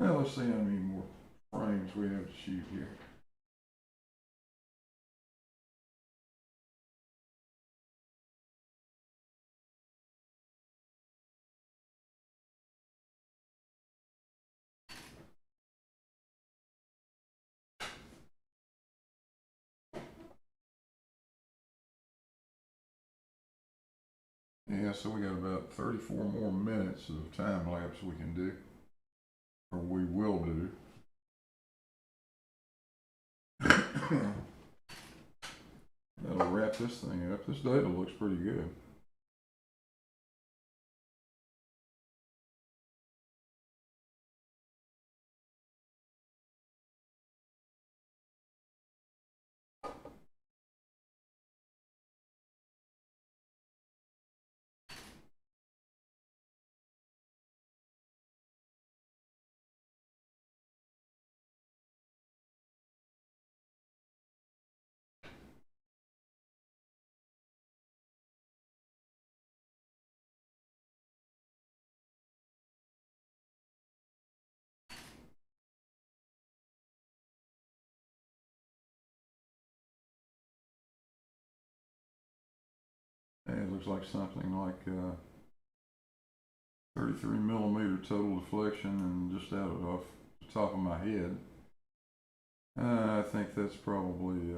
Well, let's see how many more frames we have to shoot here. Yeah, so we got about 34 more minutes of time lapse we can do, or we will do. That'll wrap this thing up. This data looks pretty good. And it looks like something like 33 millimeter total deflection, and just out of off the top of my head, I think that's probably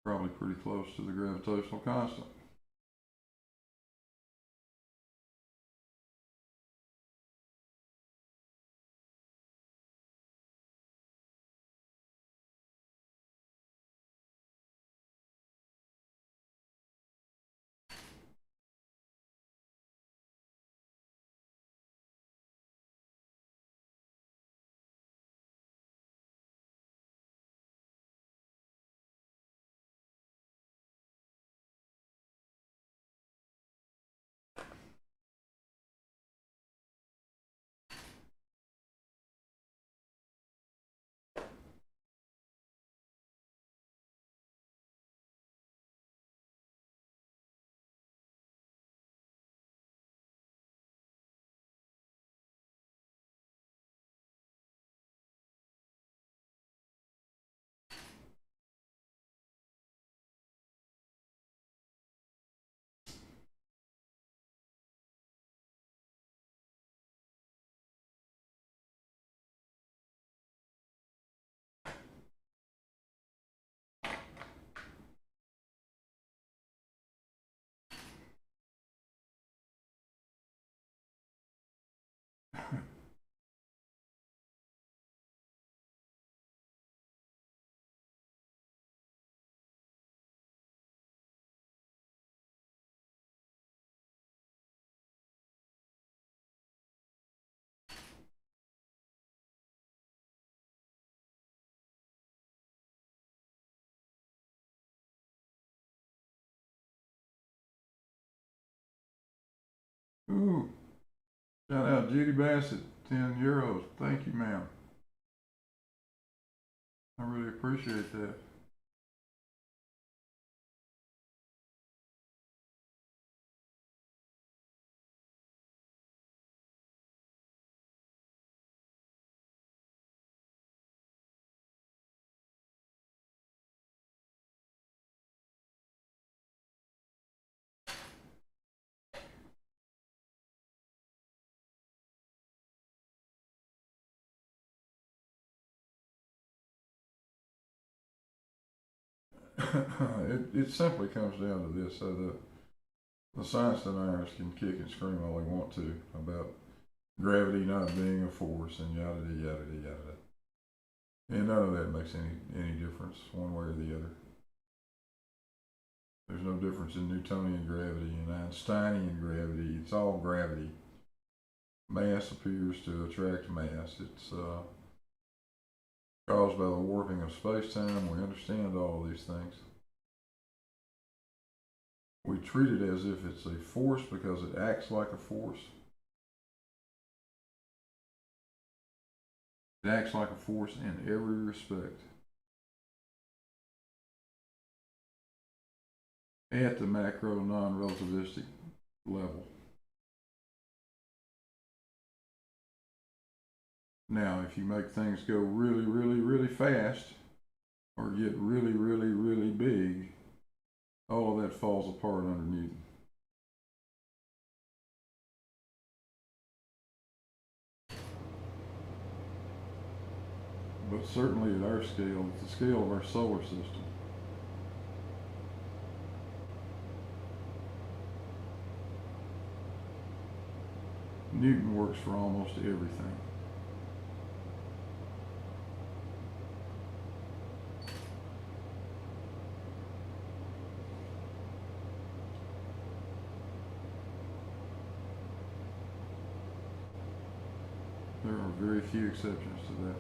pretty close to the gravitational constant. Ooh, shout out Judy Bassett, 10 euros. Thank you, ma'am. I really appreciate that. It simply comes down to this. So the science deniers can kick and scream all they want to about gravity not being a force and yada yada yada. And none of that makes any difference one way or the other. There's no difference in Newtonian gravity and Einsteinian gravity. It's all gravity. Mass appears to attract mass. It's caused by the warping of space-time. We understand all these things. We treat it as if it's a force because it acts like a force. It acts like a force in every respect. At the macro non-relativistic level. Now, if you make things go really, really, really fast or get really, really, really big, all of that falls apart underneath. But certainly at our scale, it's the scale of our solar system. Newton works for almost everything. There are very few exceptions to that.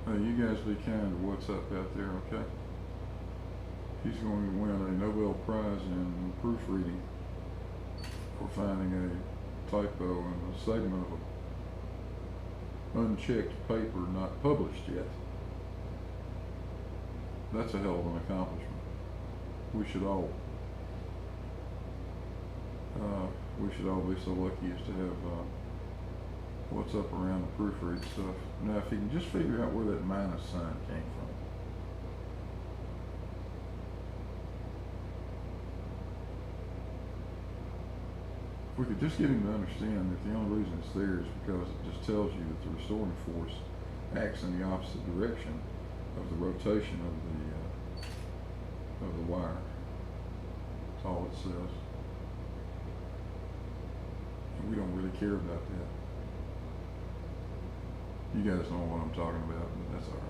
You guys be kind to what's up out there, okay? He's going to win a Nobel Prize in proofreading for finding a typo in a segment of an unchecked paper not published yet. That's a hell of an accomplishment. We should all be so lucky as to have what's up around the proofread stuff. Now, if you can just figure out where that minus sign came from. If we could just get him to understand that the only reason it's there is because it just tells you that the restoring force acts in the opposite direction of the rotation of the wire. That's all it says. we don't really care about that. You guys know what I'm talking about, but that's all right.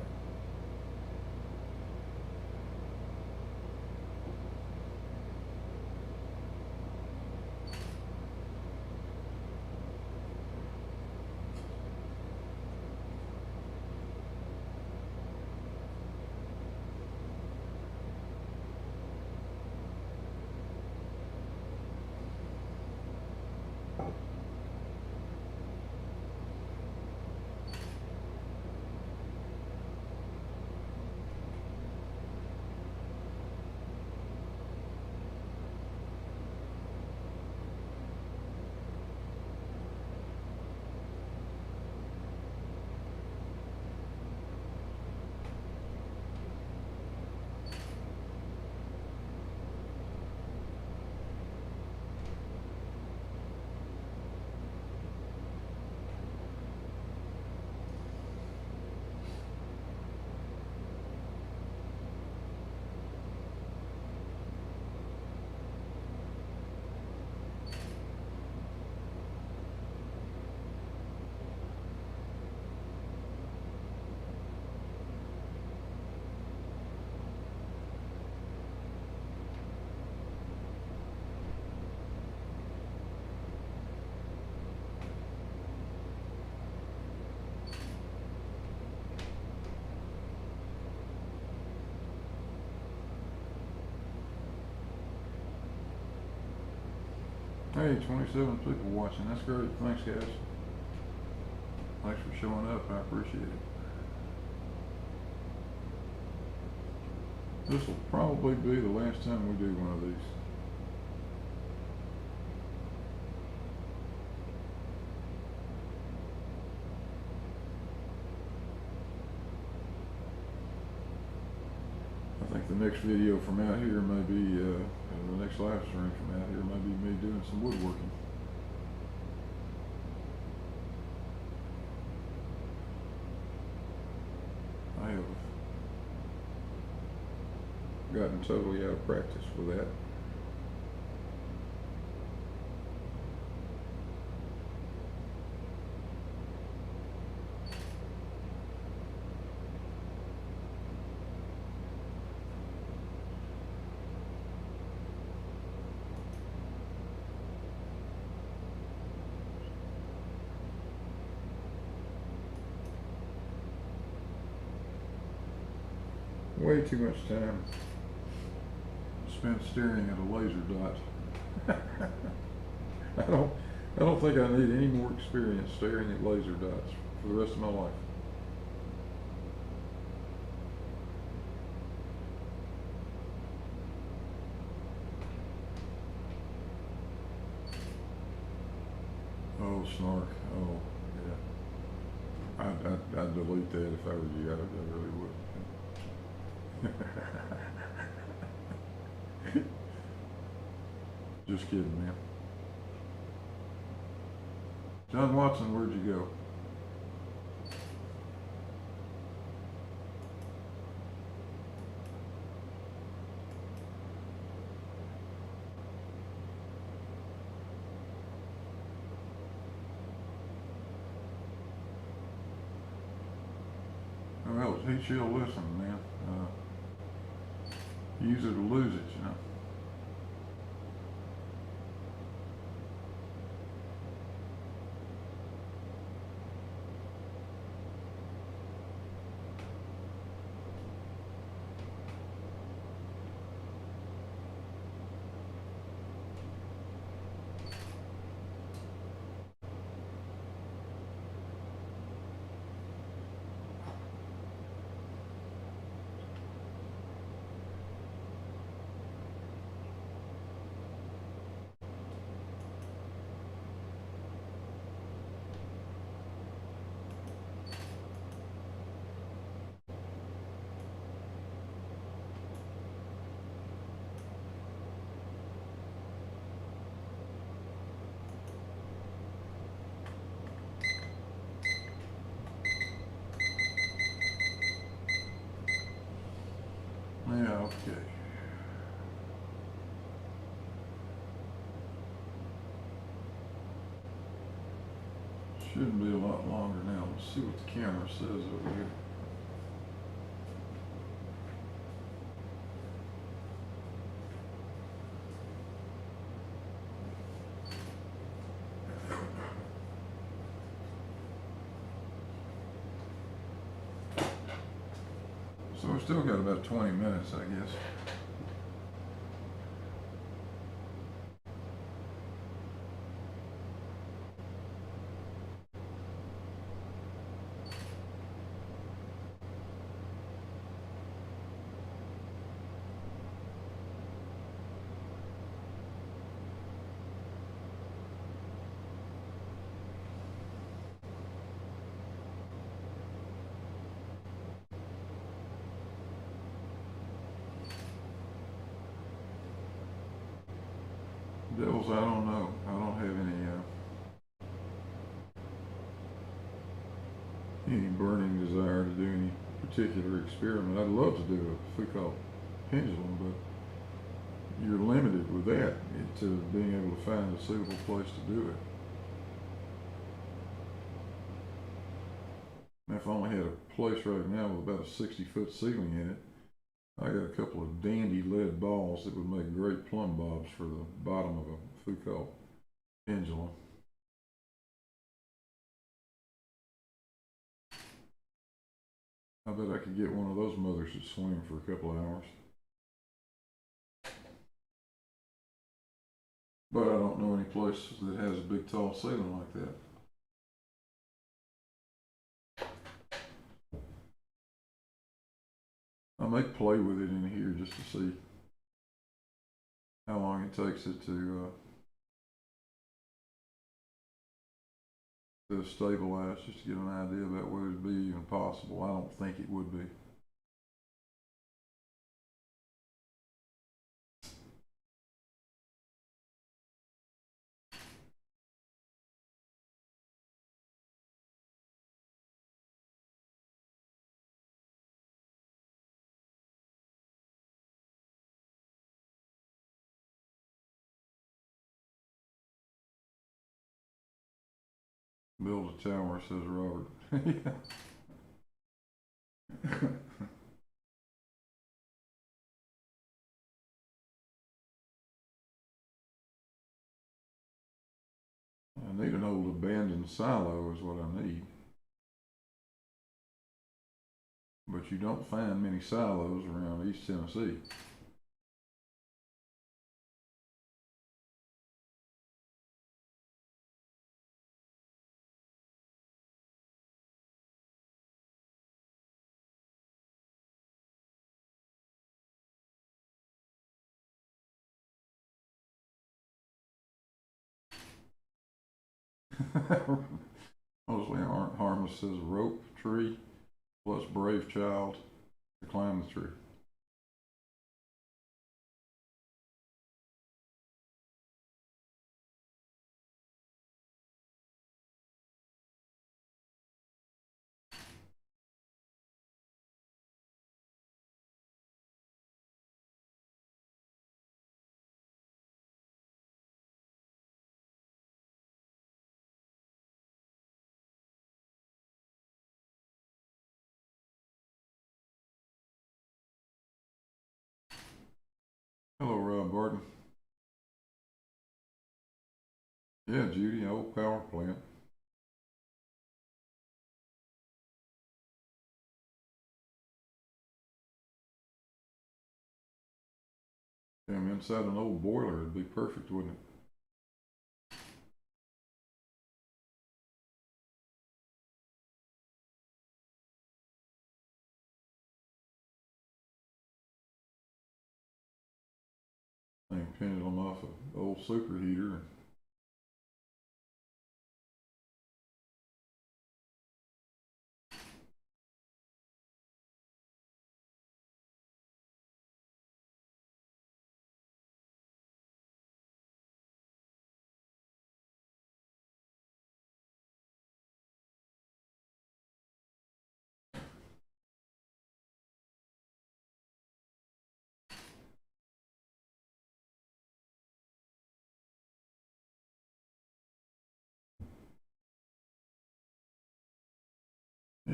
Hey, 27 people watching. That's great. Thanks, guys. Thanks for showing up. I appreciate it. This will probably be the last time we do one of these. I think the next video from out here may be, the next live stream from out here may be me doing some woodworking. I have gotten totally out of practice with that. Way too much time spent staring at a laser dot. I don't think I need any more experience staring at laser dots for the rest of my life. Oh, snark. Oh, yeah. I'd delete that if I were you. I really would. Just kidding, man. John Watson, where'd you go? Well, it's heat shield listening, man. Use it or lose it, you know. Shouldn't be a lot longer now. Let's see what the camera says over here. So we've still got about 20 minutes, I guess. Devils, I don't know. I don't have any burning desire to do any particular experiment. I'd love to do a Foucault pendulum, but you're limited with that to being able to find a suitable place to do it. If I only had a place right now with about a 60-foot ceiling in it, I got a couple of dandy lead balls that would make great plumb bobs for the bottom of a Foucault pendulum. I bet I could get one of those mothers to swing for a couple of hours. But I don't know any place that has a big tall ceiling like that. I may play with it in here just to see how long it takes it to stabilize, just to get an idea about whether it'd be even possible. I don't think it would be. Build a tower, says Robert. I need an old abandoned silo is what I need. But you don't find many silos around East Tennessee. Mostly aren't harmless, says rope tree plus brave child to climb the tree. Hello, Rob Barton. Yeah, Judy, old power plant. Inside an old boiler, it'd be perfect, wouldn't it? Thing pendulum off an old superheater.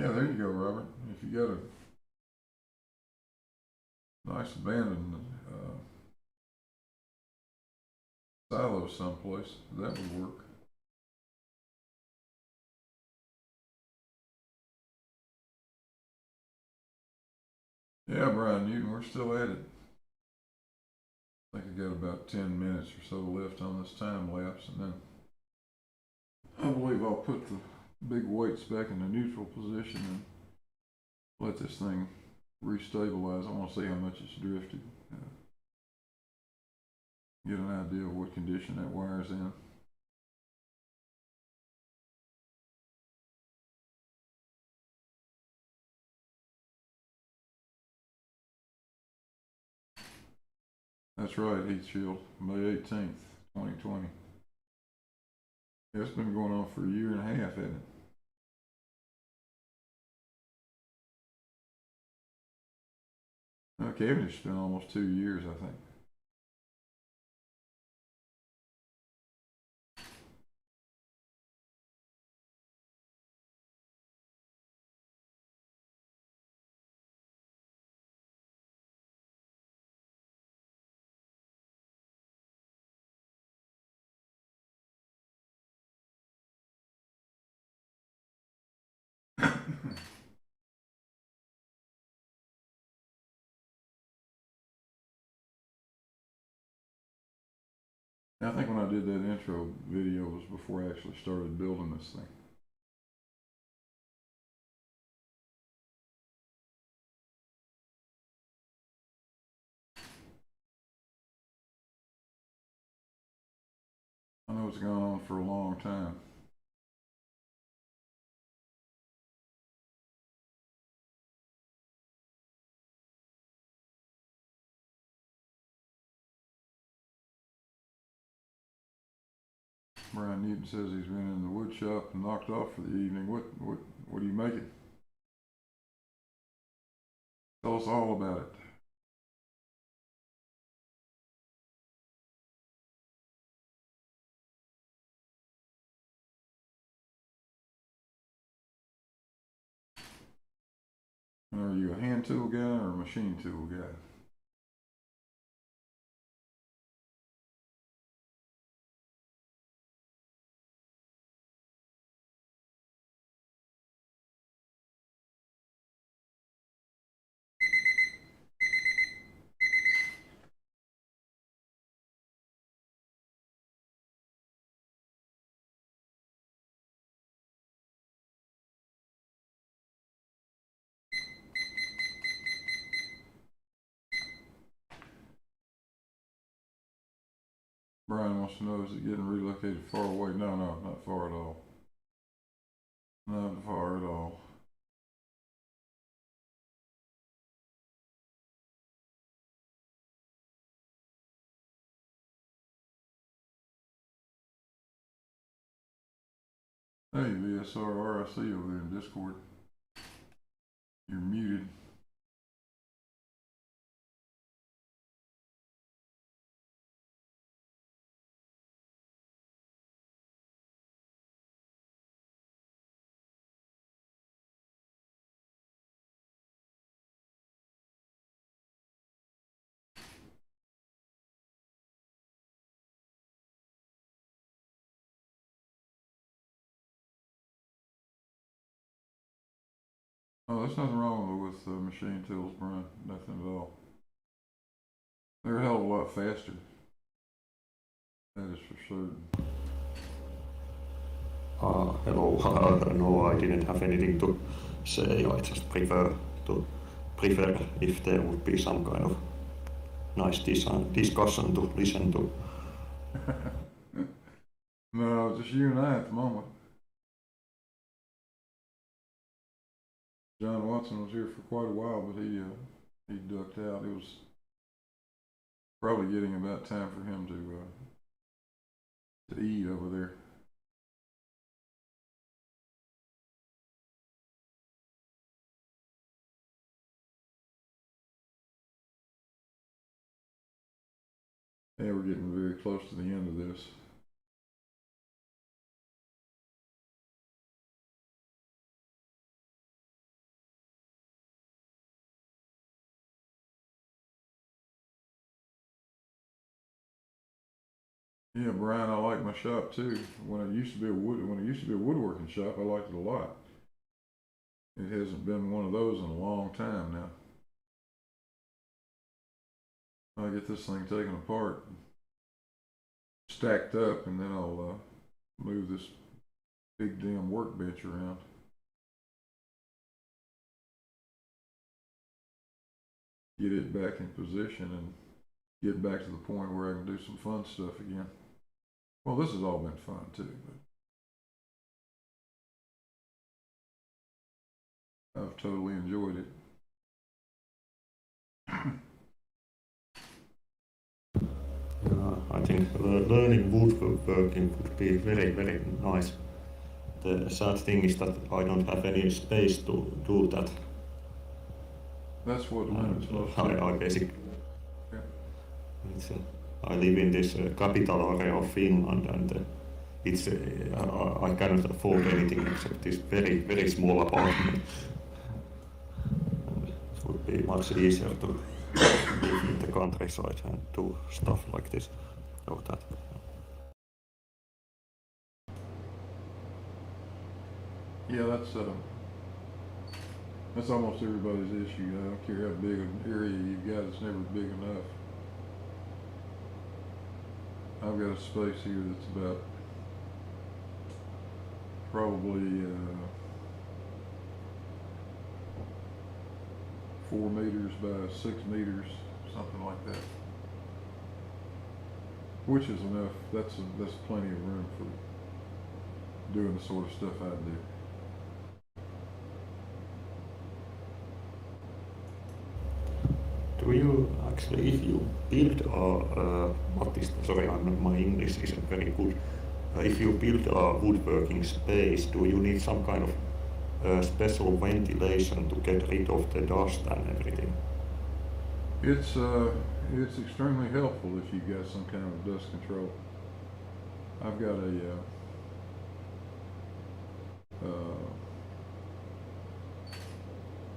Yeah, there you go, Robert. If you got a nice abandoned silo someplace, that would work. Yeah, Brian Newton, we're still at it. I think I got about 10 minutes or so left on this time lapse, and then I believe I'll put the big weights back in the neutral position and let this thing restabilize. I want to see how much it's drifted. Get an idea of what condition that wire's in. That's right, heat shield, May 18th, 2020. Yeah, it's been going on for a year and a half, hasn't it? Cavendish has been almost 2 years, I think. I think when I did that intro video was before I actually started building this thing. I know it's gone on for a long time. Brian Newton says he's been in the wood shop and knocked off for the evening. What are you making? Tell us all about it. And are you a hand tool guy or a machine tool guy? Brian wants to know, is it getting relocated far away? No, not far at all. Not far at all. Hey, VSR RIC over there in Discord. You're muted. Oh, there's nothing wrong with machine tools, Brian. Nothing at all. They're a hell of a lot faster. That is for certain. Hello. No, I didn't have anything to say. I just prefer if there would be some kind of nice discussion to listen to. No, just you and I at the moment. John Watson was here for quite a while, but he ducked out. It was probably getting about time for him to eat over there. Yeah, we're getting very close to the end of this. Yeah, Brian, I like my shop too. When it used to be a woodworking shop, I liked it a lot. It hasn't been one of those in a long time now. I'll get this thing taken apart, stacked up, and then I'll move this big damn workbench around. Get it back in position and get back to the point where I can do some fun stuff again. Well, this has all been fun too, but I've totally enjoyed it. I think learning woodworking would be very, very nice. The sad thing is that I don't have any space to do that. That's what limits most I basically. Yeah. I live in this capital area of Finland, and it's I cannot afford anything except this very, very small apartment. And it would be much easier to live in the countryside and do stuff like this or that. Yeah, that's almost everybody's issue. I don't care how big an area you've got, it's never big enough. I've got a space here that's about probably 4 meters by 6 meters, something like that. Which is enough. That's plenty of room for doing the sort of stuff I do. Do you actually, if you build my English isn't very good. If you build a woodworking space, do you need some kind of special ventilation to get rid of the dust and everything? It's extremely helpful if you've got some kind of dust control. I've got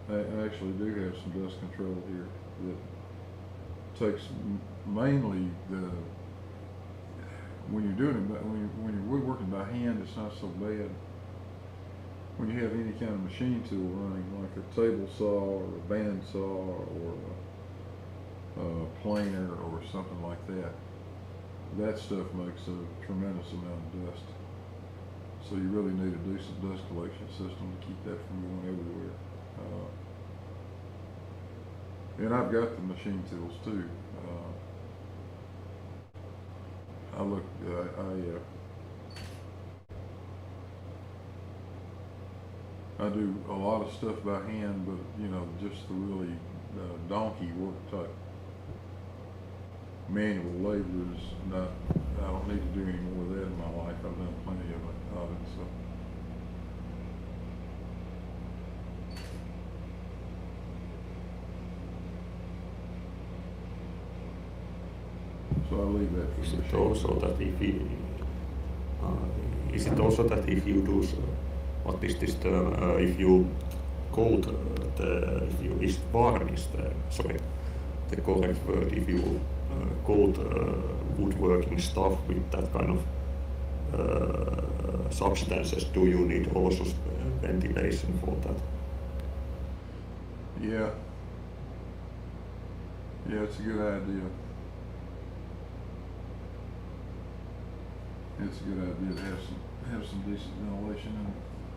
I actually do have some dust control here that takes mainly when you're doing it, when you're woodworking by hand, it's not so bad. When you have any kind of machine tool running, like a table saw or a band saw or a planer or something like that, that stuff makes a tremendous amount of dust. So you really need a decent dust collection system to keep that from going everywhere. And I've got the machine tools too. I do a lot of stuff by hand, but just the really donkey work type manual labor is not. I don't need to do any more of that in my life. I've done plenty of it, so I'll leave that. Is it also that if you do what is this term? If you coat varnish the correct word. If you coat woodworking stuff with that kind of substances, do you need also ventilation for that? Yeah, it's a good idea. It's a good idea to have some decent ventilation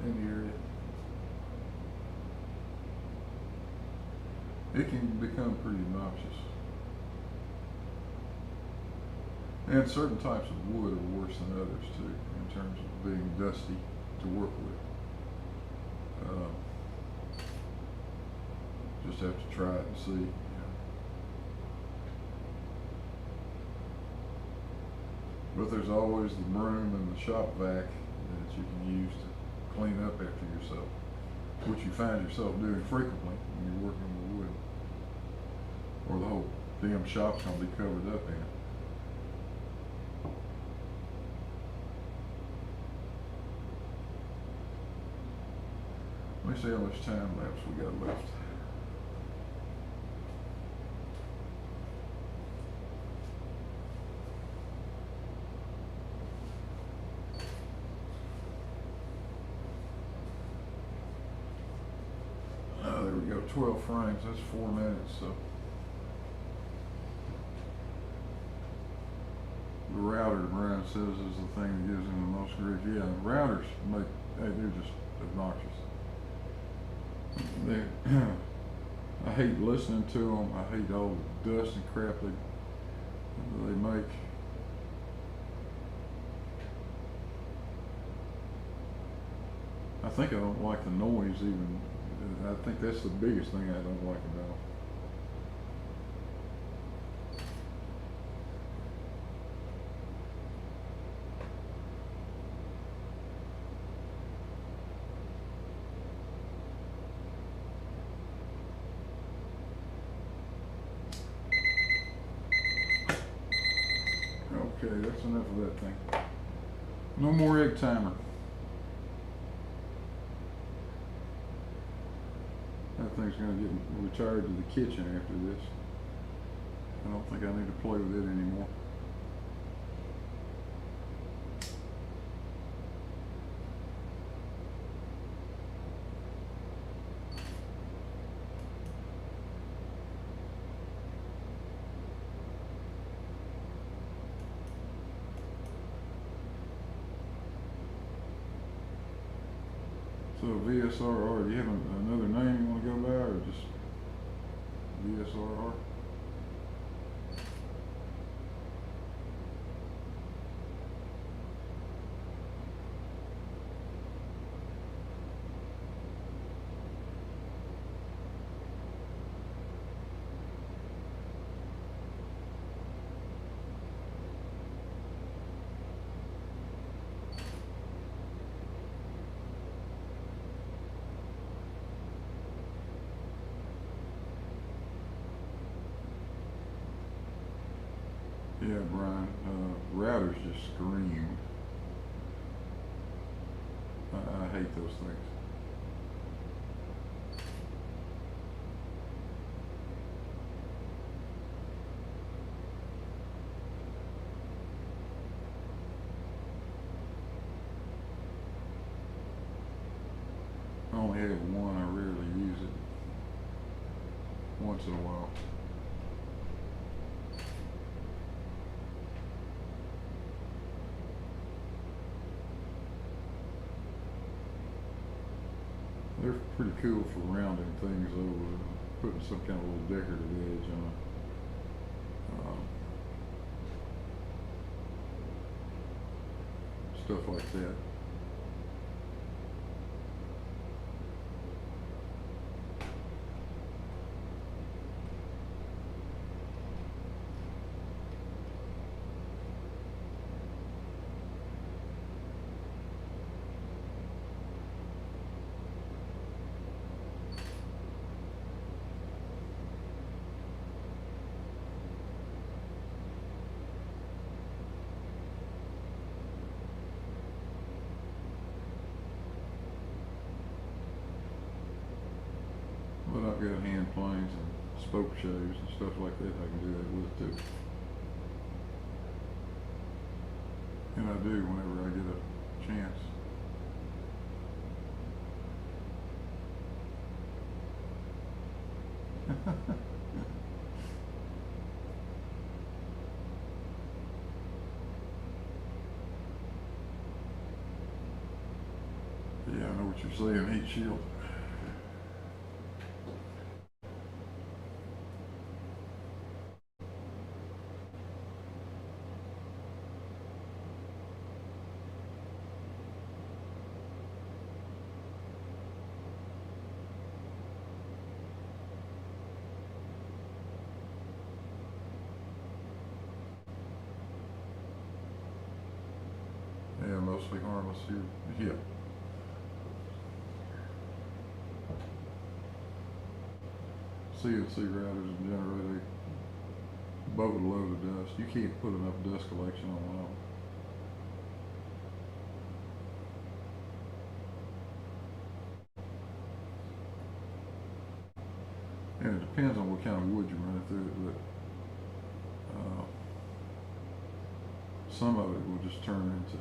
in the area. It can become pretty obnoxious. And certain types of wood are worse than others too, in terms of being dusty to work with. Just have to try it and see. But there's always the broom and the shop vac that you can use to clean up after yourself, which you find yourself doing frequently when you're working with wood, or the whole damn shop's gonna be covered up in it. Let me see how much time lapse we got left. 12 frames, that's 4 minutes, so. The router, Brian says, is the thing that gives him the most grief. Yeah, routers make, hey, they're just obnoxious. I hate listening to them. I hate all the dust and crap they make. I think I don't like the noise even. I think that's the biggest thing I don't like about it. Okay, that's enough of that thing. No more egg timer. That thing's gonna get retired to the kitchen after this. I don't think I need to play with it anymore. So VSRR, do you have another name you want to go by, or just VSRR? Yeah, Brian, routers just scream. I hate those things. I only have one, I rarely use it. Once in a while. They're pretty cool for rounding things over, putting some kind of little decorative edge on it. Stuff like that. But I've got hand planes and spoke shaves and stuff like that I can do that with too. And I do whenever I get a chance. Yeah, I know what you're saying, heat shield. Yeah, mostly harmless here. Yeah. CNC routers generate a boatload of dust. You can't put enough dust collection on one of them. And it depends on what kind of wood you run through it, but some of it will just turn into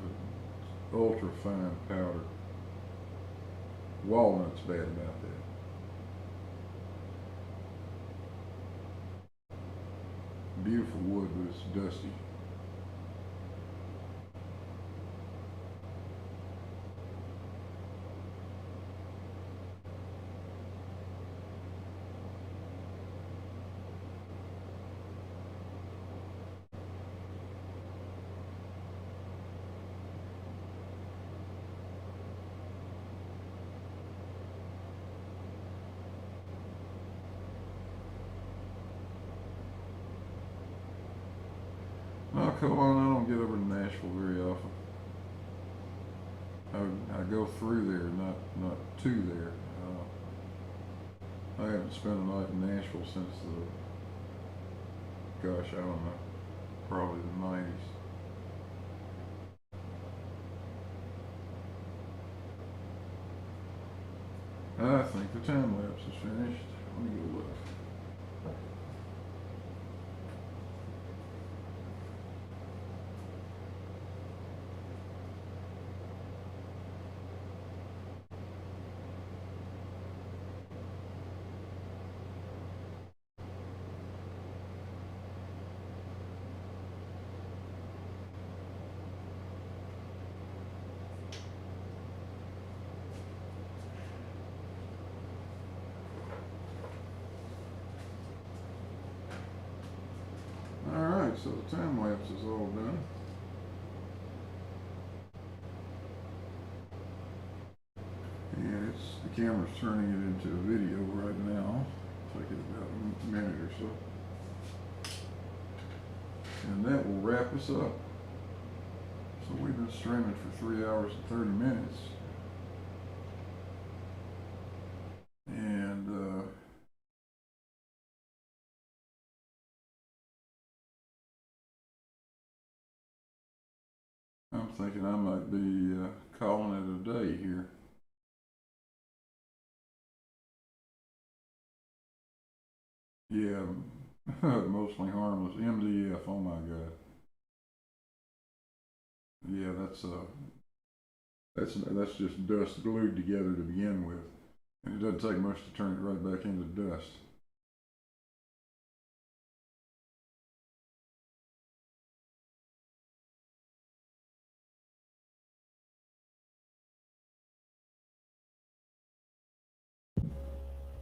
ultra fine powder. Walnut's bad about that. beautiful wood, but it's dusty. No, come on, I don't get over to Nashville very often. I go through there, not to there. I haven't spent a night in Nashville since gosh, I don't know, probably the 90s. I think the time lapse is finished. Let me go look. Alright, so the time lapse is all done. And the camera's turning it into a video right now. Take it about a minute or so. And that will wrap us up. So we've been streaming for 3 hours and 30 minutes. And I'm thinking I might be calling it a day here. Yeah, mostly harmless. MDF, oh my God. Yeah, that's just dust glued together to begin with. And it doesn't take much to turn it right back into dust.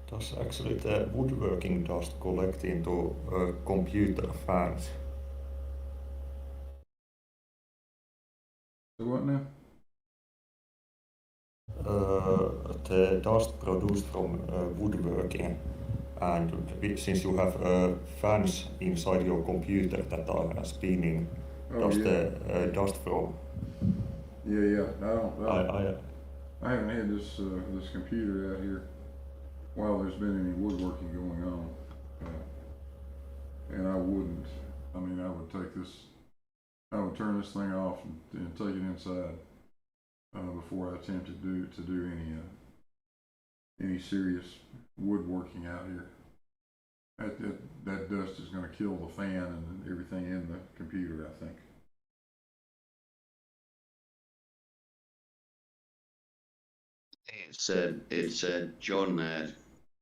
Does actually the woodworking dust collect into computer fans? So what now? The dust produced from woodworking, and since you have fans inside your computer that are spinning, does the dust from? Yeah. I haven't had this computer out here while there's been any woodworking going on, and I wouldn't. I mean, I would turn this thing off and take it inside before I attempt to do any serious woodworking out here. That dust is going to kill the fan and everything in the computer, I think. It's John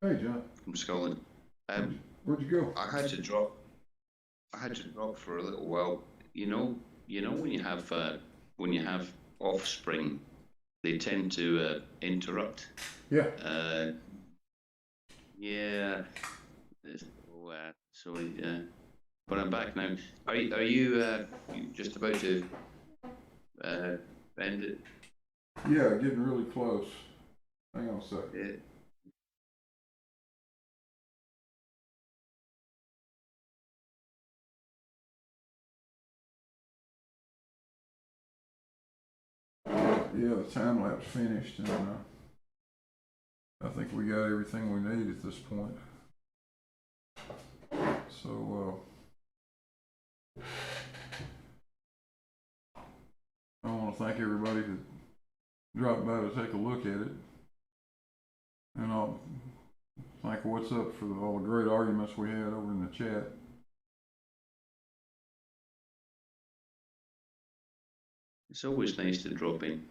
Hey, John. from Scotland. Where'd you go? I had to drop for a little while. You know when you have offspring, they tend to interrupt. Yeah. Yeah. So but I'm back now. Are you just about to end it? Yeah, getting really close. Hang on a sec. Yeah. Yeah, the time lapse finished, and I think we got everything we need at this point. So I want to thank everybody that dropped by to take a look at it, and I'll thank What's Up for all the great arguments we had over in the chat. It's always nice to drop in.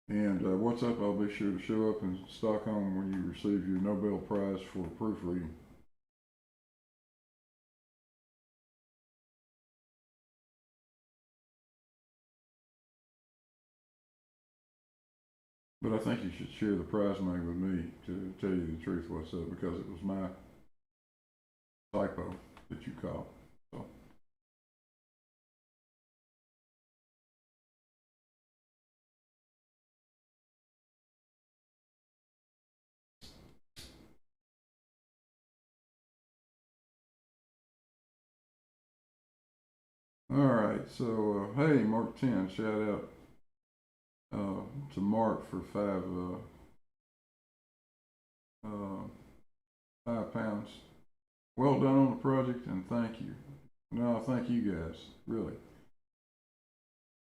And what's up? I'll be sure to show up in Stockholm when you receive your Nobel Prize for proofreading. But I think you should share the prize money with me to tell you the truth what's up, because it was my typo that you caught. So. All right, so hey, Mark 10, shout out to Mark for £5. Well done on the project, and thank you. No, thank you guys, really.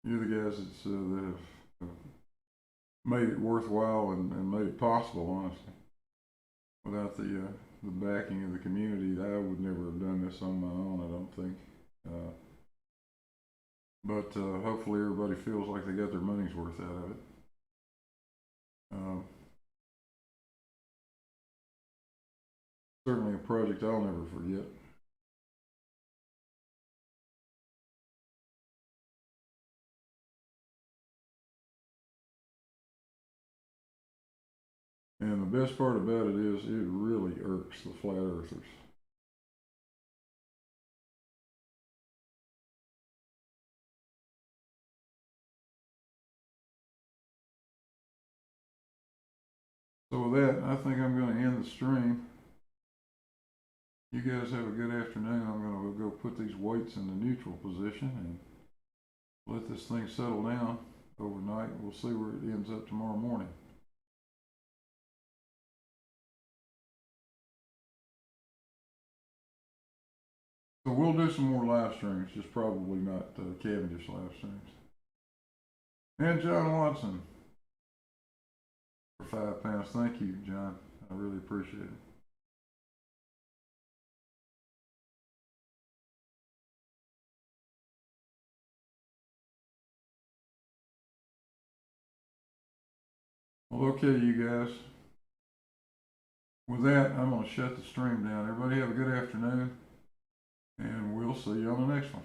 You're the guys that have made it worthwhile and made it possible, honestly. Without the backing of the community, I would never have done this on my own, I don't think. But hopefully everybody feels like they got their money's worth out of it. Certainly a project I'll never forget. And the best part about it is it really irks the flat earthers. So with that, I think I'm going to end the stream. You guys have a good afternoon. I'm going to go put these weights in the neutral position and let this thing settle down overnight. We'll see where it ends up tomorrow morning. So we'll do some more live streams, just probably not Cavendish live streams. And John Watson for £5. Thank you, John. I really appreciate it. Well, okay, you guys. With that, I'm going to shut the stream down. Everybody have a good afternoon, and we'll see you on the next one.